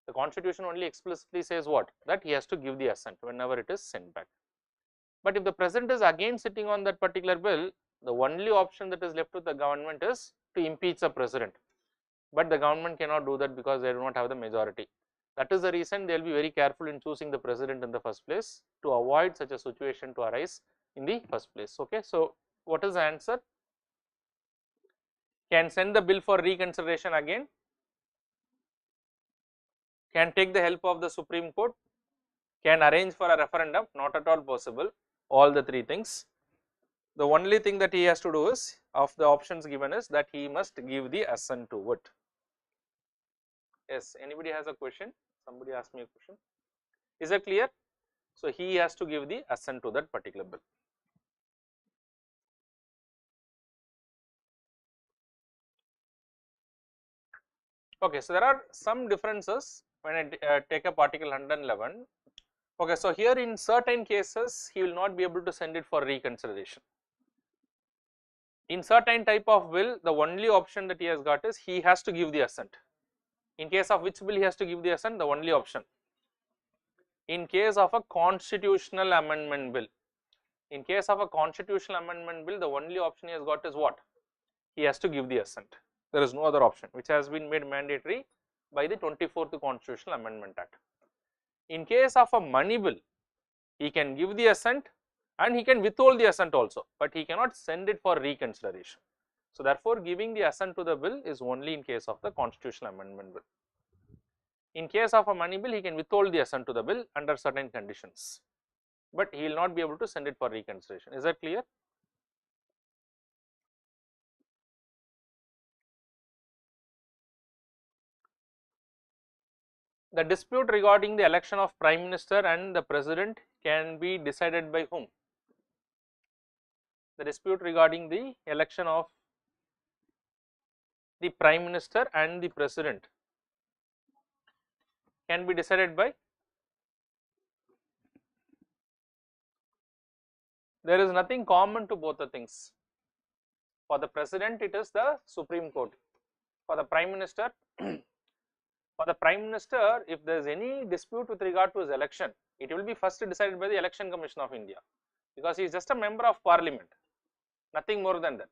The constitution only explicitly says what? That he has to give the assent whenever it is sent back. But if the president is again sitting on that particular bill, the only option that is left with the government is to impeach the president. But the government cannot do that because they do not have the majority. That is the reason they will be very careful in choosing the president in the first place to avoid such a situation to arise in the first place. Okay, so what is the answer? Can send the bill for reconsideration again, can take the help of the Supreme Court, can arrange for a referendum, not at all possible, all the three things. The only thing that he has to do is, of the options given is that he must give the assent to it. Yes, anybody has a question? Somebody asked me a question. Is it clear? So he has to give the assent to that particular bill. Okay, so there are some differences when I take up Article 111. Okay, so here in certain cases he will not be able to send it for reconsideration. In certain type of bill, the only option that he has got is he has to give the assent. In case of which bill he has to give the assent? The only option. In case of a constitutional amendment bill. In case of a constitutional amendment bill, the only option he has got is what? He has to give the assent. There is no other option, which has been made mandatory by the 24th Constitutional Amendment Act. In case of a money bill, he can give the assent and he can withhold the assent also, but he cannot send it for reconsideration. So therefore, giving the assent to the bill is only in case of the constitutional amendment bill. In case of a money bill, he can withhold the assent to the bill under certain conditions, but he will not be able to send it for reconsideration. Is that clear? The dispute regarding the election of Prime Minister and the President can be decided by whom? The dispute regarding the election of the Prime Minister and the President can be decided by? There is nothing common to both the things. For the President, it is the Supreme Court. For the Prime Minister, if there is any dispute with regard to his election, it will be first decided by the Election Commission of India, because he is just a member of Parliament, nothing more than that.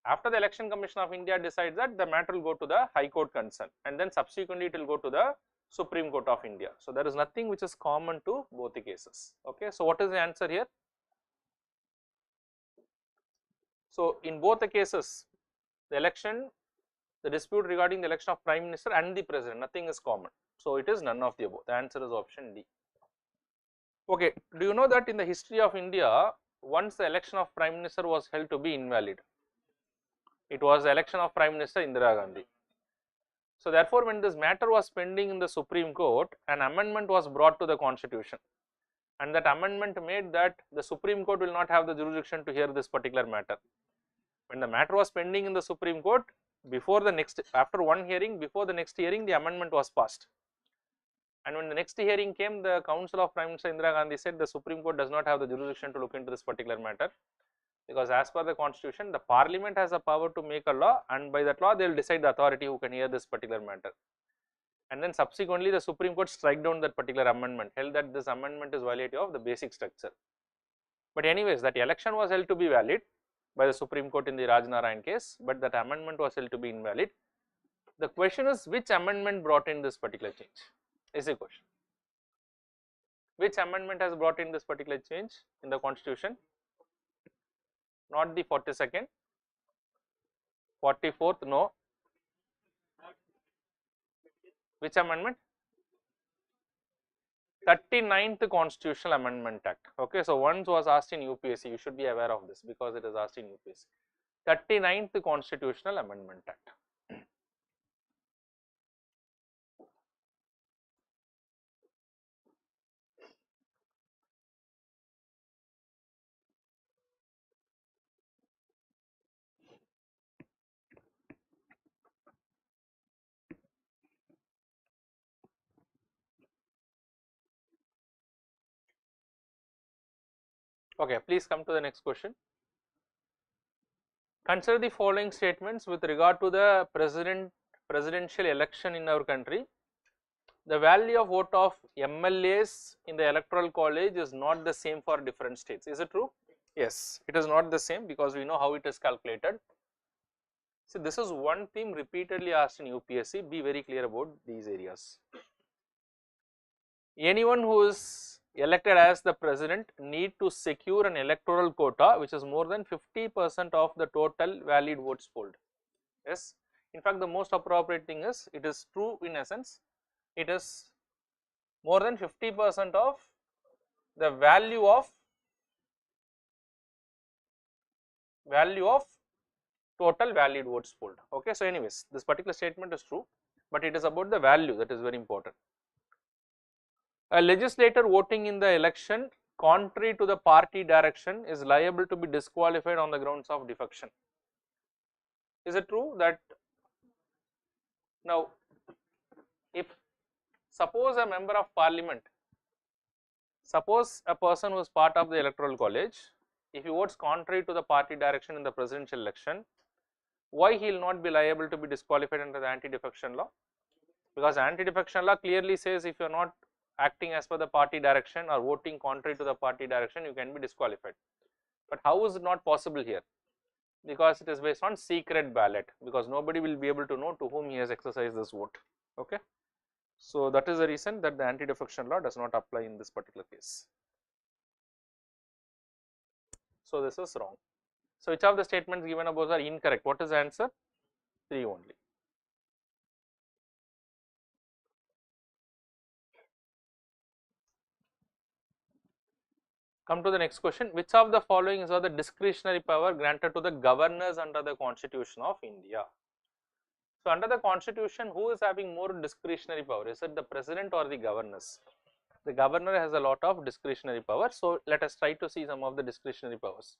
After the Election Commission of India decides that, the matter will go to the High Court concerned, and then subsequently it will go to the Supreme Court of India. So there is nothing which is common to both the cases. Okay, so what is the answer here? So in both the cases, the dispute regarding the election of Prime Minister and the President, nothing is common. So it is none of the above. The answer is option D. Okay, do you know that in the history of India, once the election of Prime Minister was held to be invalid? It was the election of Prime Minister Indira Gandhi. So therefore, when this matter was pending in the Supreme Court, an amendment was brought to the Constitution, and that amendment made that the Supreme Court will not have the jurisdiction to hear this particular matter. When the matter was pending in the Supreme Court, after one hearing, before the next hearing, the amendment was passed. And when the next hearing came, the Council of Prime Minister Indira Gandhi said the Supreme Court does not have the jurisdiction to look into this particular matter, because as per the Constitution, the Parliament has the power to make a law, and by that law they will decide the authority who can hear this particular matter. And then subsequently the Supreme Court struck down that particular amendment, held that this amendment is violative of the basic structure. But anyways, that election was held to be valid by the Supreme Court in the Raj Narayan case, but that amendment was held to be invalid. The question is, which amendment brought in this particular change is the question. Which amendment has brought in this particular change in the Constitution? Not the 42nd, 44th, no. Which amendment? 39th Constitutional Amendment Act. Okay, so once was asked in UPSC, you should be aware of this because it is asked in UPSC. 39th Constitutional Amendment Act. Okay, please come to the next question. Consider the following statements with regard to the presidential election in our country. The value of vote of MLAs in the electoral college is not the same for different states. Is it true? Yes, it is not the same because we know how it is calculated. See, this is one theme repeatedly asked in UPSC. Be very clear about these areas. Anyone who is elected as the president need to secure an electoral quota which is more than 50% of the total valid votes polled. Yes, in fact the most appropriate thing is, it is true in essence, it is more than 50% of the value of total valid votes polled. Okay, so anyways, this particular statement is true, but it is about the value that is very important. A legislator voting in the election contrary to the party direction is liable to be disqualified on the grounds of defection. Is it true that now, if suppose a member of parliament, suppose a person who is part of the electoral college, if he votes contrary to the party direction in the presidential election, why he will not be liable to be disqualified under the anti-defection law? because anti-defection law clearly says if you are not acting as per the party direction or voting contrary to the party direction, you can be disqualified. But how is it not possible here? Because it is based on secret ballot, because nobody will be able to know to whom he has exercised this vote. Okay. So that is the reason that the anti-defection law does not apply in this particular case. So this is wrong. So which of the statements given above are incorrect? What is the answer? 3 only. Come to the next question. Which of the following is the discretionary power granted to the governors under the Constitution of India? So under the Constitution, who is having more discretionary power? Is it the president or the governors? The governor has a lot of discretionary power. So let us try to see some of the discretionary powers.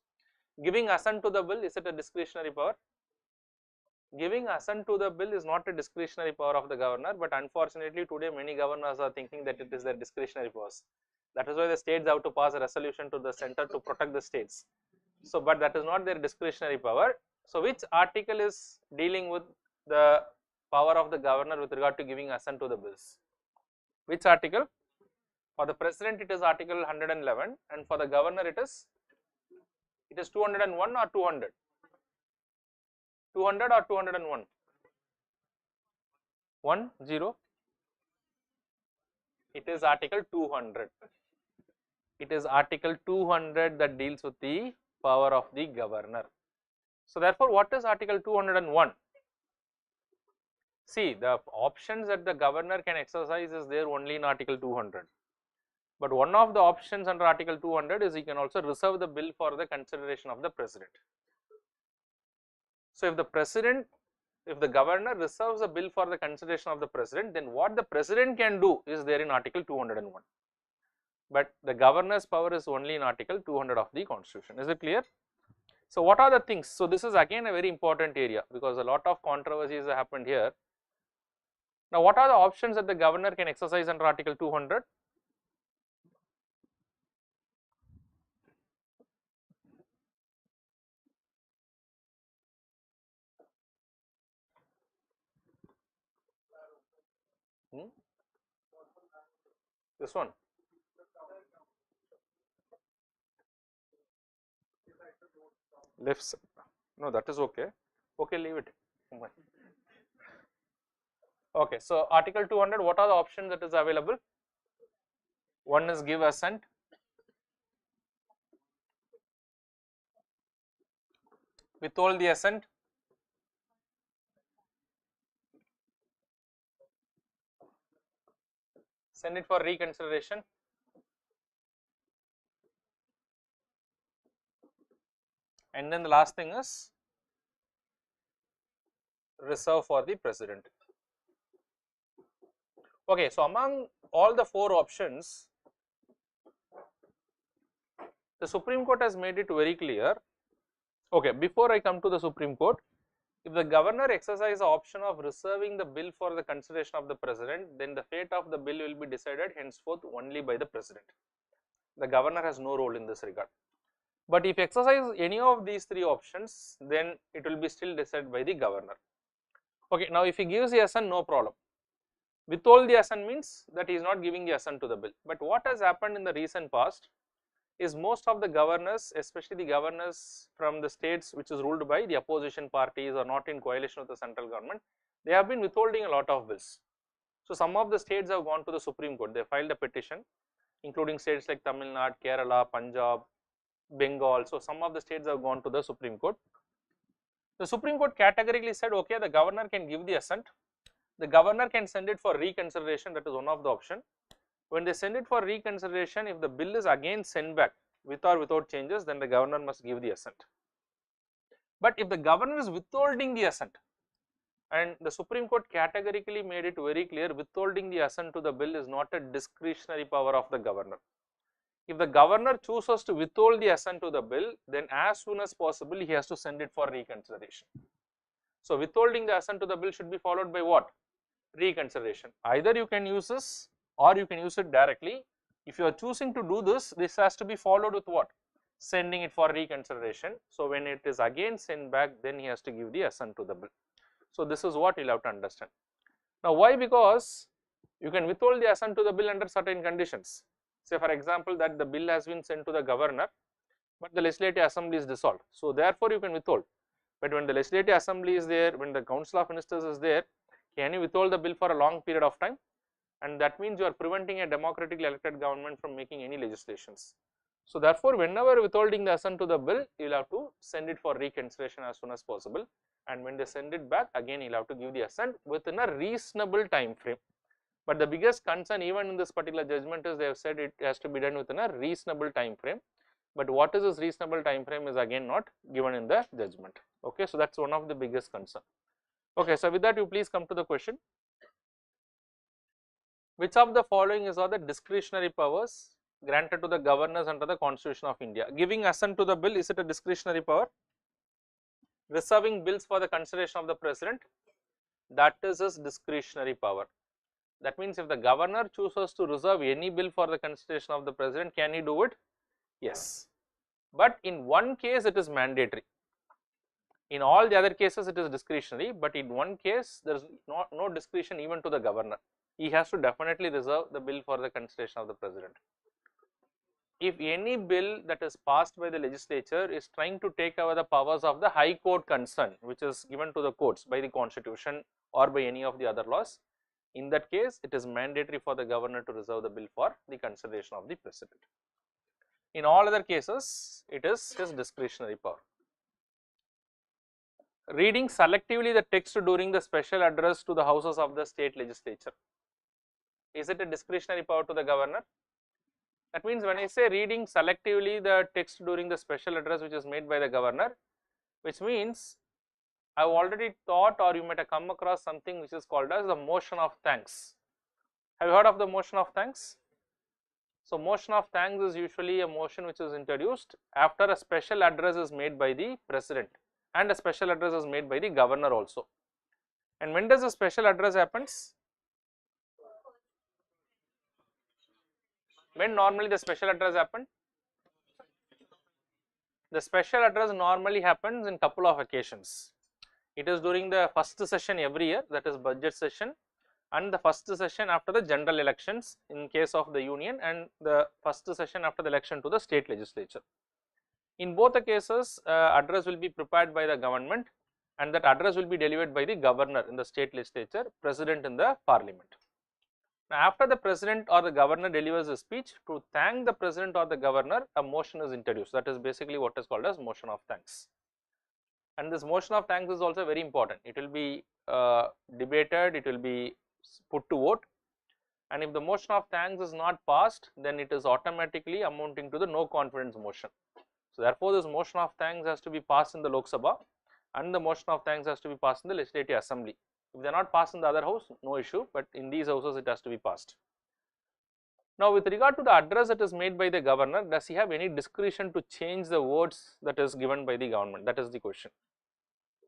Giving assent to the bill, is it a discretionary power? Giving assent to the bill is not a discretionary power of the governor, but unfortunately today many governors are thinking that it is their discretionary powers. That is why the states have to pass a resolution to the center to protect the states. So, but that is not their discretionary power. So, which article is dealing with the power of the governor with regard to giving assent to the bills? Which article? For the president it is article 111, and for the governor it is 201 or 200? 200 or 201? 10? It is article 200. It is article 200 that deals with the power of the governor. So therefore, what is article 201? See, the options that the governor can exercise is there only in article 200. But one of the options under article 200 is he can also reserve the bill for the consideration of the president. So if the governor reserves a bill for the consideration of the president, then what the president can do is there in article 201. But the governor's power is only in article 200 of the Constitution. Is it clear? So what are the things? So this is again a very important area because a lot of controversies have happened here. Now what are the options that the governor can exercise under article 200? This one. Left side. No, that is okay. Okay, leave it. Okay, so article 200, what are the options that is available? One is give assent, withhold the assent, send it for reconsideration, and then the last thing is reserve for the president. Okay, so among all the 4 options, the Supreme Court has made it very clear. Okay, before I come to the Supreme Court, if the governor exercises the option of reserving the bill for the consideration of the president, then the fate of the bill will be decided henceforth only by the president. The governor has no role in this regard. But if exercise any of these 3 options, then it will be still decided by the governor. Okay, now if he gives the assent, no problem. Withhold the assent means that he is not giving the assent to the bill. But what has happened in the recent past is most of the governors, especially the governors from the states which is ruled by the opposition parties or not in coalition with the central government, they have been withholding a lot of bills. So some of the states have gone to the Supreme Court. They filed a petition, including states like Tamil Nadu, Kerala, Punjab, Bengal. So some of the states have gone to the Supreme Court. The Supreme Court categorically said, okay, the governor can give the assent. The governor can send it for reconsideration, that is one of the option. When they send it for reconsideration, if the bill is again sent back with or without changes, then the governor must give the assent. But if the governor is withholding the assent, and the Supreme Court categorically made it very clear, withholding the assent to the bill is not a discretionary power of the governor. If the governor chooses to withhold the assent to the bill, then as soon as possible he has to send it for reconsideration. So withholding the assent to the bill should be followed by what? Reconsideration. Either you can use this or you can use it directly. If you are choosing to do this, this has to be followed with what? Sending it for reconsideration. So when it is again sent back, then he has to give the assent to the bill. So this is what you will have to understand. Now why? Because you can withhold the assent to the bill under certain conditions. Say for example that the bill has been sent to the governor, but the legislative assembly is dissolved. So therefore you can withhold. But when the legislative assembly is there, when the council of ministers is there, can you withhold the bill for a long period of time? And that means you are preventing a democratically elected government from making any legislations. So therefore, whenever withholding the assent to the bill, you will have to send it for reconsideration as soon as possible. And when they send it back, again you will have to give the assent within a reasonable time frame. But the biggest concern even in this particular judgment is they have said it has to be done within a reasonable time frame. But what is this reasonable time frame is again not given in the judgment. Okay, so that's one of the biggest concern. Okay, so with that you please come to the question. Which of the following are the discretionary powers granted to the governors under the Constitution of India? Giving assent to the bill, is it a discretionary power? Reserving bills for the consideration of the president, that is his discretionary power. That means if the governor chooses to reserve any bill for the consideration of the president, can he do it? Yes. But in one case it is mandatory. In all the other cases it is discretionary, but in one case there is no discretion even to the governor. He has to definitely reserve the bill for the consideration of the president. If any bill that is passed by the legislature is trying to take away the powers of the high court concerned, which is given to the courts by the constitution or by any of the other laws, in that case it is mandatory for the governor to reserve the bill for the consideration of the president. In all other cases it is his discretionary power. Reading selectively the text during the special address to the houses of the state legislature, is it a discretionary power to the governor? That means when I say reading selectively the text during the special address which is made by the governor, which means I have already thought, or you might have come across something which is called as the motion of thanks. Have you heard of the motion of thanks? So motion of thanks is usually a motion which is introduced after a special address is made by the president and a special address is made by the governor also. And when does a special address happens? When normally the special address happens? The special address normally happens in couple of occasions. It is during the first session every year, that is budget session, and the first session after the general elections in case of the union, and the first session after the election to the state legislature. In both the cases, address will be prepared by the government and that address will be delivered by the governor in the state legislature, president in the parliament. Now, after the president or the governor delivers a speech, to thank the president or the governor, a motion is introduced. That is basically what is called as motion of thanks. And this motion of thanks is also very important. It will be debated, it will be put to vote, and if the motion of thanks is not passed, then it is automatically amounting to the no confidence motion. So therefore, this motion of thanks has to be passed in the Lok Sabha and the motion of thanks has to be passed in the Legislative Assembly. If they are not passed in the other house, no issue, but in these houses it has to be passed. Now with regard to the address that is made by the governor, does he have any discretion to change the words that is given by the government? That is the question.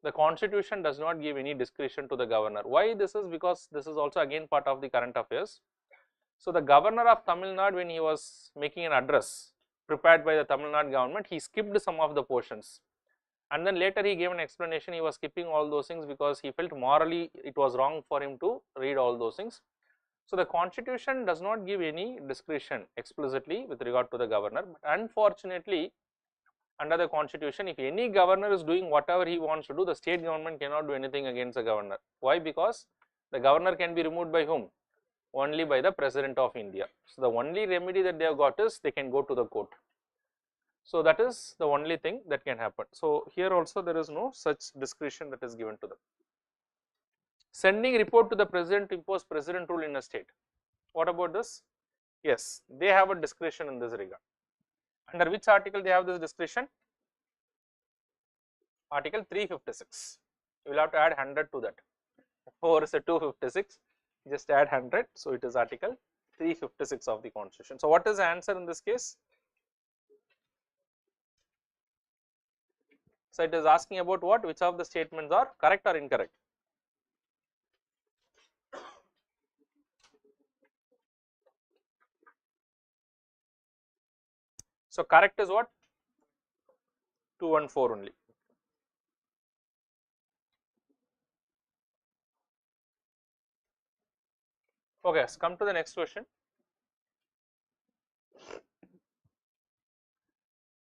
The constitution does not give any discretion to the governor. Why this is? Because this is also again part of the current affairs. So the governor of Tamil Nadu, when he was making an address prepared by the Tamil Nadu government, he skipped some of the portions, and then later he gave an explanation. He was skipping all those things because he felt morally it was wrong for him to read all those things. So the constitution does not give any discretion explicitly with regard to the governor, but unfortunately under the constitution, if any governor is doing whatever he wants to do, the state government cannot do anything against the governor. Why? Because the governor can be removed by whom? Only by the President of India. So the only remedy that they have got is they can go to the court. So that is the only thing that can happen. So here also there is no such discretion that is given to them. Sending report to the president to impose president rule in a state. What about this? Yes, they have a discretion in this regard. Under which article they have this discretion? Article 356. You will have to add 100 to that. 4 is a 256. Just add 100. So it is article 356 of the constitution. So what is the answer in this case? So it is asking about what? Which of the statements are correct or incorrect? So correct is what? 214 only. Okay, let's come to the next question.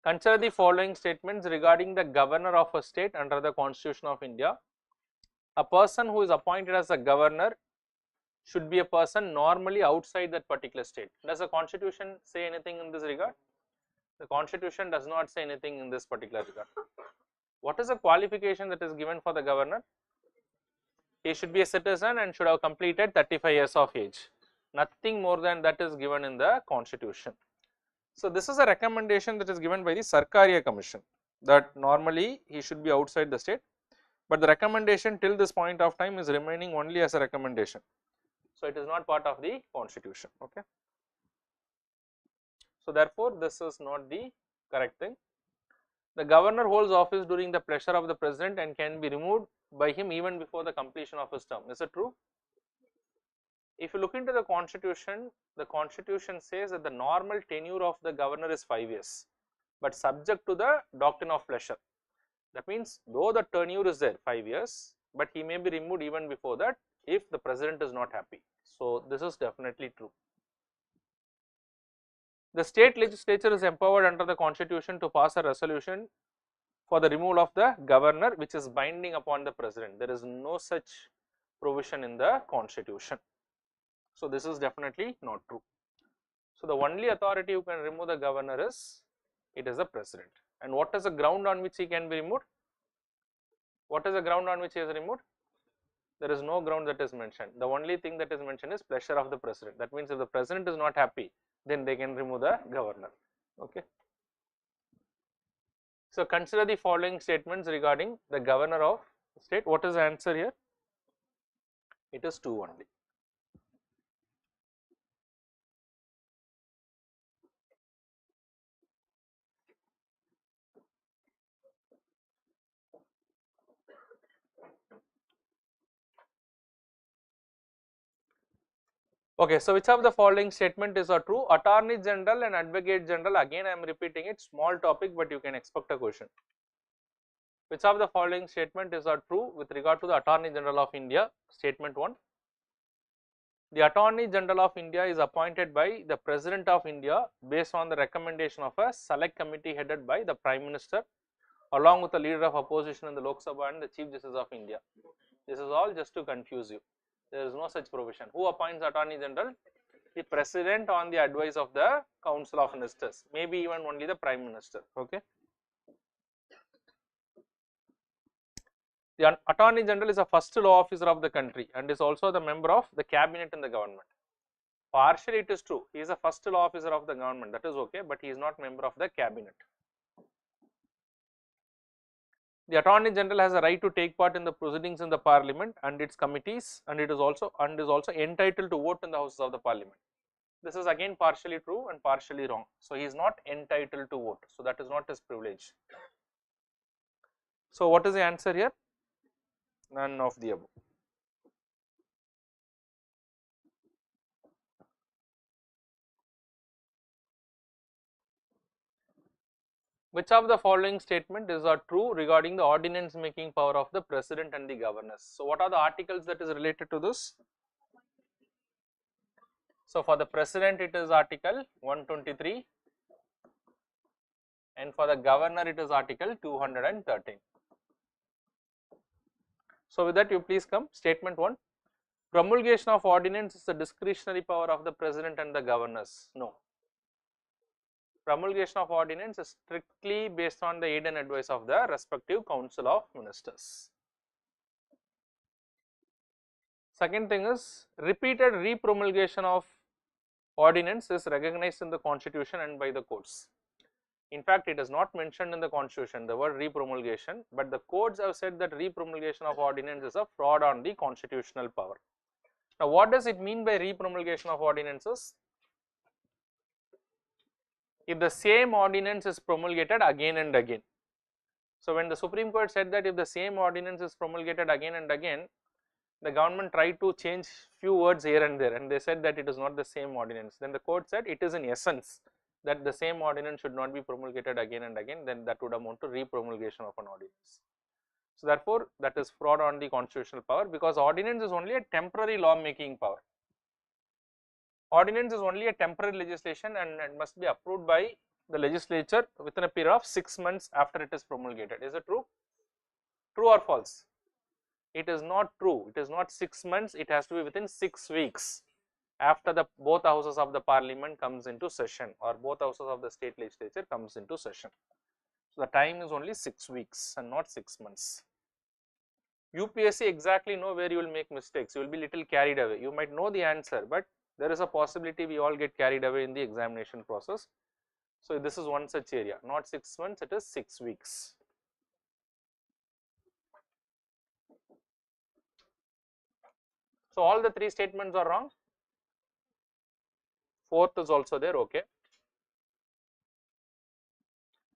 Consider the following statements regarding the governor of a state under the Constitution of India. A person who is appointed as a governor should be a person normally outside that particular state. Does the Constitution say anything in this regard? The Constitution does not say anything in this particular regard. What is the qualification that is given for the governor? He should be a citizen and should have completed 35 years of age. Nothing more than that is given in the Constitution. So this is a recommendation that is given by the Certiorari Commission, that normally he should be outside the state, but the recommendation till this point of time is remaining only as a recommendation. So it is not part of the Constitution. Okay. So therefore this is not the correct thing. The governor holds office during the pleasure of the president and can be removed by him even before the completion of his term. Is it true? If you look into the Constitution says that the normal tenure of the governor is 5 years, but subject to the doctrine of pleasure. That means though the tenure is there 5 years, but he may be removed even before that if the president is not happy. So this is definitely true. The state legislature is empowered under the Constitution to pass a resolution for the removal of the governor, which is binding upon the president. There is no such provision in the Constitution. So this is definitely not true. So the only authority who can remove the governor is the president. And what is the ground on which he can be removed? What is the ground on which he is removed? There is no ground that is mentioned. The only thing that is mentioned is pleasure of the president. That means if the president is not happy, then they can remove the governor. Okay. So consider the following statements regarding the governor of the state. What is the answer here? It is 2 only. Okay, so which of the following statement is true? Attorney General and Advocate General, again I am repeating it, small topic but you can expect a question. Which of the following statement is true with regard to the Attorney General of India? Statement 1. The Attorney General of India is appointed by the President of India based on the recommendation of a select committee headed by the Prime Minister along with the leader of opposition in the Lok Sabha and the Chief Justice of India. This is all just to confuse you. There is no such provision. Who appoints Attorney General? The President on the advice of the Council of Ministers, maybe even only the Prime Minister. Okay. The Attorney General is a first law officer of the country and is also the member of the cabinet in the government. Partially it is true, he is a first law officer of the government, that is okay, but he is not member of the cabinet. The Attorney General has a right to take part in the proceedings in the Parliament and its committees, and is also entitled to vote in the Houses of the Parliament. This is again partially true and partially wrong. So he is not entitled to vote. So that is not his privilege. So what is the answer here? None of the above. Which of the following statement is true regarding the ordinance making power of the president and the governors? So what are the articles that is related to this? So for the president it is article 123 and for the governor it is article 213. So with that you please come. Statement 1. Promulgation of ordinance is the discretionary power of the president and the governors. No. Promulgation of ordinance is strictly based on the aid and advice of the respective council of ministers. Second thing is, repeated repromulgation of ordinance is recognized in the constitution and by the courts. In fact, it is not mentioned in the constitution, the word repromulgation, but the courts have said that repromulgation of ordinance is a fraud on the constitutional power. Now, what does it mean by repromulgation of ordinances? If the same ordinance is promulgated again and again. So when the Supreme Court said that if the same ordinance is promulgated again and again, the government tried to change few words here and there, and they said that it is not the same ordinance. Then the court said it is in essence that the same ordinance should not be promulgated again and again, then that would amount to repromulgation of an ordinance. So therefore that is fraud on the constitutional power, because ordinance is only a temporary law making power. Ordinance is only a temporary legislation and it must be approved by the legislature within a period of 6 months after it is promulgated. Is it true? True or false? It is not true. It is not 6 months. It has to be within 6 weeks after the both houses of the parliament comes into session or both houses of the state legislature comes into session. So the time is only 6 weeks and not 6 months. UPSC exactly know where you will make mistakes. You will be little carried away. You might know the answer, but there is a possibility we all get carried away in the examination process. So this is one such area. Not 6 months, it is 6 weeks. So all the 3 statements are wrong. Fourth is also there. Okay.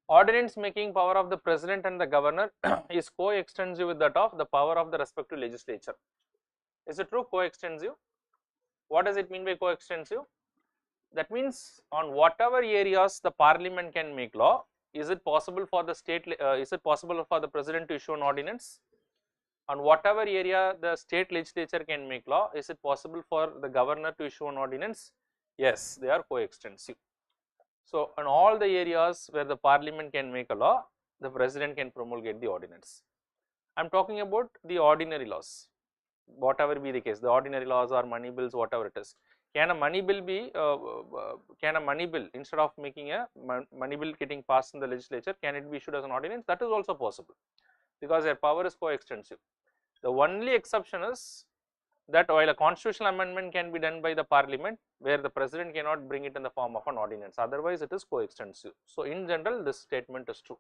Ordinance making power of the president and the governor is coextensive with that of the power of the respective legislature. Is it true? Coextensive. What does it mean by coextensive? That means on whatever areas the parliament can make law, is it possible for the state? Is it possible for the president to issue an ordinance? On whatever area the state legislature can make law, is it possible for the governor to issue an ordinance? Yes, they are coextensive. So in all the areas where the parliament can make a law, the president can promulgate the ordinance. I am talking about the ordinary laws, whatever be the case, the ordinary laws or money bills, whatever it is. Can a money bill be, instead of making a money bill getting passed in the legislature, can it be issued as an ordinance? That is also possible because their power is coextensive. The only exception is that while a constitutional amendment can be done by the parliament, where the president cannot bring it in the form of an ordinance, otherwise it is coextensive. So in general this statement is true.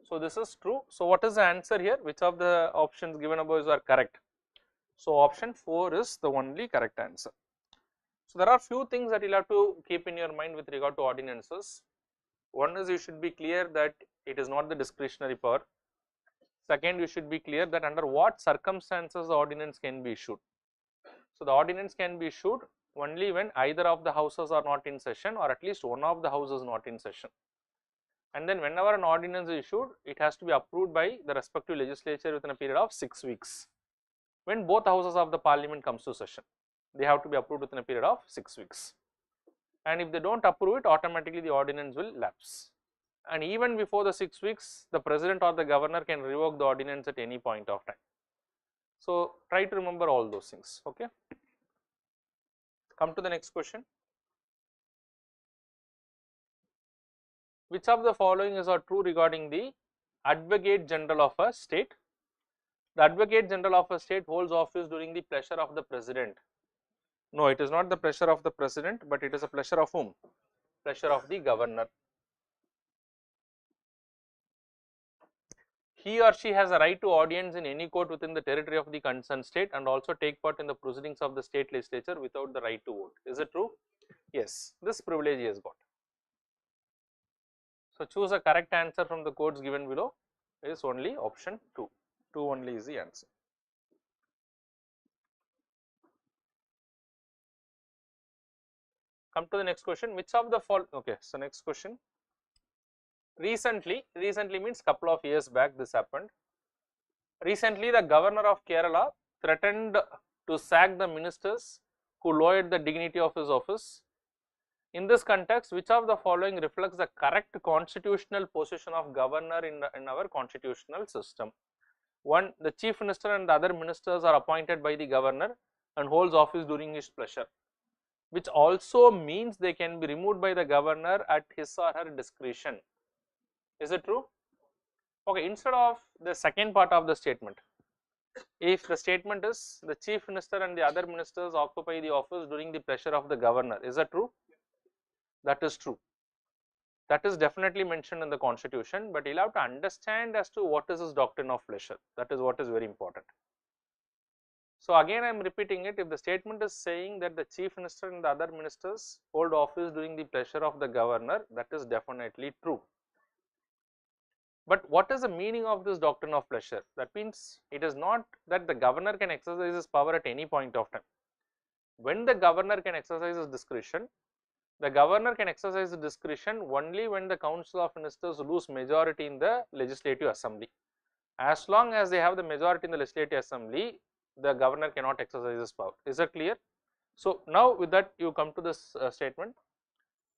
So this is true. So what is the answer here? Which of the options given above are correct? So option 4 is the only correct answer. So there are few things that you will have to keep in your mind with regard to ordinances. One is you should be clear that it is not the discretionary power. Second, you should be clear that under what circumstances the ordinance can be issued. So the ordinance can be issued only when either of the houses are not in session or at least one of the houses is not in session. And then whenever an ordinance is issued, it has to be approved by the respective legislature within a period of 6 weeks. When both houses of the parliament comes to session, they have to be approved within a period of 6 weeks. And if they don't approve it, automatically the ordinance will lapse. And even before the 6 weeks, the president or the governor can revoke the ordinance at any point of time. So try to remember all those things. Okay. Come to the next question. Which of the following is true regarding the Advocate General of a state? The Advocate General of a state holds office during the pleasure of the president. No, it is not the pleasure of the president, but it is a pleasure of whom? Pleasure of the governor. He or she has a right to audience in any court within the territory of the concerned state and also take part in the proceedings of the state legislature without the right to vote. Is it true? Yes, this privilege he has got. So choose a correct answer from the codes given below. Is only option 2. 2 only is the answer. Come to the next question. Which of the following? Okay, so next question. Recently means couple of years back this happened. Recently the governor of Kerala threatened to sack the ministers who lowered the dignity of his office. In this context, which of the following reflects the correct constitutional position of governor in our constitutional system? 1. The chief minister and the other ministers are appointed by the governor and holds office during his pleasure, which also means they can be removed by the governor at his or her discretion. Is it true? Okay, instead of the second part of the statement, if the statement is the chief minister and the other ministers occupy the office during the pleasure of the governor, is that true? That is true. That is definitely mentioned in the constitution, but you will have to understand as to what is this doctrine of pleasure. That is what is very important. So again I am repeating it, if the statement is saying that the chief minister and the other ministers hold office during the pleasure of the governor, that is definitely true. But what is the meaning of this doctrine of pleasure? That means it is not that the governor can exercise his power at any point of time. When the governor can exercise his discretion, the governor can exercise the discretion only when the council of ministers lose majority in the legislative assembly. As long as they have the majority in the legislative assembly, the governor cannot exercise this power. Is that clear? So now with that you come to this statement.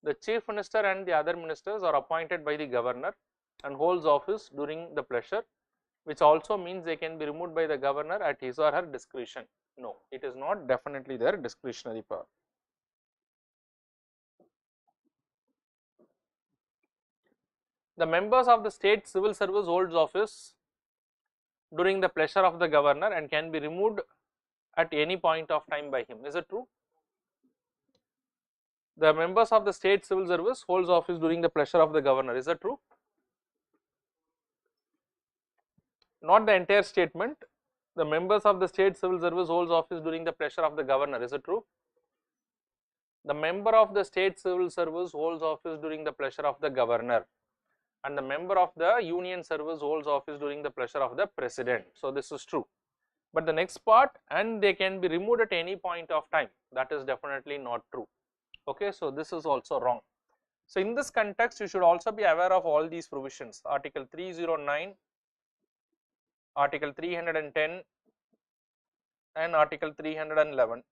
The chief minister and the other ministers are appointed by the governor and holds office during the pleasure, which also means they can be removed by the governor at his or her discretion. No, it is not definitely their discretionary power. The members of the state civil service holds office during the pleasure of the governor and can be removed at any point of time by him. Is it true? The members of the state civil service holds office during the pleasure of the governor. Is that true? Not the entire statement. The members of the state civil service holds office during the pleasure of the governor. Is it true? The member of the state civil service holds office during the pleasure of the governor, and the member of the union service holds office during the pleasure of the president. So this is true. But the next part, and they can be removed at any point of time, that is definitely not true. Okay, so this is also wrong. So in this context, you should also be aware of all these provisions: Article 309, Article 310, and Article 311.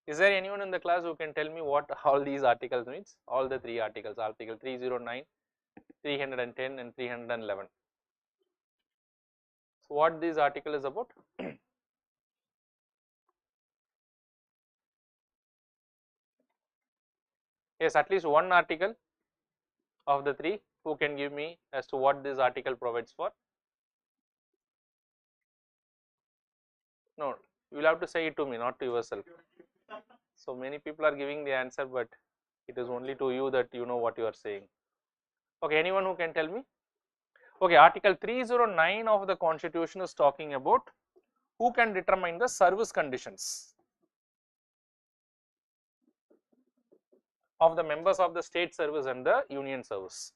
Is there anyone in the class who can tell me what all these articles means? All the three articles: Article 309, 310, and 311. So what this article is about? Yes, at least one article of the three who can give me as to what this article provides for. No, you will have to say it to me, not to yourself. So many people are giving the answer, but it is only to you that you know what you are saying. Okay, anyone who can tell me? Okay, Article 309 of the Constitution is talking about who can determine the service conditions of the members of the state service and the union service.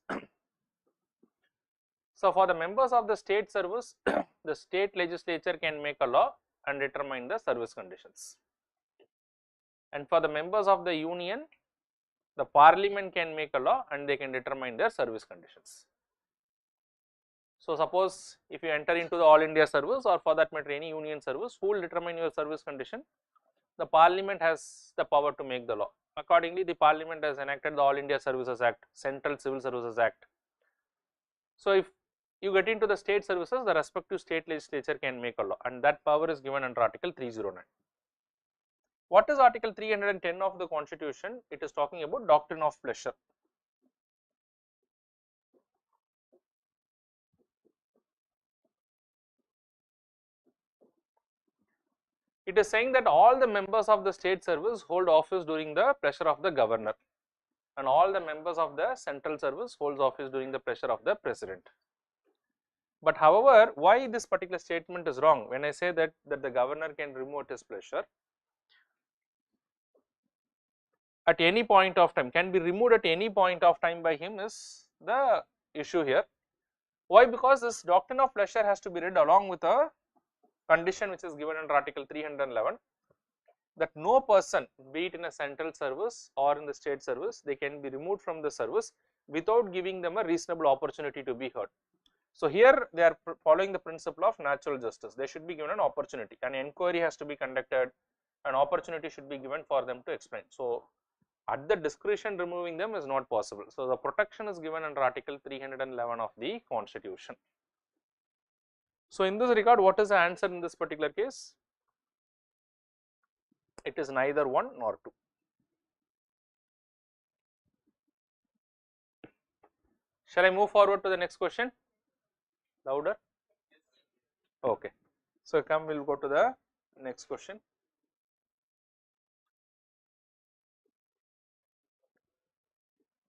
So for the members of the state service, the state legislature can make a law and determine the service conditions. And for the members of the union, the parliament can make a law and they can determine their service conditions. So suppose if you enter into the all India service, or for that matter any union service, who will determine your service condition? The parliament has the power to make the law. Accordingly, the parliament has enacted the All India Services Act, Central Civil Services Act. So if you get into the state services, the respective state legislature can make a law, and that power is given under Article 309. What is Article 310 of the Constitution? It is talking about doctrine of pleasure. It is saying that all the members of the state service hold office during the pleasure of the governor, and all the members of the central service holds office during the pleasure of the president. But however, why this particular statement is wrong? When I say that the governor can remove at his pleasure at any point of time, can be removed at any point of time by him, is the issue here. Why? Because this doctrine of pleasure has to be read along with a condition which is given under Article 311, that no person, be it in a central service or in the state service, they can be removed from the service without giving them a reasonable opportunity to be heard. So here they are following the principle of natural justice. They should be given an opportunity, an inquiry has to be conducted, an opportunity should be given for them to explain. So at the discretion, removing them is not possible. So the protection is given under Article 311 of the Constitution. So in this regard, what is the answer in this particular case? It is neither one nor two. Shall I move forward to the next question? Louder? Okay. So come, we will go to the next question.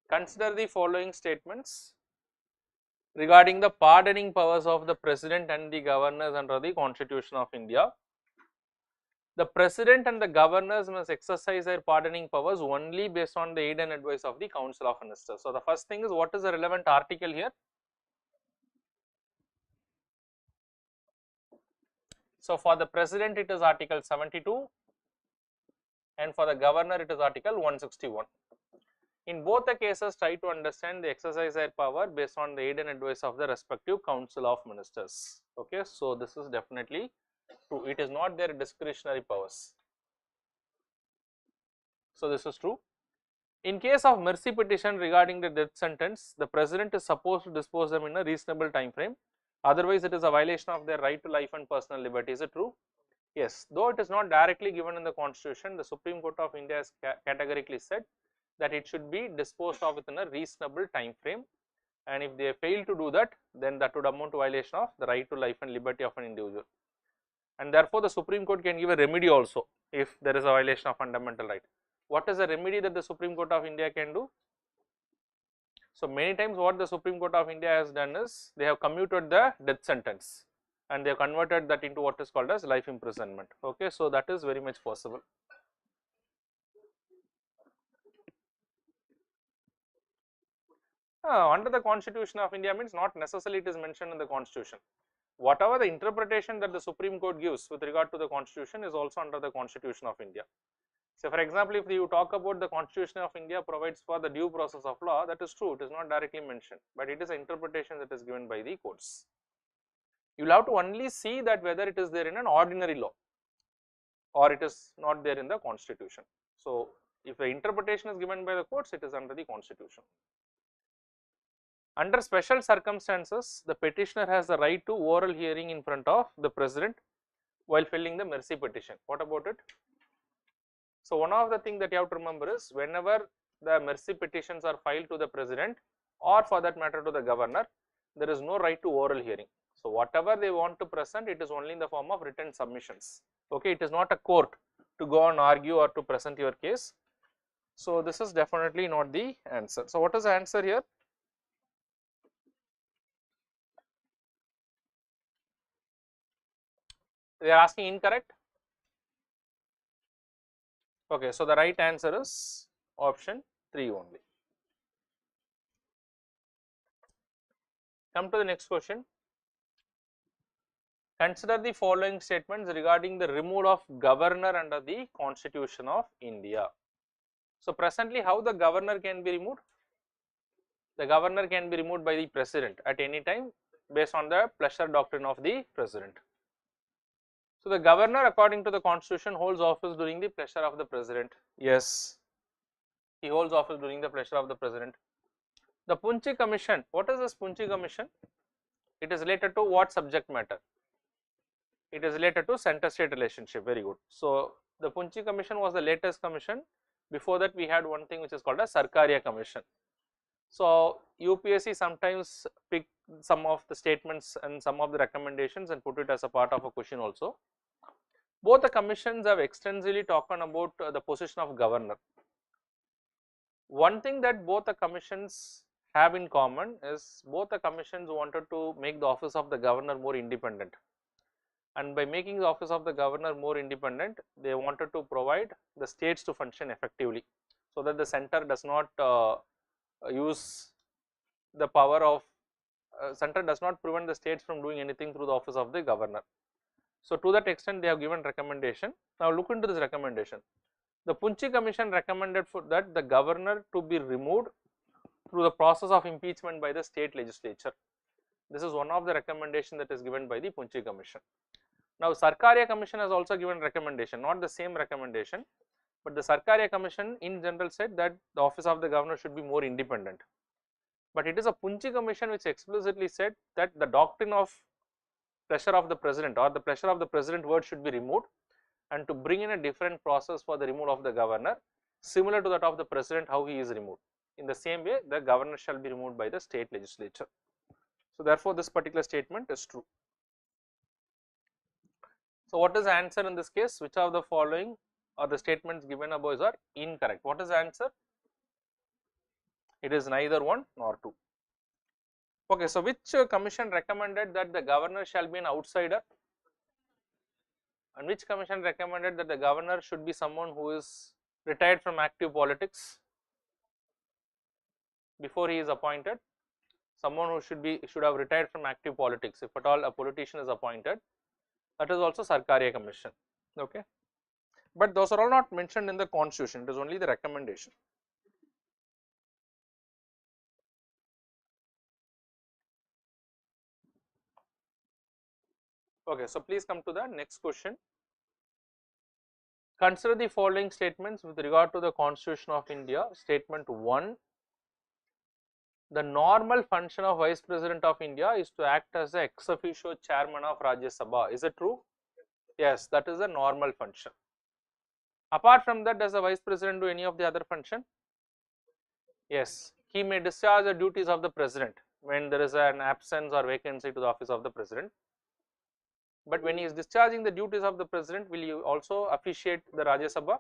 Consider the following statements regarding the pardoning powers of the president and the governors under the Constitution of India. The president and the governors must exercise their pardoning powers only based on the aid and advice of the Council of Ministers. So the first thing is, what is the relevant article here? So for the president it is Article 72, and for the governor it is Article 161. In both the cases, try to understand the exercise their power based on the aid and advice of the respective council of ministers. Okay, so this is definitely true. It is not their discretionary powers. So this is true. In case of mercy petition regarding the death sentence, the president is supposed to dispose them in a reasonable time frame. Otherwise, it is a violation of their right to life and personal liberty. Is it true? Yes. Though it is not directly given in the constitution, the Supreme Court of India has categorically said that it should be disposed of within a reasonable time frame. And if they fail to do that, then that would amount to violation of the right to life and liberty of an individual. And therefore, the Supreme Court can give a remedy also if there is a violation of fundamental right. What is the remedy that the Supreme Court of India can do? So, many times what the Supreme Court of India has done is they have commuted the death sentence and they have converted that into what is called as life imprisonment. Okay, so that is very much possible. Under the Constitution of India means not necessarily it is mentioned in the Constitution. Whatever the interpretation that the Supreme Court gives with regard to the Constitution is also under the Constitution of India. So, for example, if you talk about the Constitution of India provides for the due process of law, that is true, it is not directly mentioned, but it is an interpretation that is given by the courts. You will have to only see that whether it is there in an ordinary law or it is not there in the Constitution. So, if the interpretation is given by the courts, it is under the Constitution. Under special circumstances, the petitioner has the right to oral hearing in front of the president while filling the mercy petition. What about it? So, one of the things that you have to remember is whenever the mercy petitions are filed to the president or for that matter to the governor, there is no right to oral hearing. So, whatever they want to present, it is only in the form of written submissions. Okay, it is not a court to go and argue or to present your case. So, this is definitely not the answer. So, what is the answer here? They are asking incorrect. Okay, so the right answer is option 3 only. Come to the next question. Consider the following statements regarding the removal of governor under the Constitution of India. So, presently how the governor can be removed? The governor can be removed by the president at any time based on the pleasure doctrine of the president. So, the governor according to the constitution holds office during the pleasure of the president. Yes, he holds office during the pleasure of the president. The Punchi Commission, what is this Punchi Commission? It is related to what subject matter? It is related to center-state relationship. Very good. So, the Punchi Commission was the latest commission. Before that, we had one thing which is called a Sarkaria Commission. So, UPSC sometimes pick some of the statements and some of the recommendations and put it as a part of a question also. Both the commissions have extensively talked about the position of governor. One thing that both the commissions have in common is both the commissions wanted to make the office of the governor more independent. And by making the office of the governor more independent, they wanted to provide the states to function effectively so that the center does not use the power of center does not prevent the states from doing anything through the office of the governor. So, to that extent they have given recommendation. Now, look into this recommendation. The Punchi Commission recommended for that the governor to be removed through the process of impeachment by the state legislature. This is one of the recommendation that is given by the Punchi Commission. Now, Sarkaria Commission has also given recommendation, not the same recommendation, but the Sarkaria Commission in general said that the office of the governor should be more independent. But it is a Punchi Commission which explicitly said that the doctrine of pleasure of the president or the pleasure of the president word should be removed and to bring in a different process for the removal of the governor similar to that of the president how he is removed. In the same way, the governor shall be removed by the state legislature. So, therefore, this particular statement is true. So, what is the answer in this case? Which of the following or the statements given above are incorrect? What is the answer? It is neither one nor two. Okay, so which commission recommended that the governor shall be an outsider? And which commission recommended that the governor should be someone who is retired from active politics before he is appointed? Someone who should have retired from active politics if at all a politician is appointed. That is also Sarkaria Commission. Okay, but those are all not mentioned in the constitution. It is only the recommendation. Okay, so please come to the next question. Consider the following statements with regard to the Constitution of India. Statement 1. The normal function of Vice President of India is to act as the ex officio chairman of Rajya Sabha. Is it true? Yes, that is a normal function. Apart from that, does the Vice President do any of the other function? Yes, he may discharge the duties of the President when there is an absence or vacancy to the office of the President. But when he is discharging the duties of the President, will you also officiate the Rajya Sabha?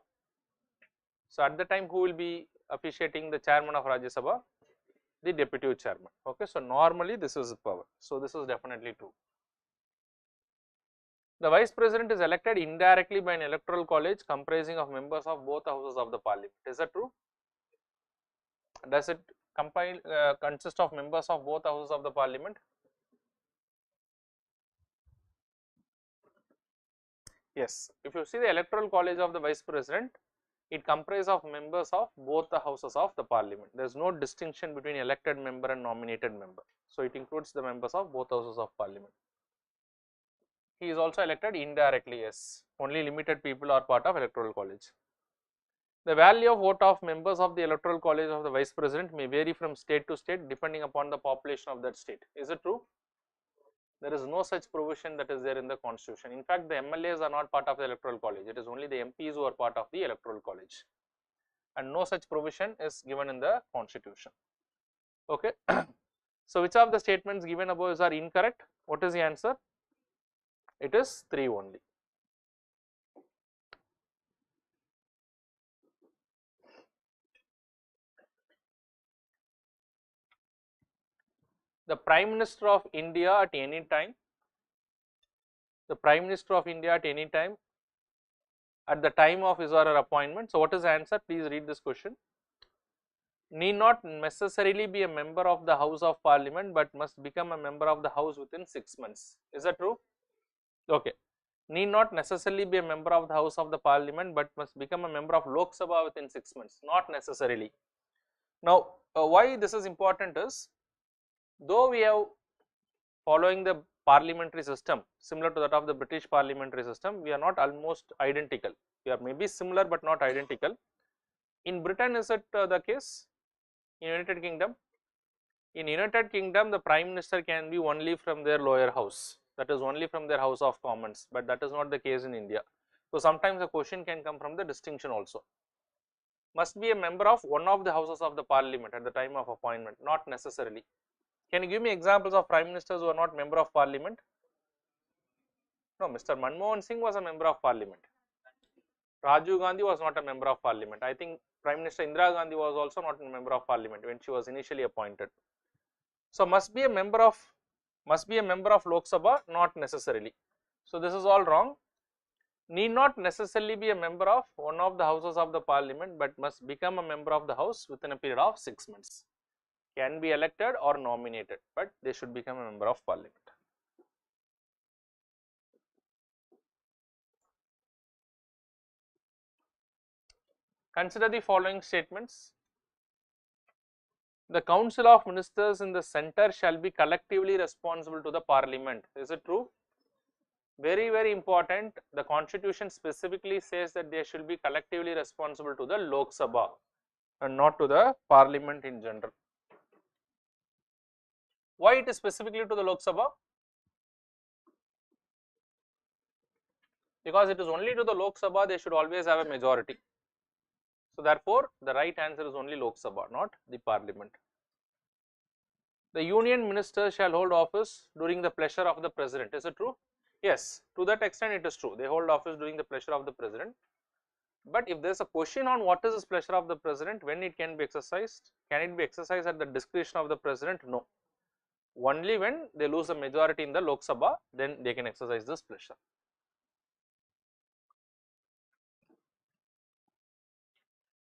So at the time, who will be officiating the chairman of Rajya Sabha? The deputy chairman. Okay, so normally this is power. So this is definitely true. The Vice President is elected indirectly by an electoral college comprising of members of both houses of the parliament. Is that true? Does it consist of members of both houses of the parliament? Yes. If you see the electoral college of the Vice President, it comprises of members of both the houses of the parliament. There is no distinction between elected member and nominated member. So it includes the members of both houses of parliament. He is also elected indirectly, yes. Only limited people are part of electoral college. The value of vote of members of the electoral college of the Vice President may vary from state to state depending upon the population of that state. Is it true? There is no such provision that is there in the Constitution. In fact, the MLAs are not part of the electoral college. It is only the MPs who are part of the electoral college. And no such provision is given in the Constitution. Okay. So which of the statements given above are incorrect? What is the answer? It is 3 only. The Prime Minister of India at any time, the Prime Minister of India at any time, at the time of his or her appointment. So what is the answer? Please read this question. Need not necessarily be a member of the House of Parliament, but must become a member of the House within 6 months. Is that true? Okay. Need not necessarily be a member of the House of the Parliament, but must become a member of Lok Sabha within 6 months. Not necessarily. Now, why this is important is, though we have following the parliamentary system similar to that of the British parliamentary system, we are not almost identical. We are maybe similar but not identical. In Britain, is it the case? In United Kingdom? In United Kingdom, the Prime Minister can be only from their lower house, that is only from their House of Commons, but that is not the case in India. So sometimes a question can come from the distinction also. Must be a member of one of the houses of the parliament at the time of appointment, not necessarily. Can you give me examples of prime ministers who are not member of parliament? No, Mr. Manmohan Singh was a member of parliament. Rajiv Gandhi was not a member of parliament. I think Prime Minister Indira Gandhi was also not a member of parliament when she was initially appointed. So must be a member of Lok Sabha, not necessarily. So this is all wrong. Need not necessarily be a member of one of the houses of the parliament, but must become a member of the house within a period of 6 months. Can be elected or nominated, but they should become a member of parliament. Consider the following statements. The Council of Ministers in the centre shall be collectively responsible to the parliament. Is it true? Very, very important. The Constitution specifically says that they should be collectively responsible to the Lok Sabha and not to the parliament in general. Why it is specifically to the Lok Sabha? Because it is only to the Lok Sabha they should always have a majority. So therefore, the right answer is only Lok Sabha, not the parliament. The union ministers shall hold office during the pleasure of the president. Is it true? Yes, to that extent it is true. They hold office during the pleasure of the president. But if there is a question on what is this pleasure of the president, when it can be exercised, can it be exercised at the discretion of the president? No. Only when they lose a majority in the Lok Sabha, then they can exercise this pleasure.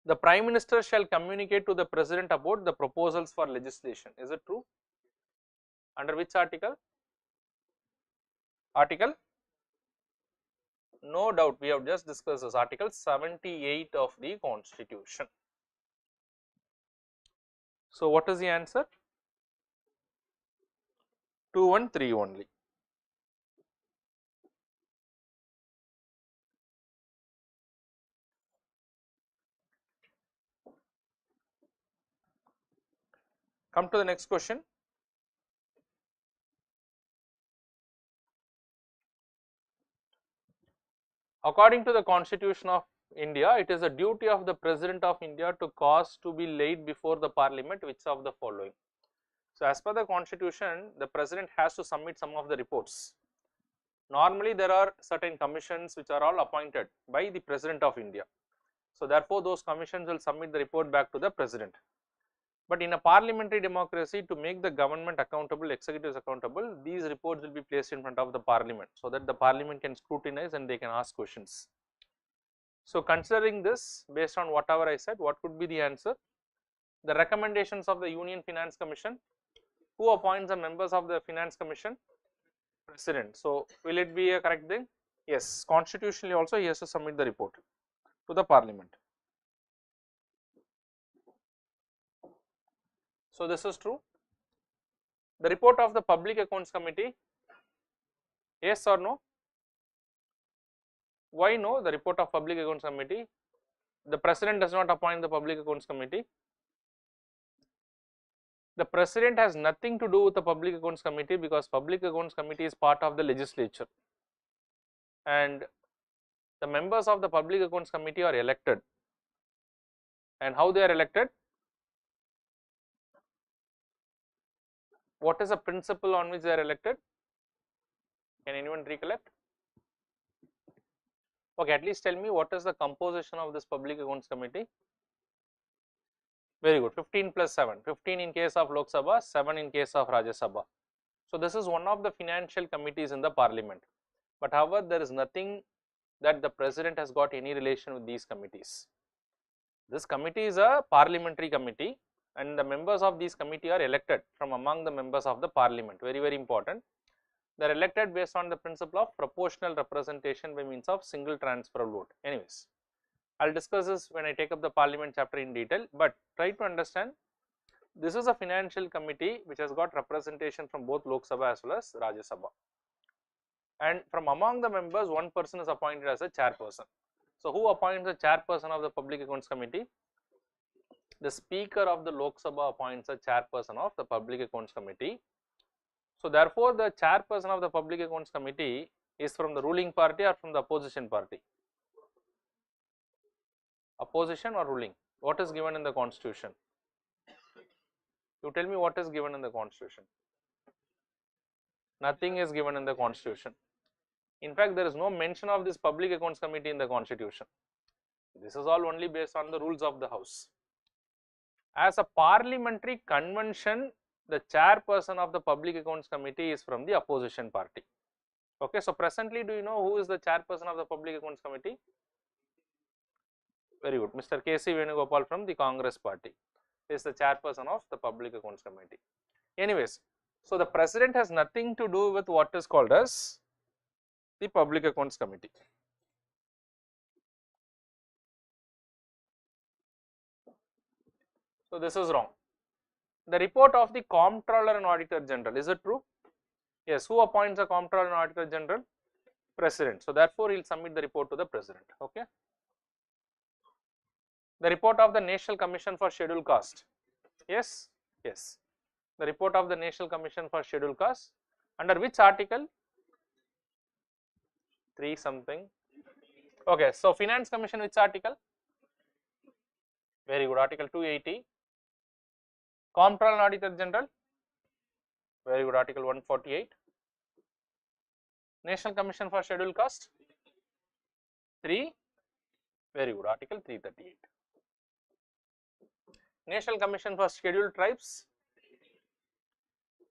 The Prime Minister shall communicate to the President about the proposals for legislation. Is it true? Under which article? Article? No doubt, we have just discussed this, Article 78 of the Constitution. So what is the answer? 2 and 3 only. Come to the next question. According to the Constitution of India, it is a duty of the President of India to cause to be laid before the Parliament which of the following. So, as per the Constitution, the President has to submit some of the reports. Normally, there are certain commissions which are all appointed by the President of India. So, therefore, those commissions will submit the report back to the President. But in a parliamentary democracy, to make the government accountable, executives accountable, these reports will be placed in front of the Parliament so that the Parliament can scrutinize and they can ask questions. So, considering this, based on whatever I said, what could be the answer? The recommendations of the Union Finance Commission. Who appoints the members of the Finance Commission? President. So, will it be a correct thing? Yes, constitutionally also he has to submit the report to the Parliament. So, this is true. The report of the Public Accounts Committee, yes or no? Why no? The report of Public Accounts Committee, the President does not appoint the Public Accounts Committee. The President has nothing to do with the Public Accounts Committee because Public Accounts Committee is part of the legislature, and the members of the Public Accounts Committee are elected. And how they are elected? What is the principle on which they are elected? Can anyone recollect? Okay, at least tell me what is the composition of this Public Accounts Committee? Very good, 15 plus 7, 15 in case of Lok Sabha, 7 in case of Rajya Sabha. So, this is one of the financial committees in the Parliament, but however, there is nothing that the President has got any relation with these committees. This committee is a parliamentary committee and the members of this committee are elected from among the members of the Parliament, very very important. They are elected based on the principle of proportional representation by means of single transfer vote. Anyways, I will discuss this when I take up the Parliament chapter in detail, but try to understand this is a financial committee which has got representation from both Lok Sabha as well as Rajya Sabha, and from among the members one person is appointed as a chairperson. So, who appoints the chairperson of the Public Accounts Committee? The Speaker of the Lok Sabha appoints a chairperson of the Public Accounts Committee. So, therefore, the chairperson of the Public Accounts Committee is from the ruling party or from the opposition party? Opposition or ruling? What is given in the Constitution? You tell me what is given in the Constitution. Nothing is given in the Constitution. In fact, there is no mention of this Public Accounts Committee in the Constitution. This is all only based on the rules of the House. As a parliamentary convention, the chairperson of the Public Accounts Committee is from the opposition party. Okay, so presently, do you know who is the chairperson of the Public Accounts Committee? Very good, Mr. K.C. Venugopal from the Congress party is the chairperson of the Public Accounts Committee. Anyways, so the President has nothing to do with what is called as the Public Accounts Committee. So, this is wrong. The report of the Comptroller and Auditor General, is it true? Yes, who appoints the Comptroller and Auditor General? President. So, therefore, he will submit the report to the President. Okay. The report of the National Commission for Scheduled Caste. Yes, yes. The report of the National Commission for Scheduled Caste under which article? 3 something. Okay, so Finance Commission which article? Very good, article 280. Comptroller and Auditor General? Very good, article 148. National Commission for Scheduled Caste? 3. Very good, article 338. National Commission for Scheduled Tribes?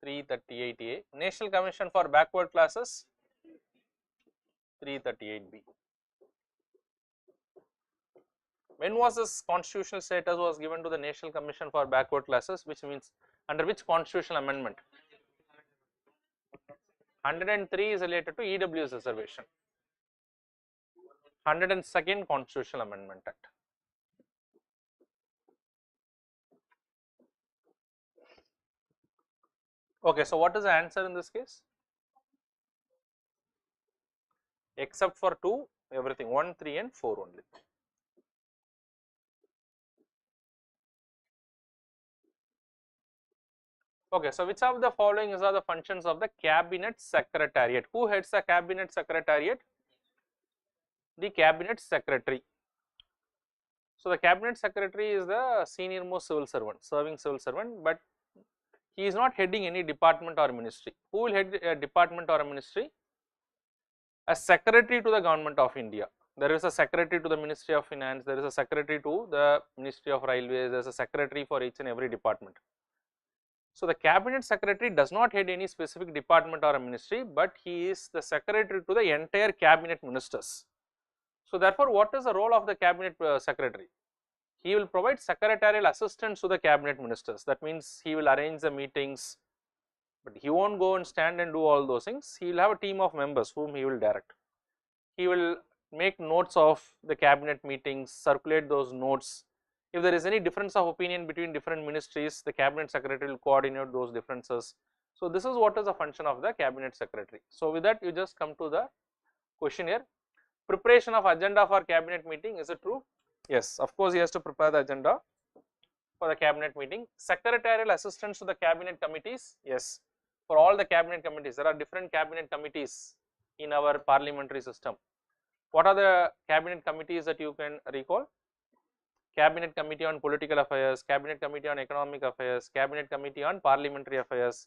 338A. National Commission for Backward Classes? 338B. When was this constitutional status was given to the National Commission for Backward Classes, which means under which constitutional amendment? 103 is related to EWS reservation. 102nd Constitutional Amendment Act. Okay, so what is the answer in this case? Except for 2, everything 1, 3 and 4 only. Okay, so which of the following are the functions of the cabinet secretariat? Who heads the cabinet secretariat? The cabinet secretary. So the cabinet secretary is the senior most civil servant, serving civil servant, but he is not heading any department or ministry. Who will head a department or a ministry? A secretary to the government of India. There is a secretary to the Ministry of Finance, there is a secretary to the Ministry of Railways, there is a secretary for each and every department. So the cabinet secretary does not head any specific department or a ministry, but he is the secretary to the entire cabinet ministers. So therefore, what is the role of the cabinet secretary? He will provide secretarial assistance to the cabinet ministers. That means he will arrange the meetings, but he won't go and stand and do all those things. He will have a team of members whom he will direct. He will make notes of the cabinet meetings, circulate those notes. If there is any difference of opinion between different ministries, the cabinet secretary will coordinate those differences. So this is what is the function of the cabinet secretary. So with that, you just come to the question here. Preparation of agenda for cabinet meeting, is it true? Yes, of course he has to prepare the agenda for the cabinet meeting. Secretarial assistance to the cabinet committees, yes, for all the cabinet committees. There are different cabinet committees in our parliamentary system. What are the cabinet committees that you can recall? Cabinet Committee on Political Affairs, Cabinet Committee on Economic Affairs, Cabinet Committee on Parliamentary Affairs,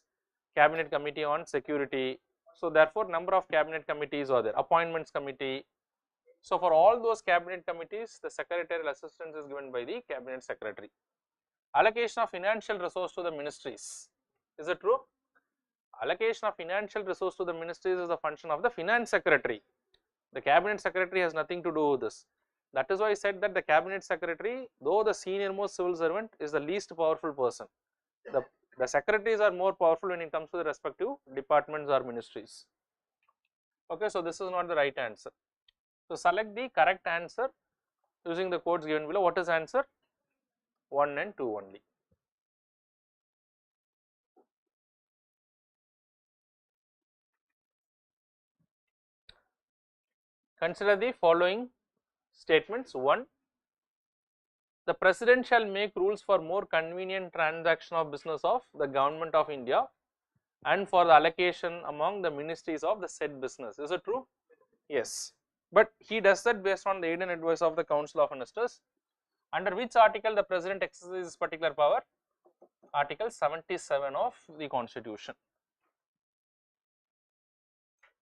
Cabinet Committee on Security. So therefore, number of cabinet committees are there. Appointments Committee. So for all those cabinet committees, the secretarial assistance is given by the cabinet secretary. Allocation of financial resource to the ministries. Is it true? Allocation of financial resource to the ministries is a function of the finance secretary. The cabinet secretary has nothing to do with this. That is why I said that the cabinet secretary, though the senior most civil servant, is the least powerful person. The secretaries are more powerful when it comes to the respective departments or ministries. Okay, so this is not the right answer. So select the correct answer using the codes given below. What is answer? 1 and 2 only. Consider the following statements. 1. The President shall make rules for more convenient transaction of business of the Government of India and for the allocation among the ministries of the said business. Is it true? Yes. But he does that based on the aid and advice of the Council of Ministers. Under which article the President exercises this particular power? Article 77 of the Constitution.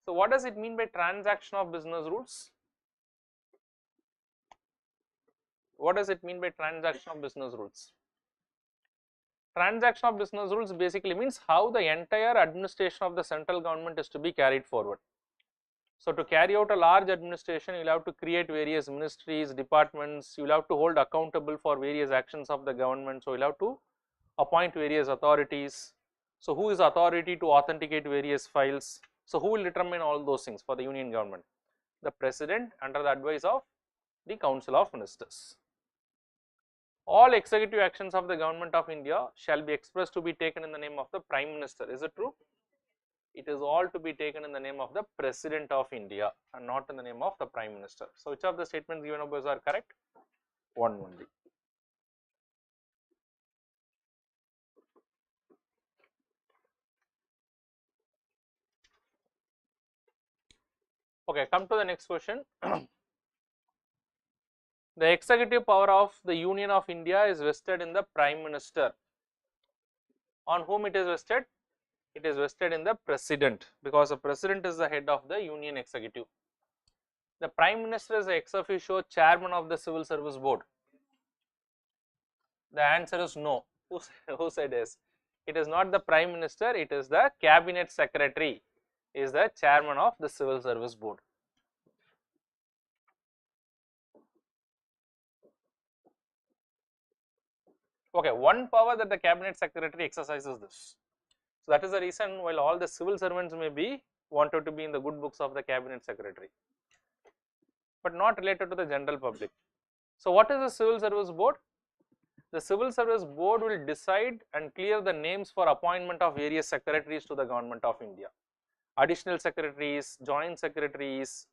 So what does it mean by transaction of business rules? What does it mean by transaction of business rules? Transaction of business rules basically means how the entire administration of the central government is to be carried forward. So to carry out a large administration, you will have to create various ministries, departments, you will have to hold accountable for various actions of the government. So you will have to appoint various authorities. So who is authority to authenticate various files? So who will determine all those things for the union government? The President under the advice of the Council of Ministers. All executive actions of the Government of India shall be expressed to be taken in the name of the Prime Minister. Is it true? It is all to be taken in the name of the President of India and not in the name of the Prime Minister. So which of the statements given above are correct? 1 only. Okay, come to the next question. The executive power of the Union of India is vested in the Prime Minister. On whom it is vested? It is vested in the President, because the President is the head of the Union Executive. The Prime Minister is the ex officio chairman of the Civil Service Board. The answer is no. Who said yes? It is not the Prime Minister, it is the Cabinet Secretary is the chairman of the Civil Service Board. Okay, one power that the Cabinet Secretary exercises this. So that is the reason while all the civil servants may be wanted to be in the good books of the Cabinet Secretary, but not related to the general public. So what is the Civil Service Board? The Civil Service Board will decide and clear the names for appointment of various secretaries to the Government of India. Additional secretaries, joint secretaries,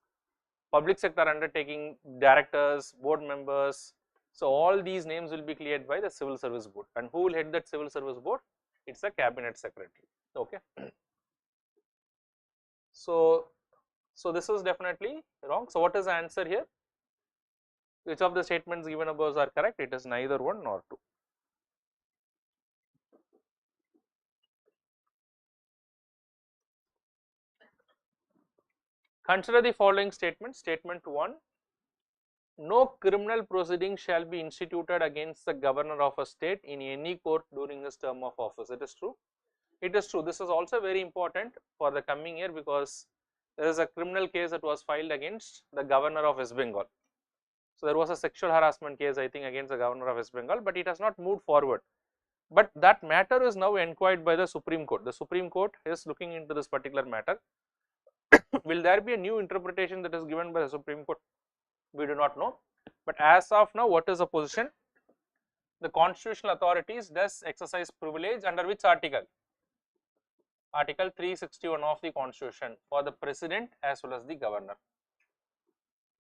public sector undertaking directors, board members. So all these names will be cleared by the Civil Service Board. And who will head that Civil Service Board? it's a cabinet secretary. Okay. So this is definitely wrong. So what is the answer here? Which of the statements given above are correct? It is neither one nor two. Consider the following statement. Statement 1. No criminal proceeding shall be instituted against the governor of a state in any court during his term of office. It is true. It is true. This is also very important for the coming year because there is a criminal case that was filed against the governor of West Bengal. So there was a sexual harassment case, I think, against the governor of West Bengal, but it has not moved forward. But that matter is now inquired by the Supreme Court. The Supreme Court is looking into this particular matter. Will there be a new interpretation that is given by the Supreme Court? We do not know. But as of now, what is the position? The constitutional authorities does exercise privilege under which article? Article 361 of the Constitution for the President as well as the Governor.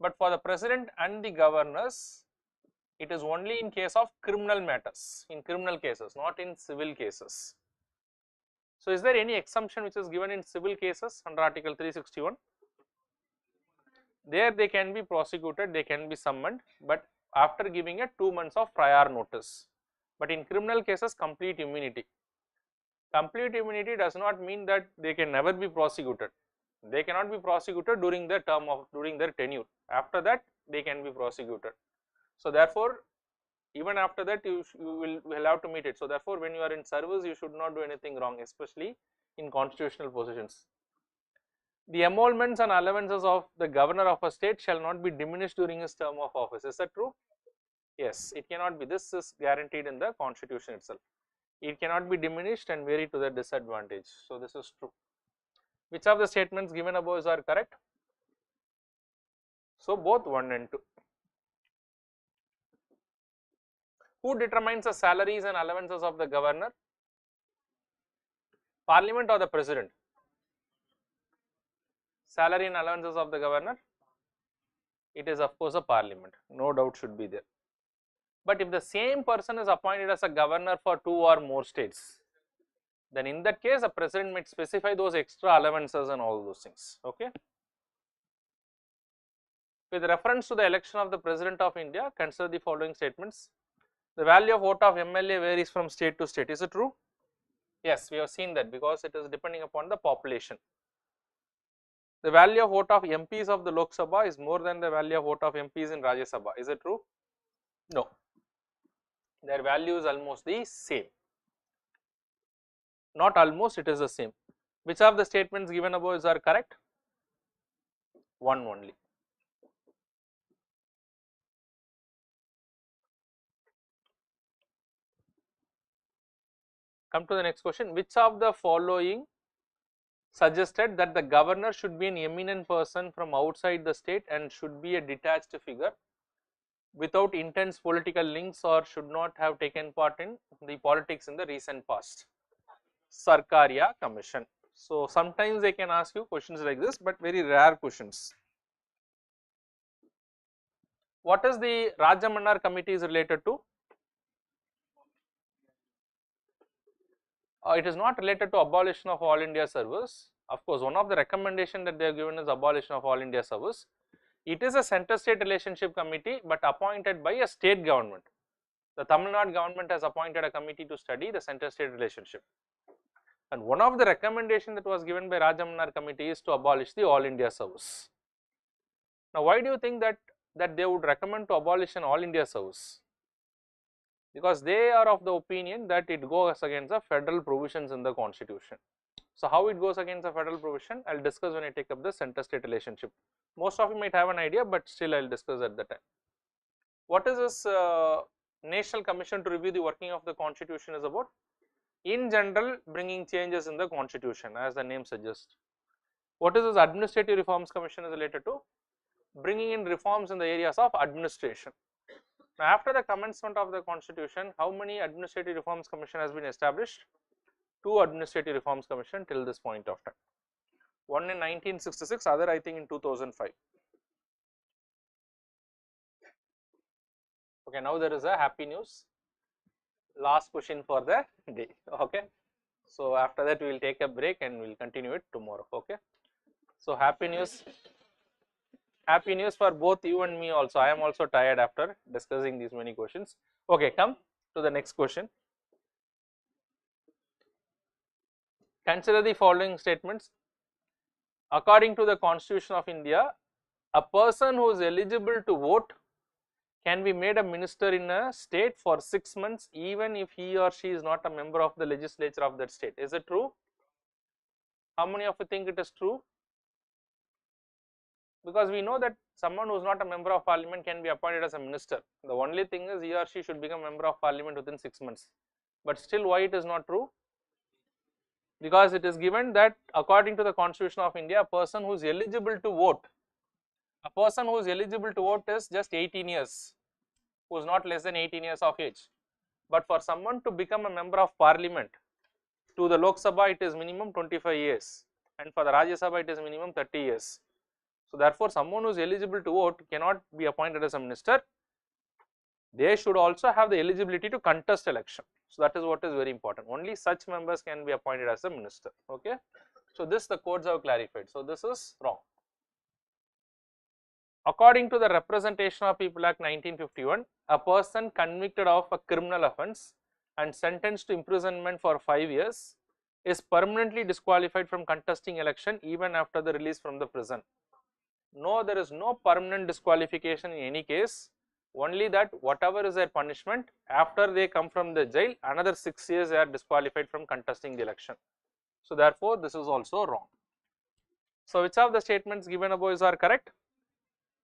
But for the President and the Governors, it is only in case of criminal matters, in criminal cases, not in civil cases. So is there any exemption which is given in civil cases under Article 361? There they can be prosecuted, they can be summoned, but after giving a 2 months of prior notice. But in criminal cases, complete immunity. Complete immunity does not mean that they can never be prosecuted. They cannot be prosecuted during their term of, during their tenure. After that, they can be prosecuted. So therefore, even after that, you will have to meet it. So therefore, when you are in service, you should not do anything wrong, especially in constitutional positions. The emoluments and allowances of the governor of a state shall not be diminished during his term of office. Is that true? Yes, it cannot be. This is guaranteed in the Constitution itself. It cannot be diminished and vary to their disadvantage. So this is true. Which of the statements given above are correct? So both 1 and 2. Who determines the salaries and allowances of the governor? Parliament or the president? Salary and allowances of the governor? It is of course a parliament. No doubt should be there. But if the same person is appointed as a governor for 2 or more states, then in that case, the president might specify those extra allowances and all those things. Okay. With reference to the election of the President of India, consider the following statements. The value of vote of MLA varies from state to state. Is it true? Yes, we have seen that because it is depending upon the population. The value of vote of MPs of the Lok Sabha is more than the value of vote of MPs in Rajya Sabha. Is it true? No. Their value is almost the same. Not almost, it is the same. Which of the statements given above are correct? One only. Come to the next question. Which of the following suggested that the governor should be an eminent person from outside the state and should be a detached figure without intense political links or should not have taken part in the politics in the recent past? Sarkaria Commission. So sometimes they can ask you questions like this, but very rare questions. What is the Rajamanar committee is related to? It is not related to abolition of all India service. Of course, one of the recommendation that they have given is abolition of all India service. It is a center-state relationship committee, but appointed by a state government. The Tamil Nadu government has appointed a committee to study the center-state relationship. And one of the recommendation that was given by Rajamanar committee is to abolish the all India service. Now, why do you think that they would recommend to abolish an all India service? Because they are of the opinion that it goes against the federal provisions in the constitution. So how it goes against the federal provision, I will discuss when I take up the center-state relationship. Most of you might have an idea, but still I will discuss at the time. What is this National Commission to Review the Working of the Constitution is about? In general, bringing changes in the constitution, as the name suggests. What is this Administrative Reforms Commission is related to? Bringing in reforms in the areas of administration. Now, after the commencement of the constitution, how many Administrative Reforms Commission has been established? 2 Administrative Reforms Commission till this point of time. One in 1966, other I think in 2005. Okay, now there is a happy news. Last question for the day. Okay, So after that we will take a break and we will continue it tomorrow. Okay. So happy news for both you and me also. I am also tired after discussing these many questions. Okay, come to the next question. Consider the following statements. According to the Constitution of India, a person who is eligible to vote can be made a minister in a state for 6 months even if he or she is not a member of the legislature of that state. Is it true? How many of you think it is true? Because we know that someone who is not a member of parliament can be appointed as a minister. The only thing is he or she should become a member of parliament within 6 months. But still, why it is not true? Because it is given that according to the Constitution of India, a person who is eligible to vote, is just 18 years, who is not less than 18 years of age. But for someone to become a member of parliament, to the Lok Sabha it is minimum 25 years and for the Rajya Sabha it is minimum 30 years. So therefore, someone who is eligible to vote cannot be appointed as a minister. They should also have the eligibility to contest election. So that is what is very important. Only such members can be appointed as a minister. Okay. So this the courts have clarified. So this is wrong. According to the Representation of People Act 1951, a person convicted of a criminal offence and sentenced to imprisonment for 5 years is permanently disqualified from contesting election even after the release from the prison. No, there is no permanent disqualification in any case, only that whatever is their punishment, after they come from the jail, another 6 years they are disqualified from contesting the election. So therefore, this is also wrong. So which of the statements given above are correct?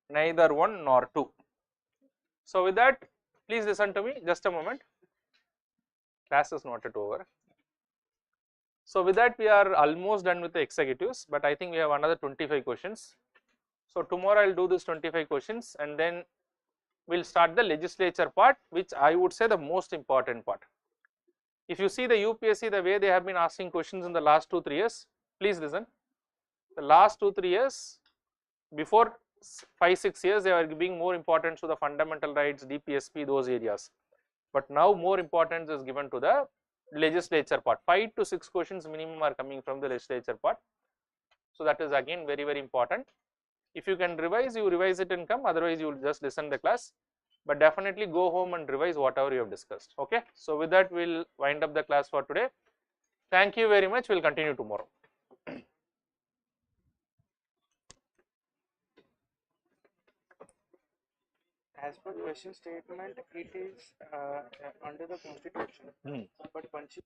Neither one nor two. So with that, please listen to me just a moment. Class is not yet over. So with that, we are almost done with the executives, but I think we have another 25 questions. So tomorrow I will do this 25 questions and then we will start the legislature part, which I would say the most important part. If you see the UPSC, the way they have been asking questions in the last 2-3 years, please listen. The last 2-3 years, before 5-6 years, they were giving more importance to the fundamental rights, DPSP, those areas. But now more importance is given to the legislature part. 5 to 6 questions minimum are coming from the legislature part. So that is again very, very important. If you can revise, you revise it and come, otherwise you will just listen the class, but definitely go home and revise whatever you have discussed. Okay. So with that, we will wind up the class for today. Thank you very much. We will continue tomorrow. As per question statement, it is under the constitution. But once you